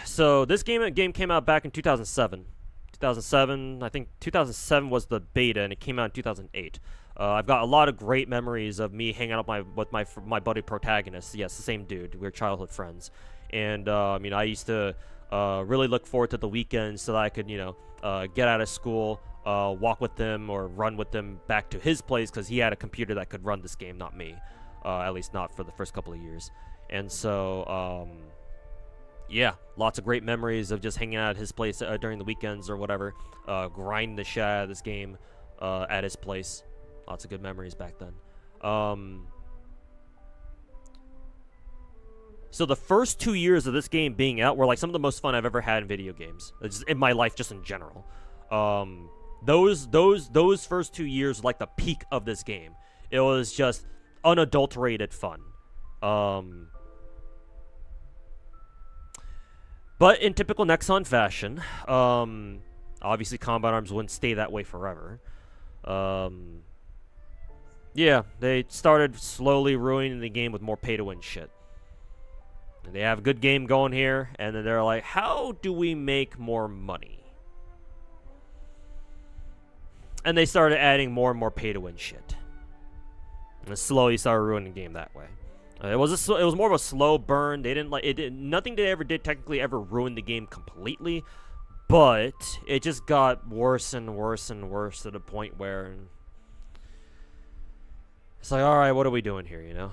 Speaker 1: So this game came out back in 2007. 2007, I think 2007 was the beta, and it came out in 2008. I've got a lot of great memories of me hanging out with my buddy protagonist. Yes, the same dude. We're childhood friends, and you know, I used to really look forward to the weekends so that I could, you know, get out of school, walk with them or run with them back to his place, because he had a computer that could run this game, not me. At least not for the first couple of years. And so, yeah, lots of great memories of just hanging out at his place during the weekends or whatever, grinding the shit out of this game at his place. Lots of good memories back then. So the first 2 years of this game being out were some of the most fun I've ever had in video games, just in my life, just in general. Those first 2 years were the peak of this game. It was just unadulterated fun. But in typical Nexon fashion, obviously Combat Arms wouldn't stay that way forever. Yeah, they started slowly ruining the game with more pay-to-win shit. And they have a good game going here, and then they're like, how do we make more money? And they started adding more and more pay-to-win shit. And slowly started ruining the game that way. It was more of a slow burn. They didn't nothing they ever did technically ever ruined the game completely, but it just got worse and worse and worse to the point where it's like, all right, what are we doing here, you know?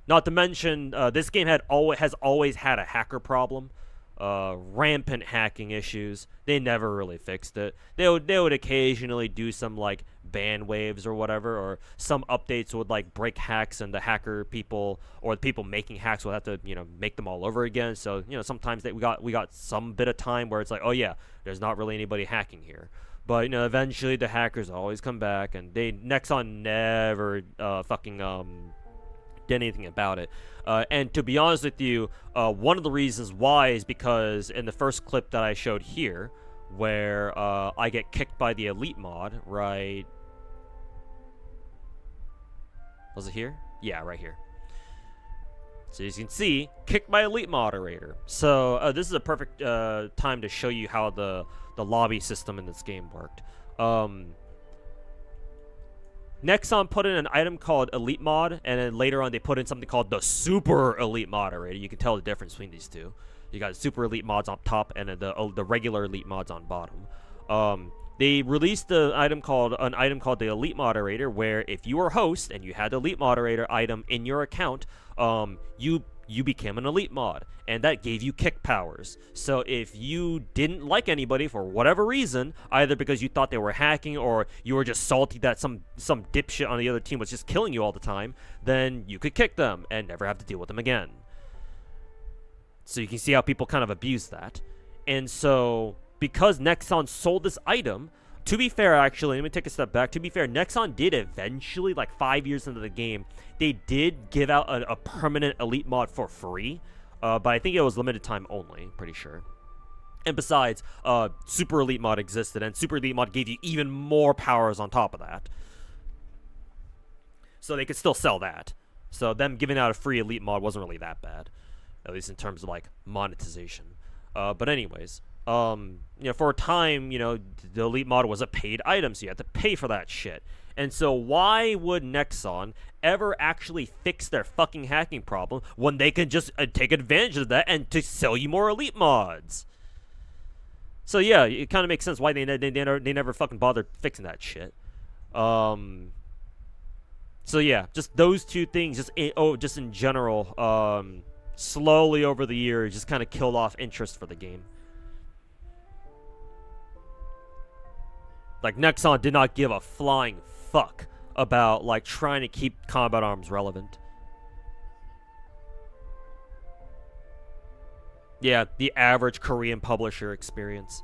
Speaker 1: Not to mention, this game has always had a hacker problem, rampant hacking issues. They never really fixed it. They would occasionally do some ban waves or whatever, or some updates would break hacks, and the hacker people or the people making hacks would have to, you know, make them all over again. So, you know, sometimes we got some bit of time where it's like, oh yeah, there's not really anybody hacking here. But, you know, eventually the hackers always come back, and Nexon never did anything about it. And to be honest with you, one of the reasons why is because in the first clip that I showed here, where I get kicked by the elite mod, right? Was it here? Yeah, right here. So as you can see, kicked by elite moderator. So this is a perfect time to show you how the lobby system in this game worked. Nexon put in an item called Elite Mod, and then later on they put in something called the Super Elite Moderator. You can tell the difference between these two. You got Super Elite Mods on top, and then the regular Elite Mods on bottom. They released an item called the Elite Moderator, where if you were host and you had the Elite Moderator item in your account, you you became an elite mod, and that gave you kick powers. So if you didn't like anybody for whatever reason, either because you thought they were hacking or you were just salty that some dipshit on the other team was just killing you all the time, then you could kick them and never have to deal with them again. So you can see how people kind of abuse that. And so because Nexon sold this item, to be fair, actually, let me take a step back. To be fair, Nexon did eventually, like 5 years into the game, they did give out a permanent elite mod for free, but I think it was limited time only, pretty sure. And besides, Super Elite mod existed, and Super Elite mod gave you even more powers on top of that. So they could still sell that. So them giving out a free Elite mod wasn't really that bad, at least in terms of, like, monetization. But anyways, you know, for a time, you know, the elite mod was a paid item, so you had to pay for that shit. And so why would Nexon ever actually fix their fucking hacking problem when they can just take advantage of that and to sell you more elite mods? So yeah, it kind of makes sense why they never fucking bothered fixing that shit. So yeah, just those two things, just in general, slowly over the years, just kind of killed off interest for the game. Like, Nexon did not give a flying fuck about, like, trying to keep combat arms relevant. Yeah, the average Korean publisher experience.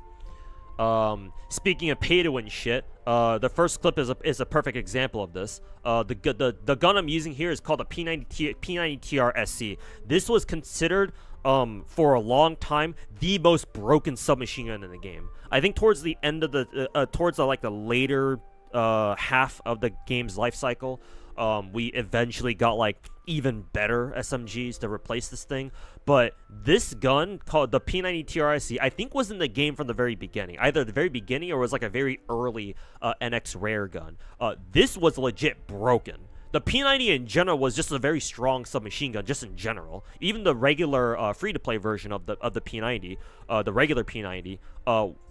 Speaker 1: Speaking of pay-to-win shit, the first clip is a perfect example of this. The gun I'm using here is called a P90TR SC. This was considered, for a long time, the most broken submachine gun in the game. I think towards the end of the later half of the game's life cycle, we eventually got like even better SMGs to replace this thing. But this gun, called the P90 TRSC, I think was in the game from the very beginning. Either the very beginning or was like a very early NX rare gun. This was legit broken. The P90 in general was just a very strong submachine gun, just in general. Even the regular free-to-play version of the P90, the regular P90,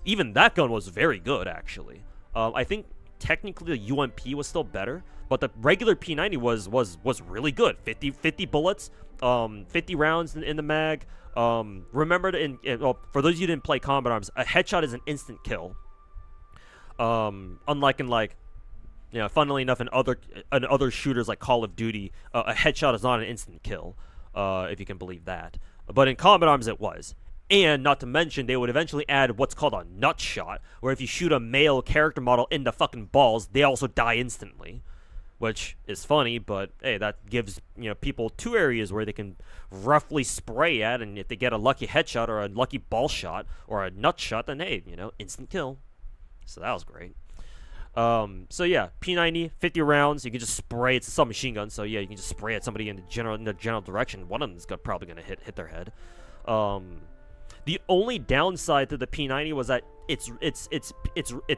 Speaker 1: even that gun was very good, actually. I think technically the UMP was still better, but the regular P90 was really good. 50 bullets, 50 rounds in the mag. Remember, well, for those of you who didn't play combat arms, a headshot is an instant kill. Unlike in, like, you know, funnily enough, in other shooters like Call of Duty, a headshot is not an instant kill, if you can believe that. But in combat arms, it was. And not to mention, they would eventually add what's called a nut shot, where if you shoot a male character model in the fucking balls, they also die instantly. Which is funny, but hey, that gives, you know, people two areas where they can roughly spray at, and if they get a lucky headshot or a lucky ball shot or a nut shot, then hey, you know, instant kill. So that was great. So yeah, P90, 50 rounds. You can just spray. It's a submachine gun, so yeah, you can just spray at somebody in the general direction. One of them is probably gonna hit their head. The only downside to the P90 was that its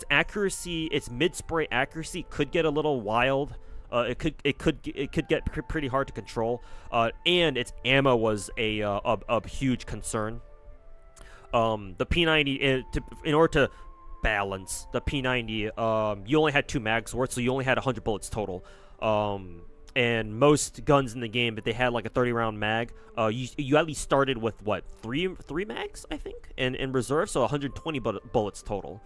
Speaker 1: accuracy, its mid spray accuracy could get a little wild. It could get pretty hard to control. And its ammo was a huge concern. The P90, in order to balance the P90, you only had 2 mags worth, so you only had 100 bullets total. And most guns in the game, if they had like a 30-round mag, you at least started with what, three mags, I think, in reserve, so 120 bullets total,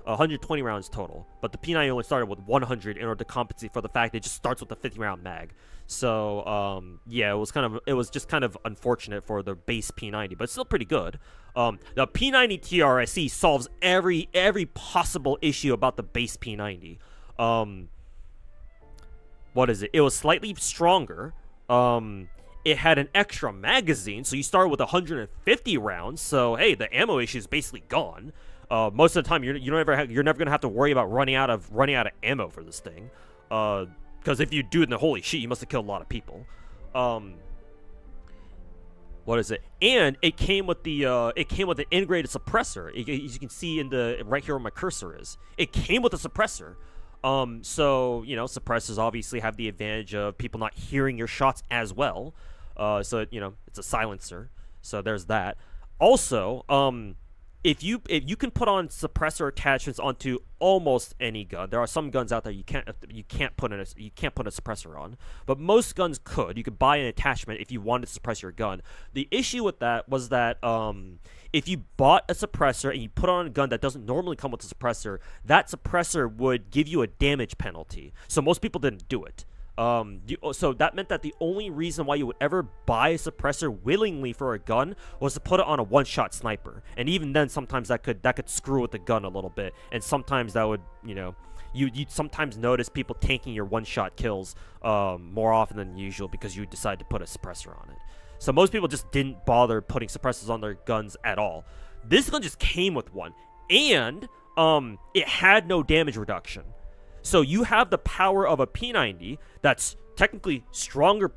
Speaker 1: 120 rounds total. But the P90 only started with 100 in order to compensate for the fact that it just starts with a 50-round mag. So yeah, it was just kind of unfortunate for the base P90, but it's still pretty good. The P90 TRSC solves every possible issue about the base P90. What is it? It was slightly stronger. It had an extra magazine, so you start with 150 rounds. So hey, the ammo issue is basically gone. Most of the time, you're never gonna have to worry about running out of ammo for this thing. Because if you do, then holy shit, you must have killed a lot of people. What is it? And it came with an integrated suppressor. As you can see in the right here where my cursor is, it came with a suppressor. So, you know, suppressors obviously have the advantage of people not hearing your shots as well. So, you know, it's a silencer. So there's that. Also, if you can put on suppressor attachments onto almost any gun. There are some guns out there you can't put a suppressor on, but most guns could. You could buy an attachment if you wanted to suppress your gun. The issue with that was that if you bought a suppressor and you put on a gun that doesn't normally come with a suppressor, that suppressor would give you a damage penalty. So most people didn't do it. So that meant that the only reason why you would ever buy a suppressor willingly for a gun was to put it on a one-shot sniper, and even then, sometimes that could screw with the gun a little bit, and sometimes that would, you'd sometimes notice people tanking your one-shot kills more often than usual because you decide to put a suppressor on it. So most people just didn't bother putting suppressors on their guns at all. This gun just came with one, and it had no damage reduction. So you have the power of a P90 that's technically stronger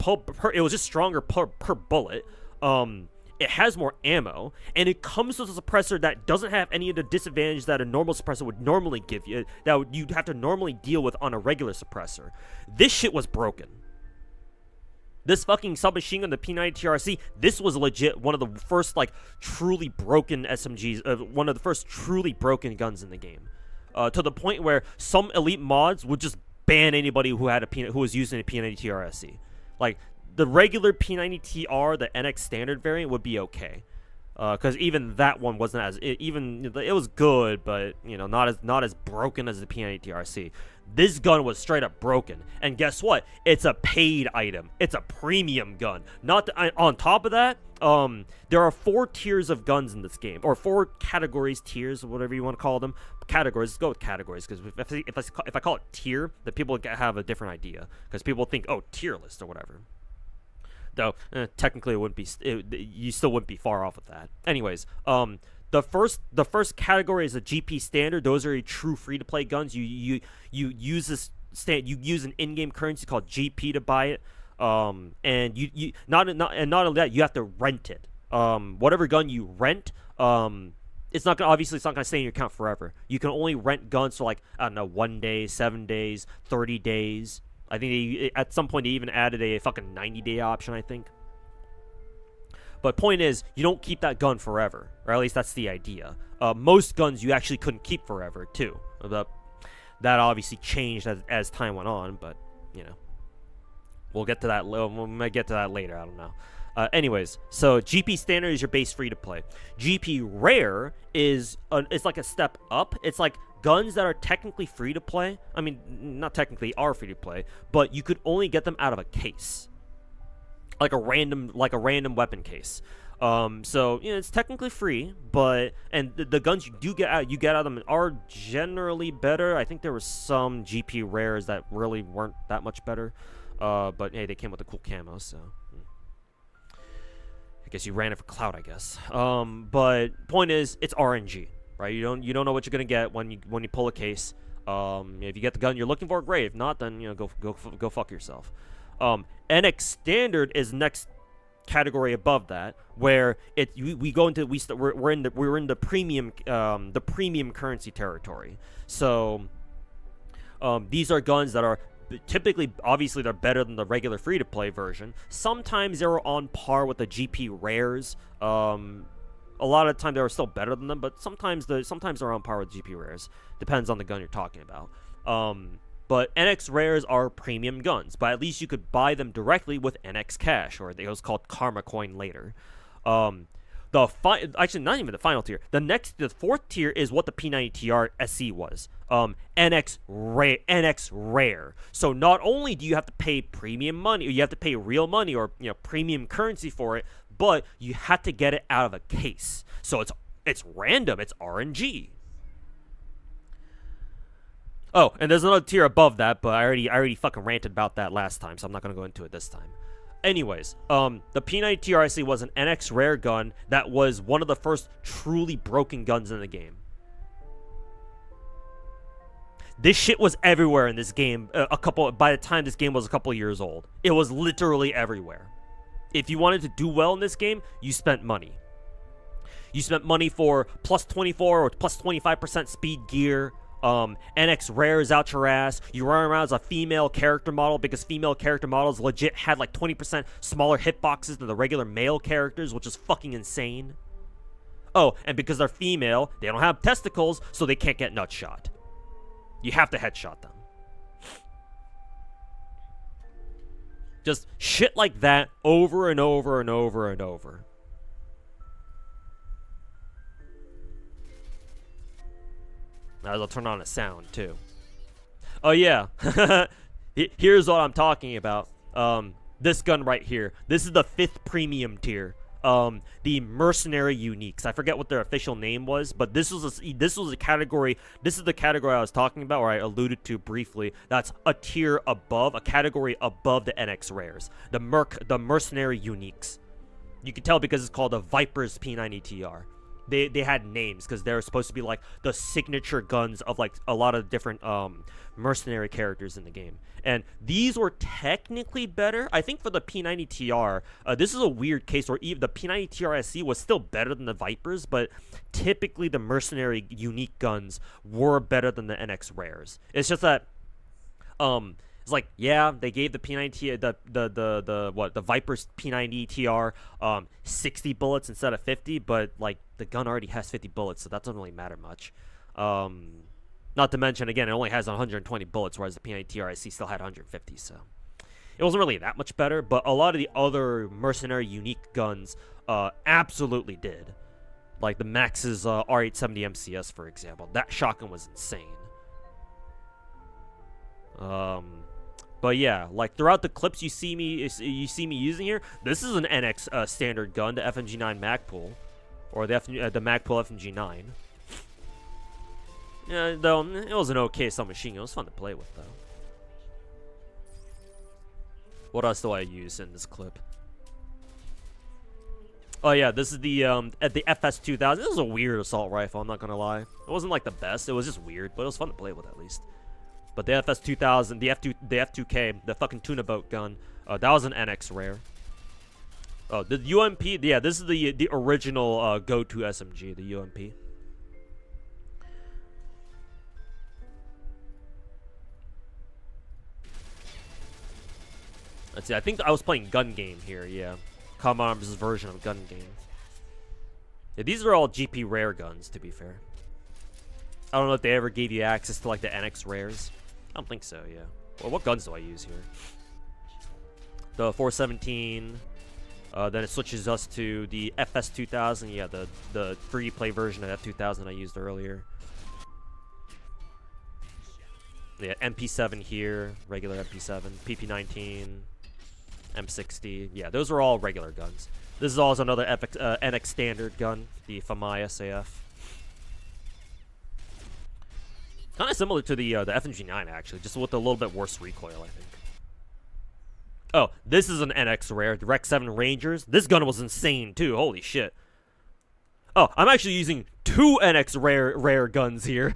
Speaker 1: it was just stronger per bullet. It has more ammo, and it comes with a suppressor that doesn't have any of the disadvantage that a normal suppressor would normally give you, that you'd have to normally deal with on a regular suppressor. This shit was broken. This fucking submachine gun, the P90 TRC, this was legit one of the first, like, truly broken SMGs, one of the first truly broken guns in the game. To the point where some elite mods would just ban anybody who was using a P90 TRSC. Like, the regular P90 TR, the NX standard variant, would be okay, because even that one wasn't it was good, but not as broken as the P90 TRC. This gun was straight up broken, and guess what? It's a paid item. It's a premium gun. On top of that, there are 4 tiers of guns in this game, or 4 categories, tiers, whatever you want to call them. Categories. Let's go with categories, because if I call it tier, then people have a different idea, because people think, oh, tier list or whatever. Though technically, you still wouldn't be far off with that. Anyways, the first category is a GP standard. Those are true free-to-play guns. You use an in-game currency called GP to buy it. And you not only that, you have to rent it. Whatever gun you rent, it's not gonna stay in your account forever. You can only rent guns for, like, I don't know, 1 day, 7 days, 30 days. I think at some point they even added a fucking 90-day option, I think. But point is, you don't keep that gun forever, or at least that's the idea. Most guns you actually couldn't keep forever, too. That obviously changed as time went on, but, we'll get to that. We might get to that later, I don't know. Anyways, so GP standard is your base free-to-play. GP rare it's like a step up. It's like guns that are technically free-to-play. I mean, not technically are free-to-play, but you could only get them out of a case. Like a random weapon case. So it's technically free, but the guns you get out of them are generally better. I think there were some GP rares that really weren't that much better, but hey, they came with a cool camo, so I guess you ran it for clout, I guess. But point is, it's RNG, right? You don't know what you're gonna get when you pull a case. If you get the gun you're looking for, great. If not, then go fuck yourself. NX standard is next category above that, where we're in the premium currency territory. So these are guns that are typically, obviously, they're better than the regular free-to-play version. Sometimes they're on par with the GP rares. A lot of the time they were still better than them, but sometimes they're on par with GP rares. Depends on the gun you're talking about. But NX rares are premium guns, but at least you could buy them directly with NX cash, or it was called Karma Coin later. Actually, not even the final tier. The fourth tier is what the P90 TR SC was. NX rare. So not only do you have to pay premium money, or you have to pay real money, or premium currency for it, but you have to get it out of a case. So it's random. It's RNG. Oh, and there's another tier above that, but I already fucking ranted about that last time, so I'm not gonna go into it this time. Anyways, the P90 TRC was an NX rare gun that was one of the first truly broken guns in the game. This shit was everywhere in this game. By the time this game was a couple years old, it was literally everywhere. If you wanted to do well in this game, you spent money. You spent money for plus 24 or plus 25% speed gear. NX rares out your ass. You run around as a female character model, because female character models legit had like 20% smaller hitboxes than the regular male characters, which is fucking insane. Oh, and because they're female, they don't have testicles, so they can't get nut shot. You have to headshot them. Just shit like that over and over and over and over. I'll turn on a sound too. Oh yeah, here's what I'm talking about. This gun right here. This is the 5th premium tier. The mercenary uniques. I forget what their official name was, but this was a category. This is the category I was talking about, or I alluded to briefly. That's a tier above, a category above the NX rares. The mercenary uniques. You can tell because it's called the Viper's P90TR. They had names because they're supposed to be like the signature guns of like a lot of different mercenary characters in the game. And these were technically better. I think for the P90TR, this is a weird case where even the P90TR SC was still better than the Vipers, but typically the mercenary unique guns were better than the NX rares. It's just that it's like, yeah, they gave the P90 the Viper's P90TR 60 bullets instead of 50, but like the gun already has 50 bullets, so that doesn't really matter much. Not to mention, again, it only has 120 bullets, whereas the P90TR SC still had 150, so it wasn't really that much better. But a lot of the other mercenary unique guns absolutely did. Like the Max's R870 MCS, for example. That shotgun was insane. But yeah, like throughout the clips you see me using here, this is an NX standard gun, the FMG9 Magpul, or the Magpul FMG9. Yeah, though it was an okay submachine gun. It was fun to play with, though. What else do I use in this clip? Oh yeah, this is the FS2000. This is a weird assault rifle. I'm not gonna lie. It wasn't like the best. It was just weird, but it was fun to play with at least. But the FS2000, the F2K, the fucking tuna boat gun, that was an NX rare. Oh, the UMP, yeah, this is the original go-to SMG, the UMP. Let's see, I think I was playing Gun Game here, yeah. Com Arms' version of Gun Game. Yeah, these are all GP rare guns, to be fair. I don't know if they ever gave you access to like the NX rares. I don't think so, yeah. Well, what guns do I use here? The 417. Then it switches us to the FS2000. Yeah, the free-play version of F2000 I used earlier. Yeah, MP7 here. Regular MP7. PP19. M60. Yeah, those are all regular guns. This is also another NX standard gun. The FAMI SAF. Kind of similar to the FMG9, actually, just with a little bit worse recoil, I think. Oh, this is an NX rare, the Rec 7 Rangers. This gun was insane, too. Holy shit. Oh, I'm actually using 2 NX rare guns here.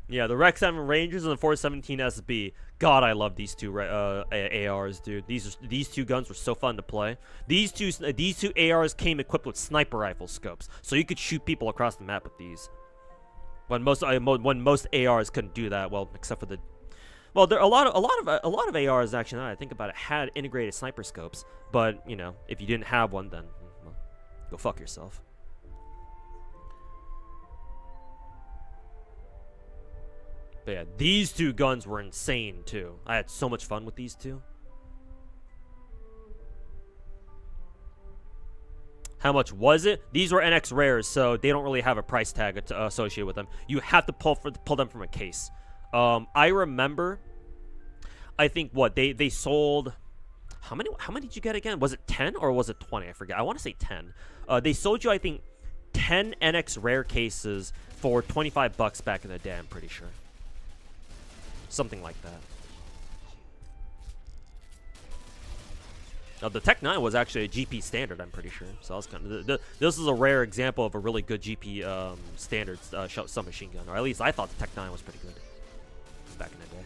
Speaker 1: Yeah, the Rec 7 Rangers and the 417 SB. God, I love these two ARs, dude. These two guns were so fun to play. These two ARs came equipped with sniper rifle scopes, so you could shoot people across the map with these. When most ARs couldn't do that, well, except for the, well, there a lot of ARs actually. Now that I think about it, had integrated sniper scopes, but you know, if you didn't have one, then well, go fuck yourself. But yeah, these two guns were insane, too. I had so much fun with these two. How much was it? These were NX rares, so they don't really have a price tag associated with them. You have to pull them from a case. I remember, I think, what, they sold... How many did you get again? Was it 10 or was it 20? I forget. I want to say 10. They sold you, I think, 10 NX rare cases for 25 bucks back in the day, I'm pretty sure. Something like that. Now, the Tech 9 was actually a GP standard, I'm pretty sure. So I was kind of this is a rare example of a really good GP standard submachine gun, or at least I thought the Tech 9 was pretty good back in the day.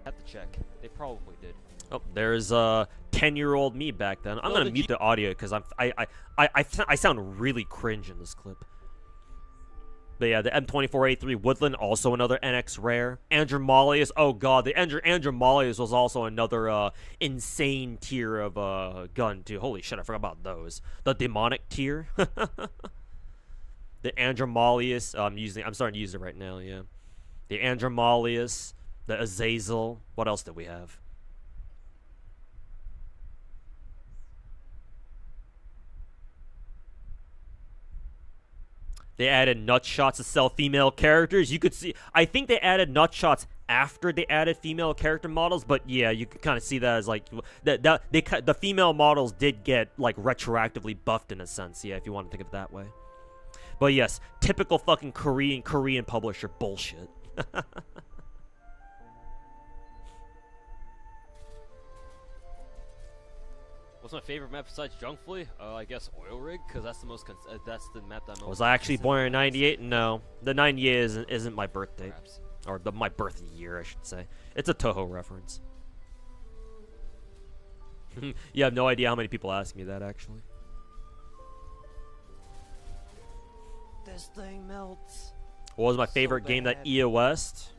Speaker 1: Have to check. They probably did. Oh, there's 10-year-old me back then. I'm gonna mute the audio because I sound really cringe in this clip. But yeah, the M24A3 Woodland, also another NX rare. Andromalius, oh god, the Andromalius was also another insane tier of gun too. Holy shit, I forgot about those. The demonic tier. The Andromalius, I'm starting to use it right now, yeah. The Andromalius, the Azazel. What else did we have? They added nut shots to sell female characters. You could see, I think they added nut shots after they added female character models, but yeah, you could kind of see that as like the female models did get like retroactively buffed in a sense. Yeah, if you want to think of it that way. But yes, typical fucking Korean publisher bullshit.
Speaker 4: What's my favorite map besides Junkfleet? I guess Oil Rig, because that's the most that's the map that I'm most.
Speaker 1: Was I actually born in '98? No, the '98 isn't my birth date,
Speaker 4: Perhaps.
Speaker 1: or my birth year, I should say. It's a Toho reference. You have no idea how many people ask me that actually.
Speaker 4: This thing melts.
Speaker 1: What was my
Speaker 4: So
Speaker 1: favorite game that
Speaker 4: bad.
Speaker 1: EOS'd?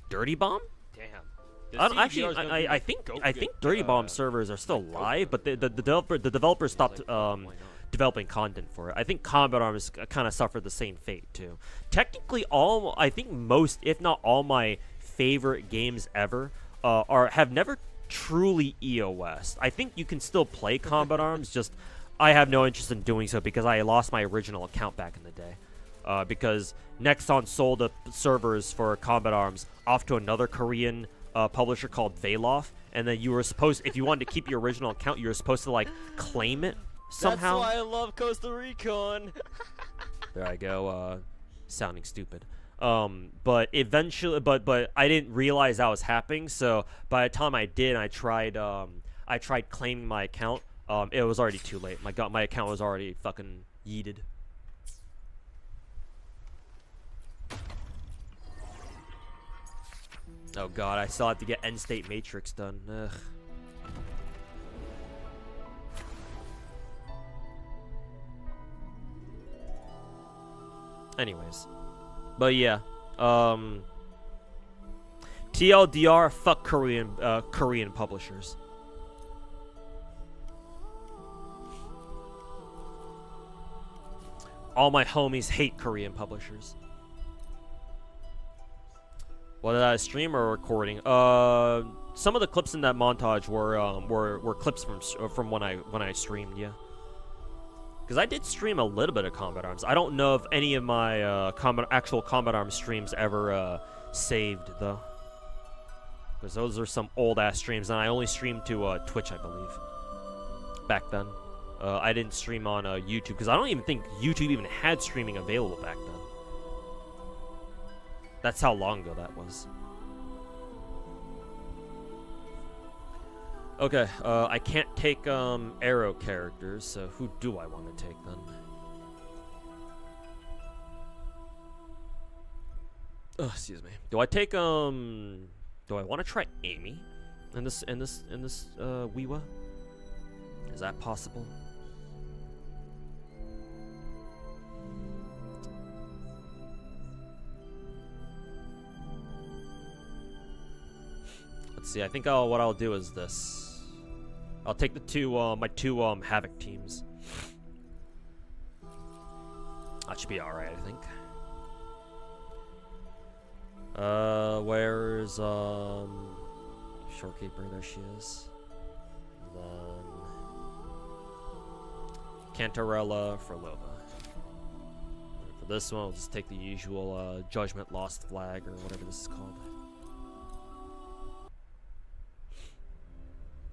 Speaker 1: Dirty Bomb?
Speaker 4: Damn.
Speaker 1: I think Dirty Bomb servers are still live, but the developers stopped developing content for it. I think Combat Arms kind of suffered the same fate too. Technically, I think most, if not all, my favorite games ever have never truly EOS'd. I think you can still play Combat Arms, just I have no interest in doing so because I lost my original account back in the day. Because Nexon sold the servers for Combat Arms off to another Korean publisher called Velof, and then you were supposed, if you wanted to keep your original account, you were supposed to like claim it somehow.
Speaker 4: That's why I love Costa Recon.
Speaker 1: There I go, sounding stupid. But eventually, but I didn't realize that was happening. So by the time I did, I tried claiming my account. It was already too late. My account was already fucking yeeted. Oh god, I still have to get End State Matrix done. Ugh. Anyways. But yeah. TLDR, fuck Korean publishers. All my homies hate Korean publishers. Was that a stream or a recording? Some of the clips in that montage were clips from when I streamed, yeah. Because I did stream a little bit of Combat Arms. I don't know if any of my actual Combat Arms streams ever saved though. Because those are some old ass streams, and I only streamed to Twitch, I believe. Back then, I didn't stream on YouTube because I don't even think YouTube even had streaming available back then. That's how long ago that was. Okay, I can't take arrow characters, so who do I want to take then? Oh, excuse me. Do I take do I want to try Amy in this Wuwa? Is that possible? Let's see. I think what I'll do is this. I'll take the my two Havoc teams. That should be all right, I think. Where's Shorekeeper? There she is. Then Cantarella for Lova. For this one, we'll just take the usual Judgment Lost Flag or whatever this is called.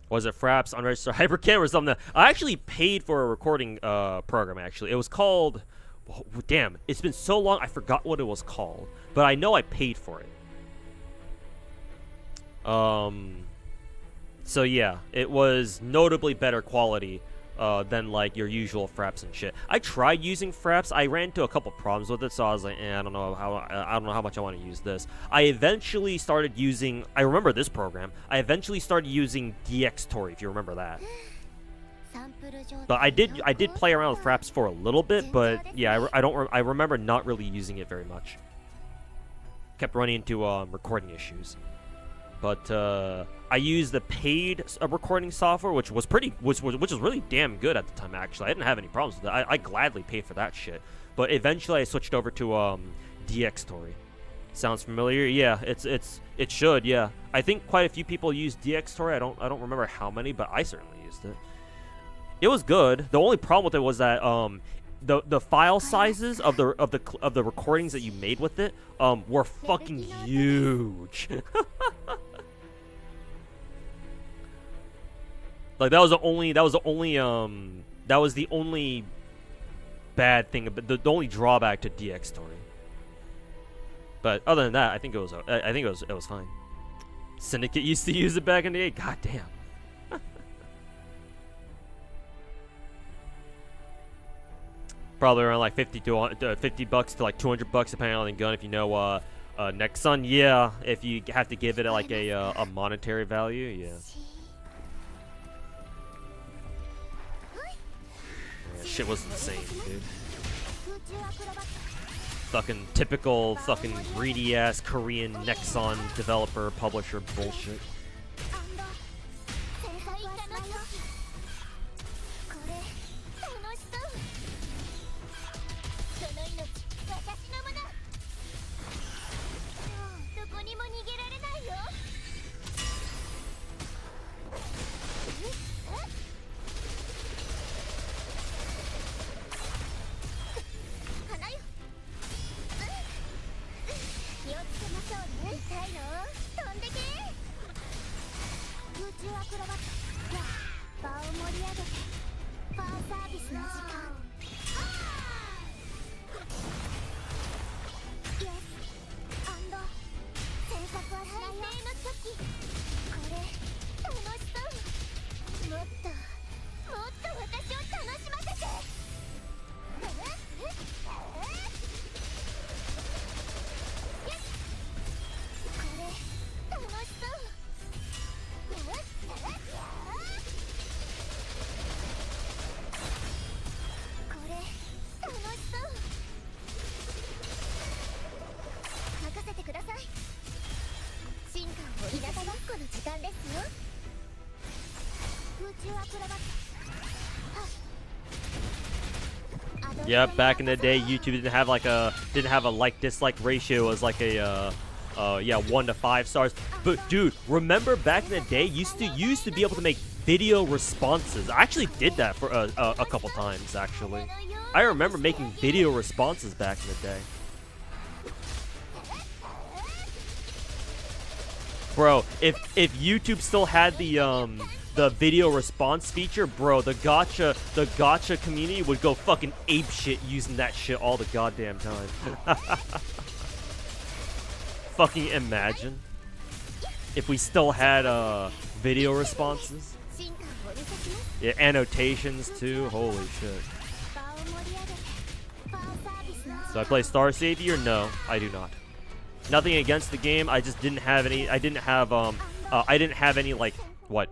Speaker 1: Was it Fraps, Unregistered Hypercam, or something? I actually paid for a recording program, actually. It was called... Oh, damn, it's been so long, I forgot what it was called. But I know I paid for it. So yeah, it was notably better quality than like your usual Fraps and shit. I tried using Fraps. I ran into a couple problems with it, so I was like, I don't know how much I want to use this. I eventually started using. I remember this program. I eventually started using DX Tori, if you remember that. But I did play around with Fraps for a little bit, but yeah, I remember not really using it very much. Kept running into recording issues. But I used the paid recording software, which was really damn good at the time. Actually, I didn't have any problems with it. I gladly paid for that shit. But eventually, I switched over to DX Story. Sounds familiar? Yeah, it should. Yeah, I think quite a few people use DX Story. I don't remember how many, but I certainly used it. It was good. The only problem with it was that the file sizes of the recordings that you made with it were fucking huge. Like that was the only bad thing, but the only drawback to DX Story. But other than that, I think it was fine. Syndicate used to use it back in the day. God damn. Probably around like $50 to like $200 depending on the gun. If you know Nexon, yeah. If you have to give it like a monetary value, yeah. Shit was insane, dude. Fucking typical fucking greedy ass Korean Nexon developer publisher bullshit. Yeah, back in the day, YouTube didn't have a like-dislike ratio. It was like a 1 to 5 stars. But dude, remember back in the day, you used to be able to make video responses. I actually did that for a couple times. Actually, I remember making video responses back in the day. Bro, if YouTube still had the video response feature, bro, the gacha community would go fucking ape shit using that shit all the goddamn time. Fucking imagine if we still had video responses. Yeah, annotations too. Holy shit. Do I play Star Savior? No, I do not. Nothing against the game. I just didn't have any. I didn't have any like what.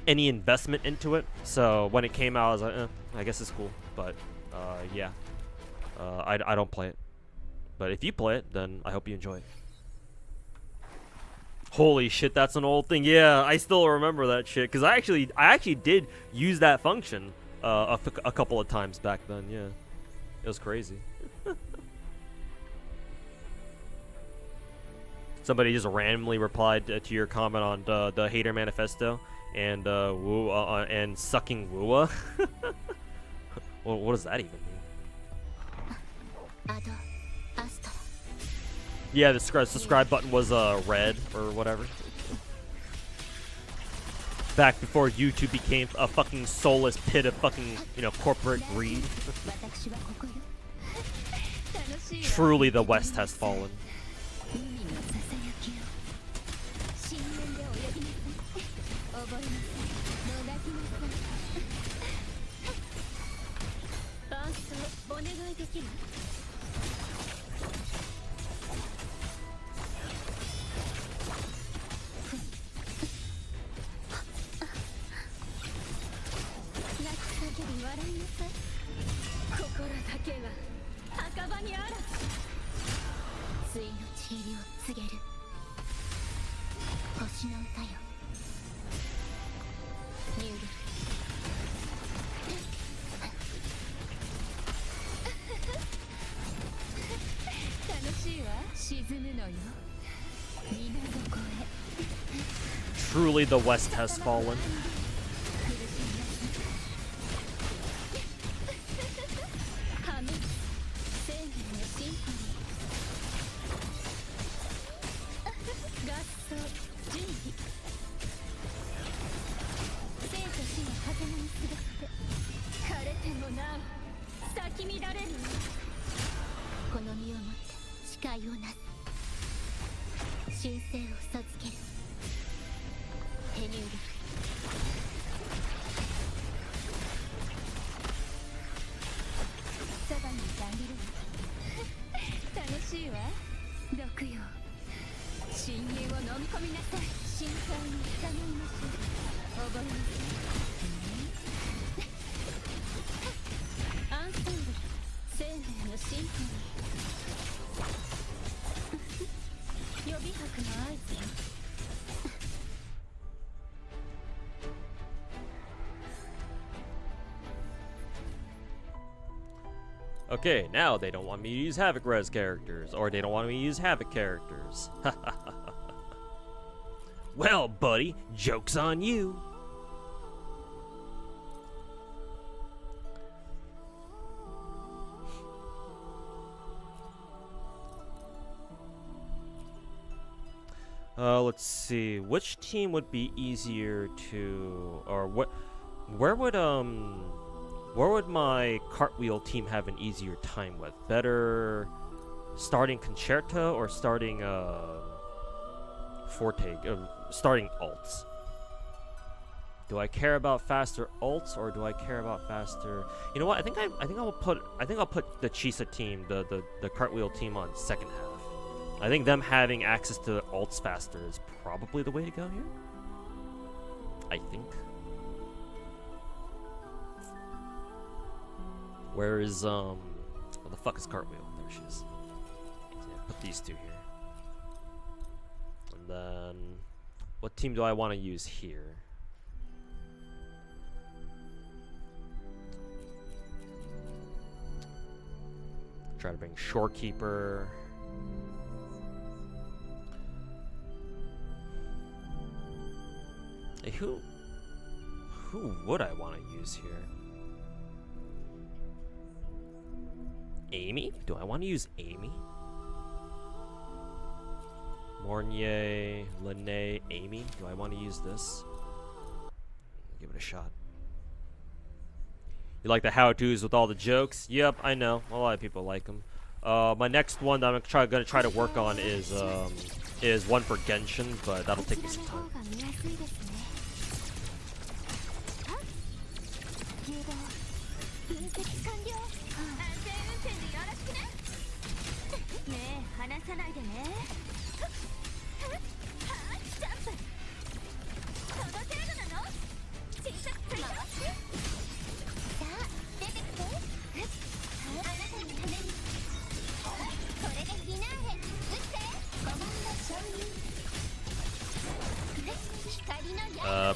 Speaker 1: Any investment into it, so when it came out, I was like, I guess it's cool, but yeah, I don't play it. But if you play it, then I hope you enjoy it. Holy shit, that's an old thing. Yeah, I still remember that shit because I actually did use that function a couple of times back then. Yeah, it was crazy. Somebody just randomly replied to your comment on the Hater Manifesto. And and sucking Wuwa. Well, what does that even mean? Yeah, the subscribe button was red or whatever. Back before YouTube became a fucking soulless pit of fucking corporate greed. Truly, the West has fallen.
Speaker 3: 星の歌よ入力楽しいわ沈むのよ皆どこへ
Speaker 1: Truly, the West has fallen.
Speaker 3: 破滅生命のシンフォニー合奏準備生と死の狭間にすがって枯れてもなお咲き乱れるこの身をもって誓いをなす神聖を授ける手入力そばにいてあげるわ楽しいわ毒よ侵入を飲み込みなさい深海に従いましょう覚えなさいアンサンブル生命のシンフォニー予備泊の合図よ
Speaker 1: Okay, now they don't want me to use Havoc Res characters, or they don't want me to use Havoc characters. Well, buddy, joke's on you. Let's see. Which team would be easier to, or what? Where would my cartwheel team have an easier time with? Better starting Concerto or starting Forte? Starting alts. Do I care about faster alts or do I care about faster? You know what? I think I'll put the Chisa team, the cartwheel team on second half. I think them having access to alts faster is probably the way to go here. I think. Where is what the fuck is cartwheel? There she is. So yeah, put these two here. And then what team do I want to use here? Try to bring Shorekeeper. Hey, who would I want to use here? Amy? Do I want to use Amy? Mornier, Lene, Amy? Do I want to use this? Give it a shot. You like the how-tos with all the jokes? Yep, I know. A lot of people like them. My next one that I'm gonna try to work on is one for Genshin, but that'll take me some time.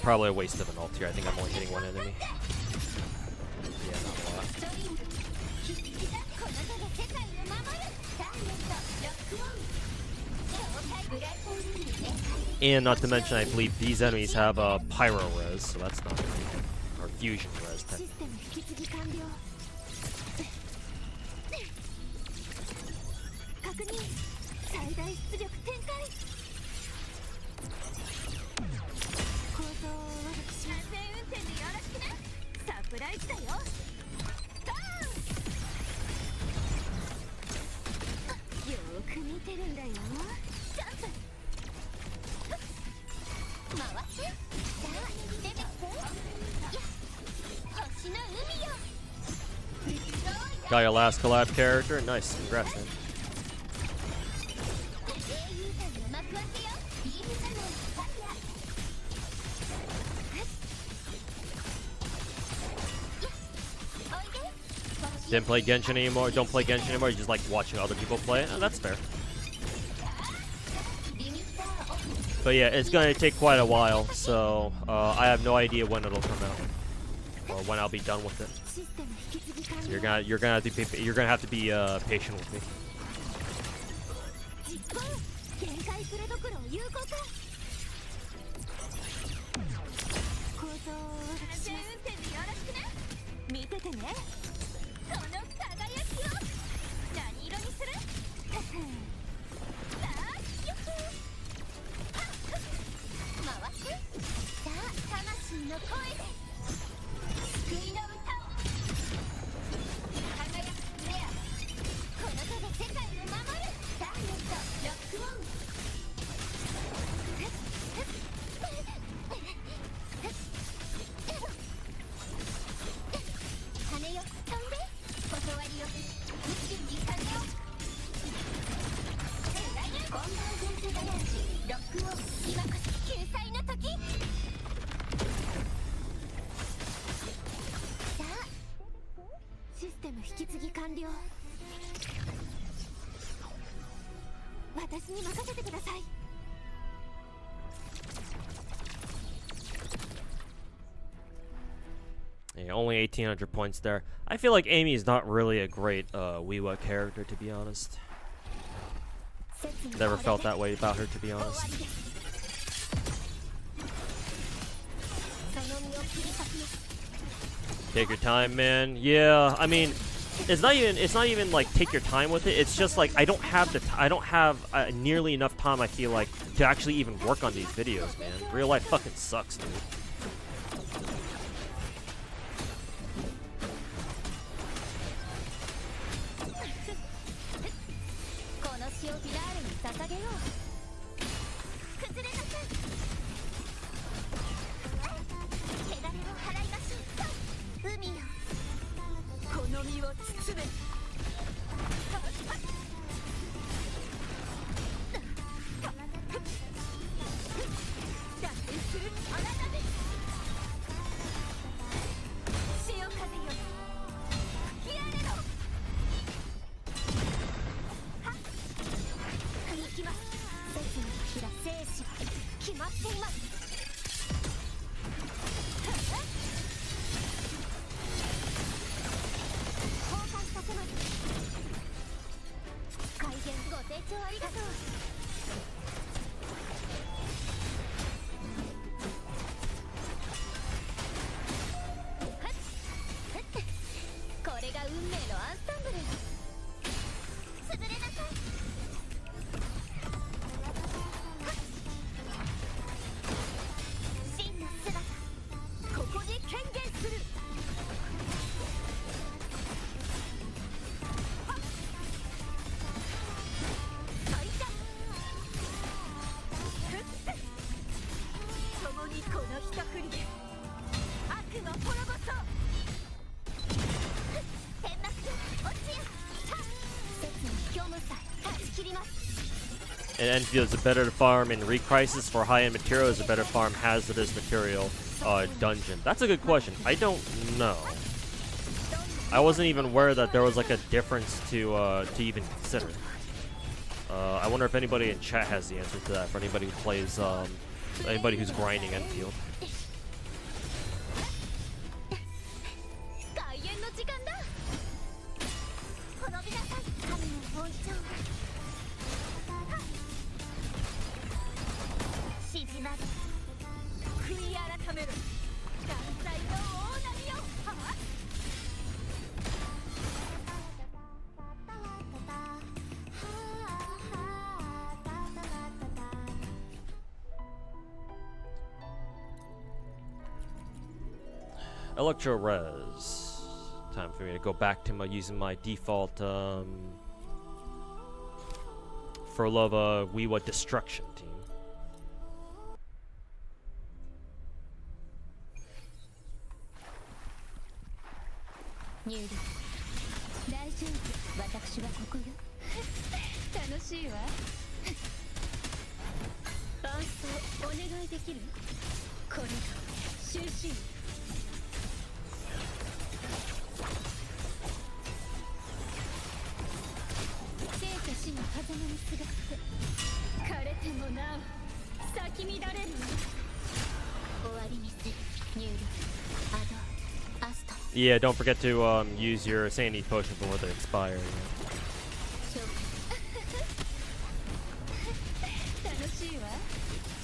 Speaker 1: Probably a waste of an ult here. I think I'm only hitting one enemy. Yeah, not a lot. And not to mention, I believe these enemies have a pyro res, so that's not great. Or fusion res, technically. Got your last collab character? Nice, congrats, man. Didn't play Genshin anymore, don't play Genshin anymore, you just like watching other people play it? Oh, that's fair. But yeah, it's gonna take quite a while, so I have no idea when it'll come out or when I'll be done with it. So you're gonna have to be patient with me.
Speaker 3: 限界プレドクロ有効か構造安全運転でよろしくね見ててねこの輝きを何色にするさあよっ回してさあ魂の声で救いの歌を輝くレアこの手で世界を守るダイエットロックオン羽よ飛んで断りよ宇宙に風をコンバージェンスガレージロックオン今こそ救済の時さあシステム引き継ぎ完了私に任せてください
Speaker 1: Yeah, only 1,800 points there. I feel like Amy is not really a great Wuwa character, to be honest. Never felt that way about her, to be honest. Take your time, man. Yeah, I mean, it's not even like take your time with it. It's just like I don't have nearly enough time. I feel like to actually even work on these videos, man. Real life fucking sucks, dude. And Enfield is a better farm in Recrisis for high-end material, is a better farm hazardous material dungeon. That's a good question. I don't know. I wasn't even aware that there was like a difference to even consider. I wonder if anybody in chat has the answer to that. For anybody who plays, anybody who's grinding Enfield. Electro Res. Time for me to go back to using my default for love Wuwa destruction team. Yeah, don't forget to use your sanity potion before they expire.
Speaker 3: 楽しいわ。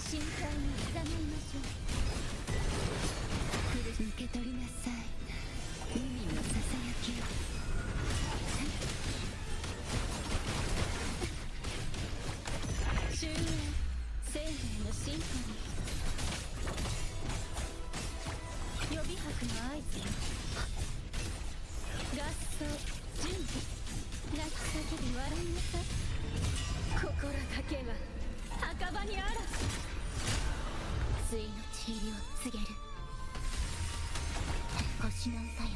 Speaker 3: 深海にいざないましょう。受け取りなさい。海のささやきを。終焉、生命のシンフォニー。予備拍の合図よ。合奏準備。泣き叫び笑いなさい。心だけは墓場にあらず。ついのちりを告げる。星の歌よ。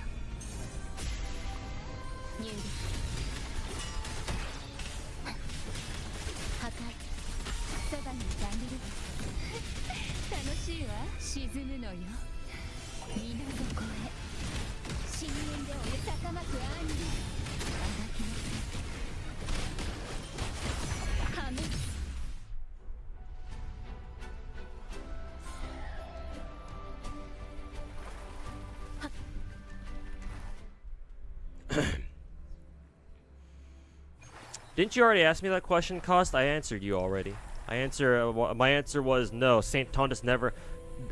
Speaker 3: 入力。破壊。そばにジャングル。楽しいわ。沈むのよ。水底へ。深淵でお湯高まく暗流。あがきなさい。破滅。
Speaker 1: Didn't you already ask me that question, Cost? I answered you already. My answer was no. Saint Tontus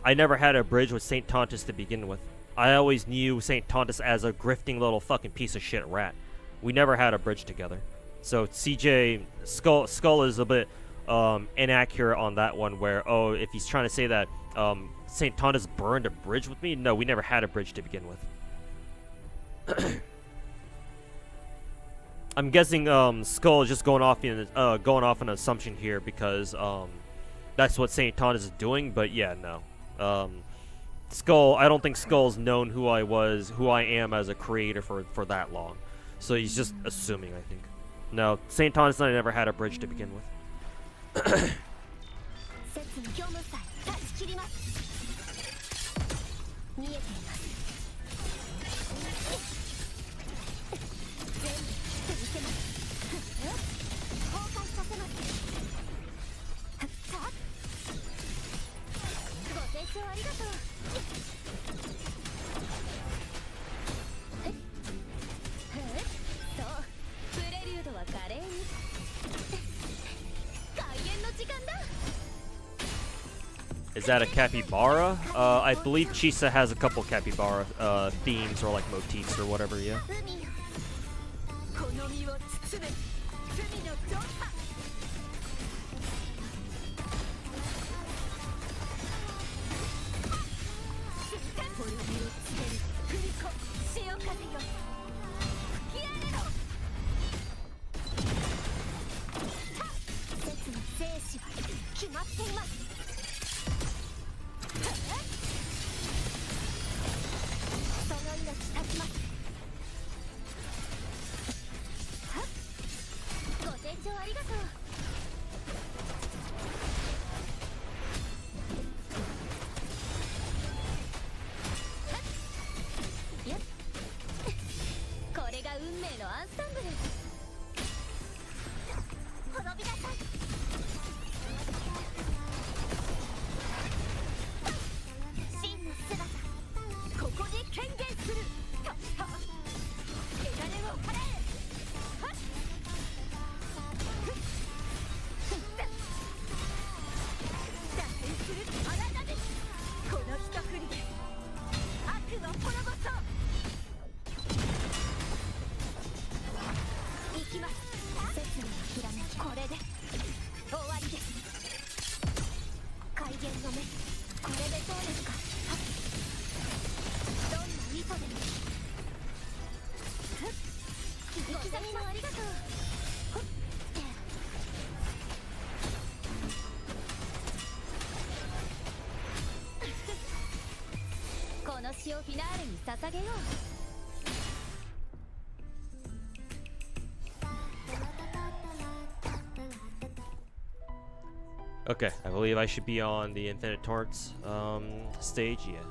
Speaker 1: I never had a bridge with Saint Tontus to begin with. I always knew Saint Tontus as a grifting little fucking piece of shit rat. We never had a bridge together. So CJ Skull is a bit inaccurate on that one. Where if he's trying to say that Saint Tontus burned a bridge with me, no, we never had a bridge to begin with. I'm guessing Skull is just going off an assumption here because that's what Saint Tontus is doing. But yeah, no. Skull, I don't think Skull's known who I am as a creator for that long. So he's just assuming, I think. No, Saint Tontus and I never had a bridge to begin with.
Speaker 3: ありがとう。そう、プレリュードは華麗に。開演の時間だ。
Speaker 1: Is that a capybara? I believe Chisa has a couple capybara themes or like motifs or whatever, yeah.
Speaker 3: この身を包む罪のドンパ。滅びを告げる振り子潮風よ吹き荒れろ。説の生死は決まっています。その命絶ちます。ご清聴ありがとう。これが運命のアンサンブル。滅びなさい。真の姿ここに権限する。汚れを払え。打点するあなたです。この一振りで悪の滅ぼそう。行きます。説のひらめきこれで終わりです。開元の目これでどうですか。どんな意図でも生きざみもありがとう。この詩をフィナーレに捧げよう。
Speaker 1: Okay, I believe I should be on the Infinite Torrents stage, yeah.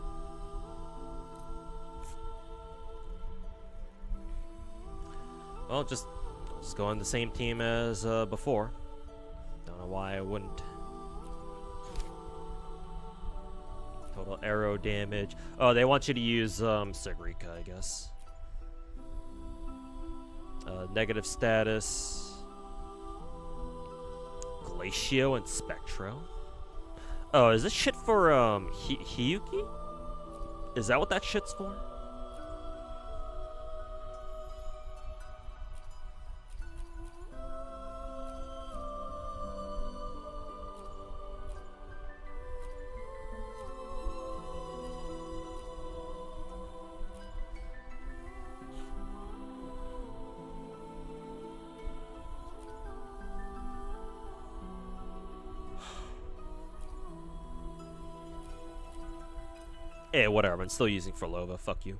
Speaker 1: Well, just go on the same team as before. Don't know why I wouldn't. Totally arrow damage. Oh, they want you to use Sigrika, I guess. Negative status. Glacio and Spectro. Oh, is this shit for Hiyuki? Is that what that shit's for? Eh, whatever. I'm still using Frolova. Fuck you.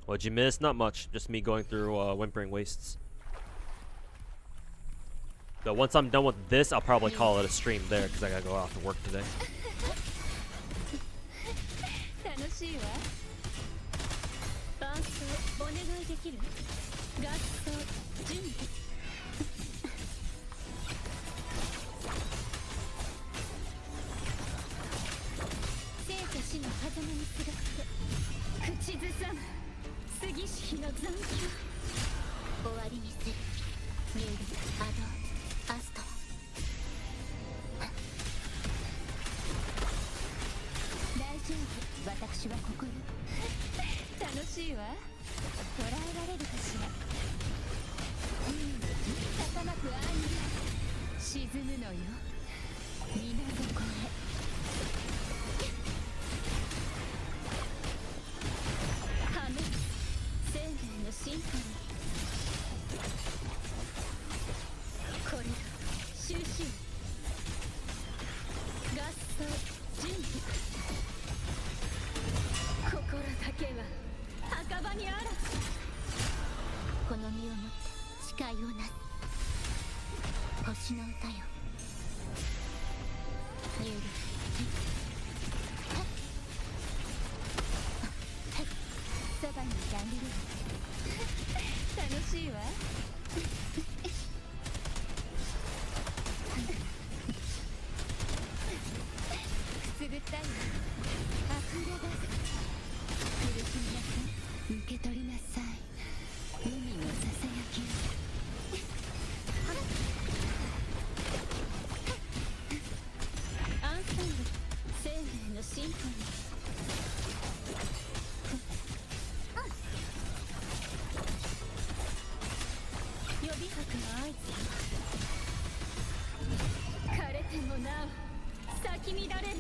Speaker 1: What'd you miss? Not much. Just me going through Whimpering Wastes. So once I'm done with this, I'll probably call it a stream there because I gotta go out to work today.
Speaker 3: 楽しいわ。伴奏お願いできる？合奏準備。生と死の狭間にすがって口ずさむ杉氏の残響。終わりにする。ミュール、アドー。アストラ大丈夫、私はここよ。楽しいわ。捕らえられるかしら。高まく愛が沈むのよ。水底へ。破滅生命の進化に。これが収集合奏準備心だけは墓場にあらずこの身をもって誓いをなす星の歌よニュールそばにいてあげる楽しいわくすぐったいわ溢れ出す苦しみなさい受け取りなさい海のささやきアンサンブル生命のシンフォニー予備白の合図枯れてもなお咲き乱れる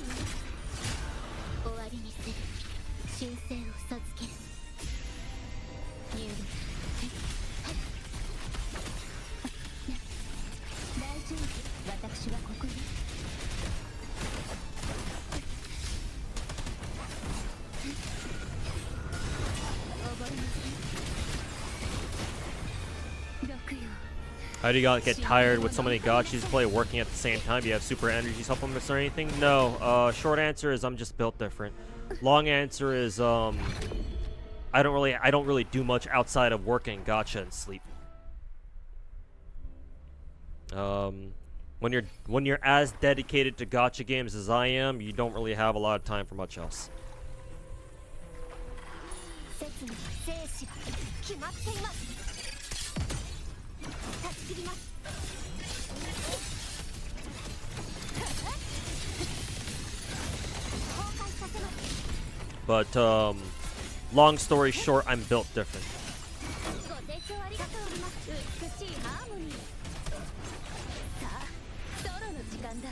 Speaker 3: 終わりにする修正を授けるニュール大丈夫私はここよ溺れません6よ
Speaker 1: How do you get tired with so many gachas to play working at the same time? Do you have super energy supplements or anything? No. Short answer is I'm just built different. Long answer is I don't really do much outside of working, gacha, and sleep. When you're as dedicated to gacha games as I am, you don't really have a lot of time for much else. 断ち切ります But long story short, I'm built different. ご提供ありがとうございます。美しいハーモニー。さあ、ソロの時間だ。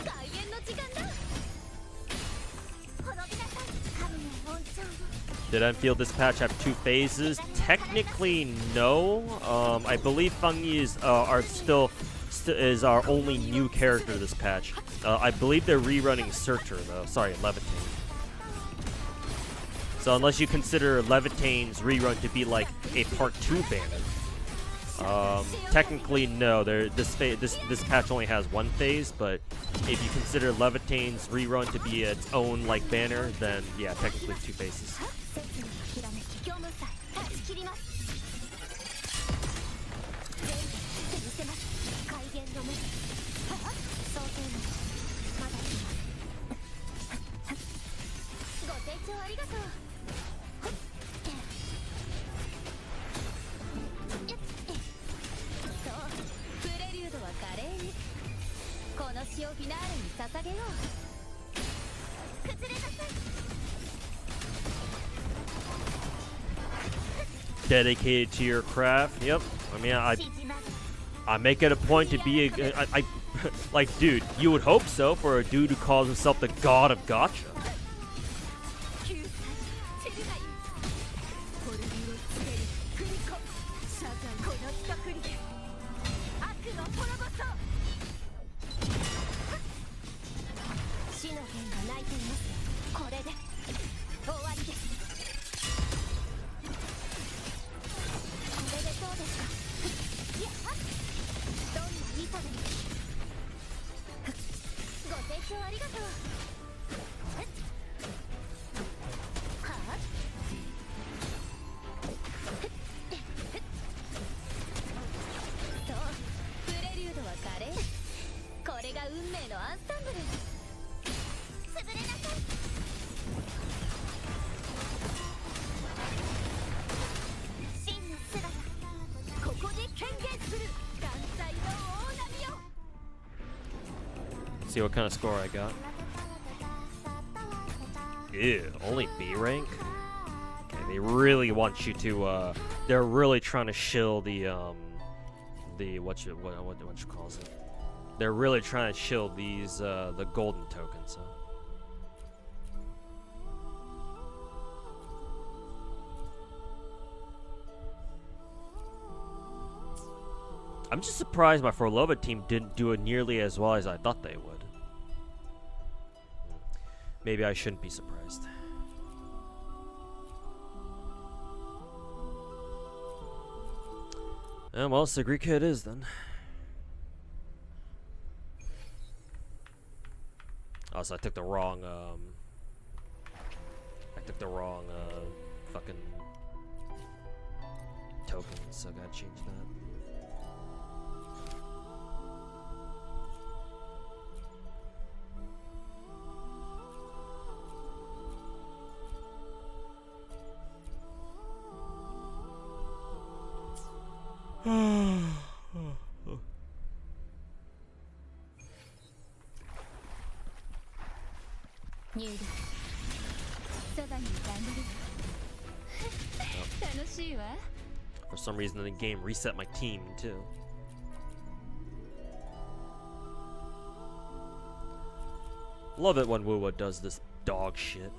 Speaker 1: 開演の時間だ。滅びなさい。神の恩寵を。Did I feel this patch have 2 phases? Technically, no. I believe Fengyi is our only new character this patch. I believe they're rerunning Searcher though. Sorry, Levitate. So unless you consider Levitane's rerun to be like a part 2 banner, technically no. This patch only has one phase, but if you consider Levitane's rerun to be its own like banner, then yeah, technically 2 phases. Dedicated to your craft. Yep. I mean, I make it a point to be I like, dude, you would hope so for a dude who calls himself the god of gacha. See what kind of score I got. Ew, only B rank? Okay, they really want you to, they're really trying to shill the what you calls it? They're really trying to shill these, the golden tokens, so. I'm just surprised my Forlova team didn't do it nearly as well as I thought they would. Maybe I shouldn't be surprised. Well, Sagrika it is then. Oh, so I took the wrong, fucking token, so I gotta change that. For some reason the game reset my team too. Love it when Wuwa does this dog shit.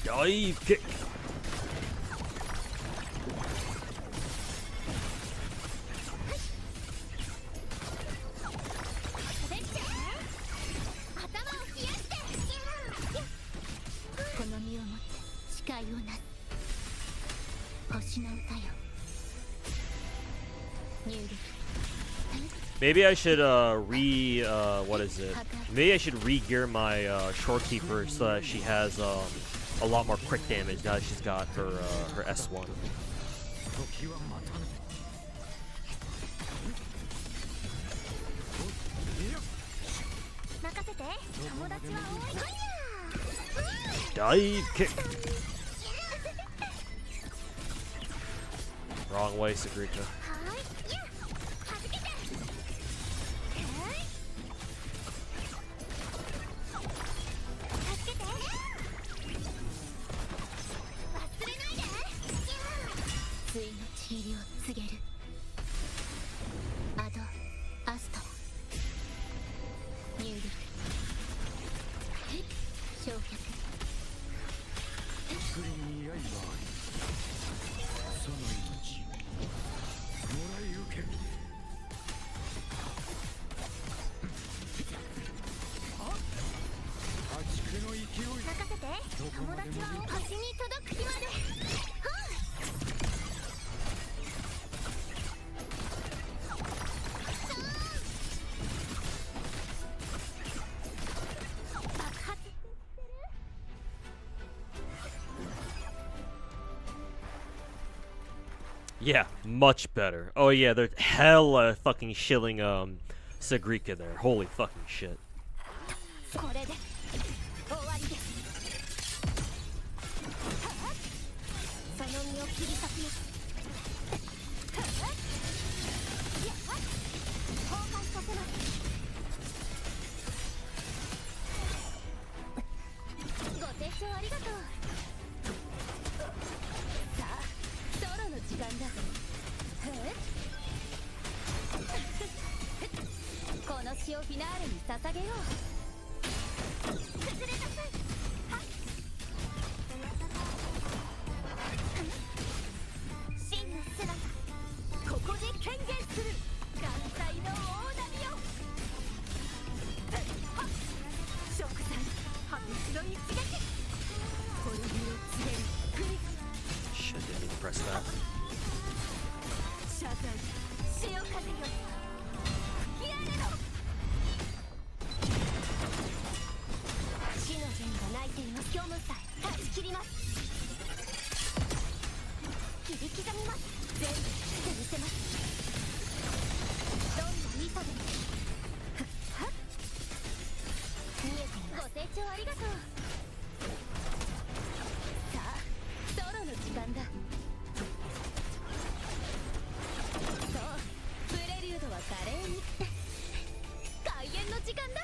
Speaker 1: Dive kick. Maybe I should what is it? Maybe I should re-gear my shorekeeper so that she has a lot more crit damage now that she's got her her S1.
Speaker 2: 時は待たぬ。
Speaker 3: 任せて、友達は多い。
Speaker 1: Dive kick. Wrong way, Sagrika.
Speaker 3: はい、や、はじけて。はい。助けて。忘れないで。ついのちぎりを告げる。アド、アストラ。ニューディ。焼却。
Speaker 2: 作りに刃あり。その命もらい受ける。あ、破竹の勢い。
Speaker 3: 任せて、友達は星に届く日まで。爆発してる。
Speaker 1: Yeah, much better. Oh yeah, they're hella fucking shilling Sagrika there. Holy fucking shit.
Speaker 3: これで終わりです。その身を切り裂きます。やっ、崩壊させます。ご清聴ありがとう。さあ、ソロの時間だ。この詩をフィナーレに捧げよう。崩れなさい。はっ。真の姿、ここで宣言する。眼帯の大波よ。はっ。食材、破滅の一撃。滅びを告げる。振り。
Speaker 1: Shit, didn't mean to press that.
Speaker 3: 謝罪、潮風よ。吹き荒れろ。死の弦が泣いています。虚無さえ断ち切ります。切り刻みます。全部切ってみせます。どんな意図でも。はっ。見えています。ご清聴ありがとう。さあ、ソロの時間だ。そう、プレリュードは華麗に。開演の時間だ。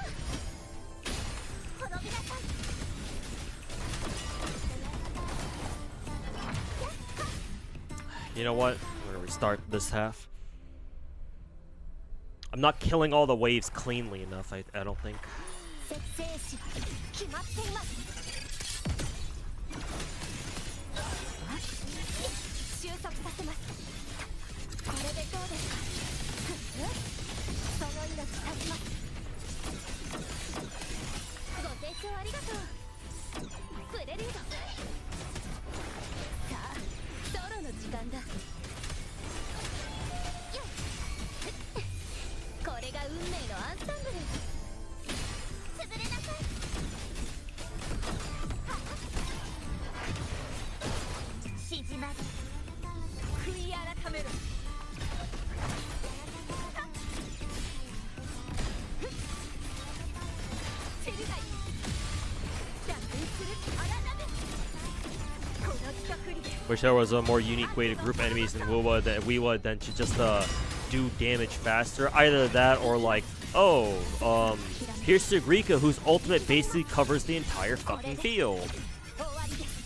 Speaker 3: 滅びなさい。
Speaker 1: You know what? I'm gonna restart this half. I'm not killing all the waves cleanly enough, I don't think.
Speaker 3: 設定士は決まっています。収束させます。これでどうですか。その命立ちます。ご清聴ありがとう。プレリュード。さあ、ソロの時間だ。よっ。これが運命のアンサンブル。潰れなさい。静まり。悔い改めろ。セルガイ。落選する荒波。この企画に。
Speaker 1: Wish there was a more unique way to group enemies in Wuwa than to just do damage faster. Either that or like, oh, here's Sagrika whose ultimate basically covers the entire fucking field.
Speaker 3: 終わりです。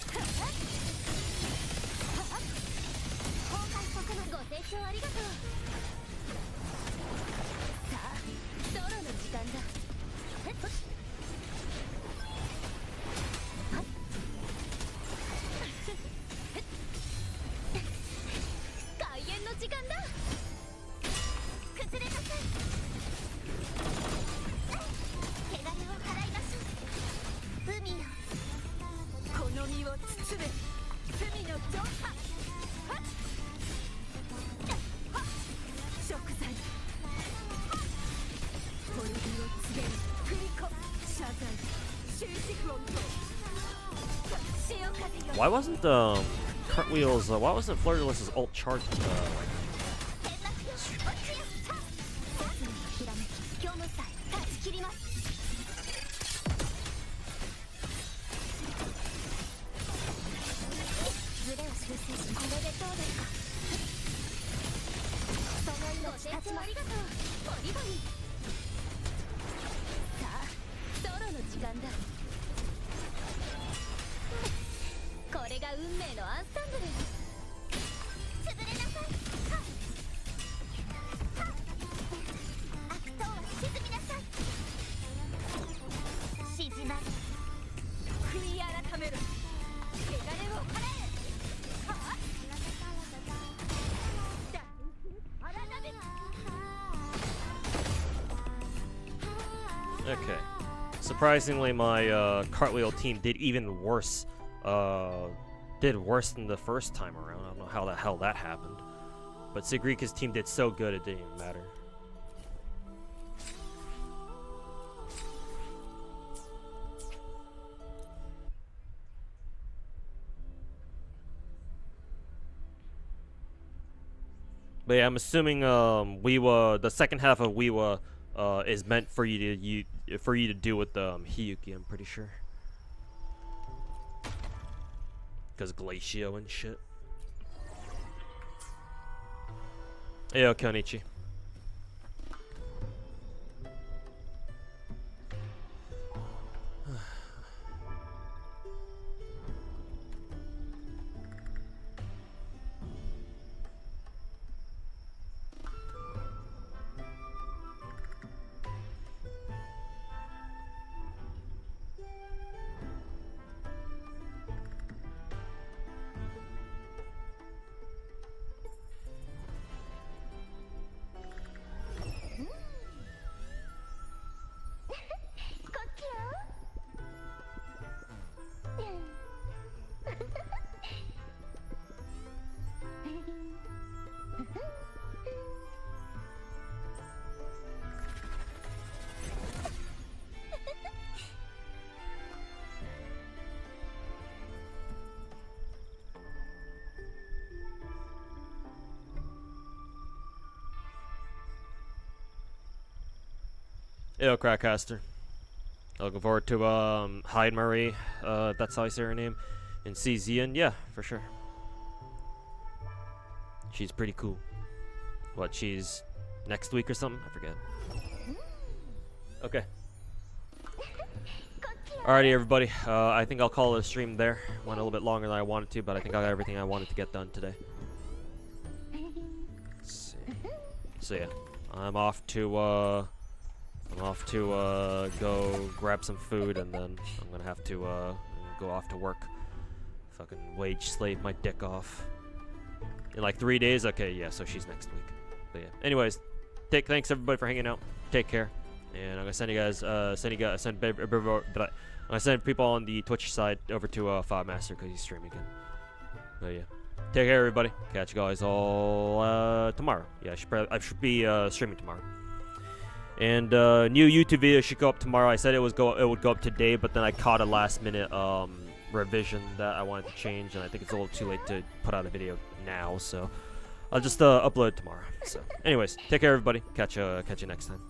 Speaker 3: 崩壊させます。ご清聴ありがとう。さあ、ソロの時間だ。開演の時間だ。崩れなさい。汚れを払いましょう。
Speaker 1: Why wasn't Cartwheel's why wasn't Fleur-de-Lis's ult charged Okay. Surprisingly, my Cartwheel team did even worse. Did worse than the first time around. I don't know how the hell that happened. But Sigrika's team did so good it didn't even matter. But yeah, I'm assuming Wuwa, the second half of Wuwa, is meant for you to do with Hiyuki. I'm pretty sure, because Glacio and shit. Yo, Konichi. Yo, Crackcaster. Looking forward to Hyde Marie, if that's how you say her name, and see Zian. Yeah, for sure. She's pretty cool. What, she's next week or something? I forget. Okay. Alrighty, everybody. I think I'll call it a stream there. Went a little bit longer than I wanted to, but I think I got everything I wanted to get done today. Let's see. So yeah, I'm off to go grab some food, and then I'm gonna have to go off to work. Fucking wage slave my dick off. In like 3 days? Okay, yeah, so she's next week. But yeah. Anyways, thanks everybody for hanging out. Take care. And I'm gonna send you guys I'm gonna send people on the Twitch side over to Fobmaster because he's streaming again. But yeah. Take care everybody. Catch you guys all tomorrow. Yeah, I should be streaming tomorrow. And new YouTube video should go up tomorrow. I said it would go up today, but then I caught a last minute revision that I wanted to change, and I think it's a little too late to put out a video now, so I'll just upload it tomorrow. So anyways, take care everybody. Catch you next time.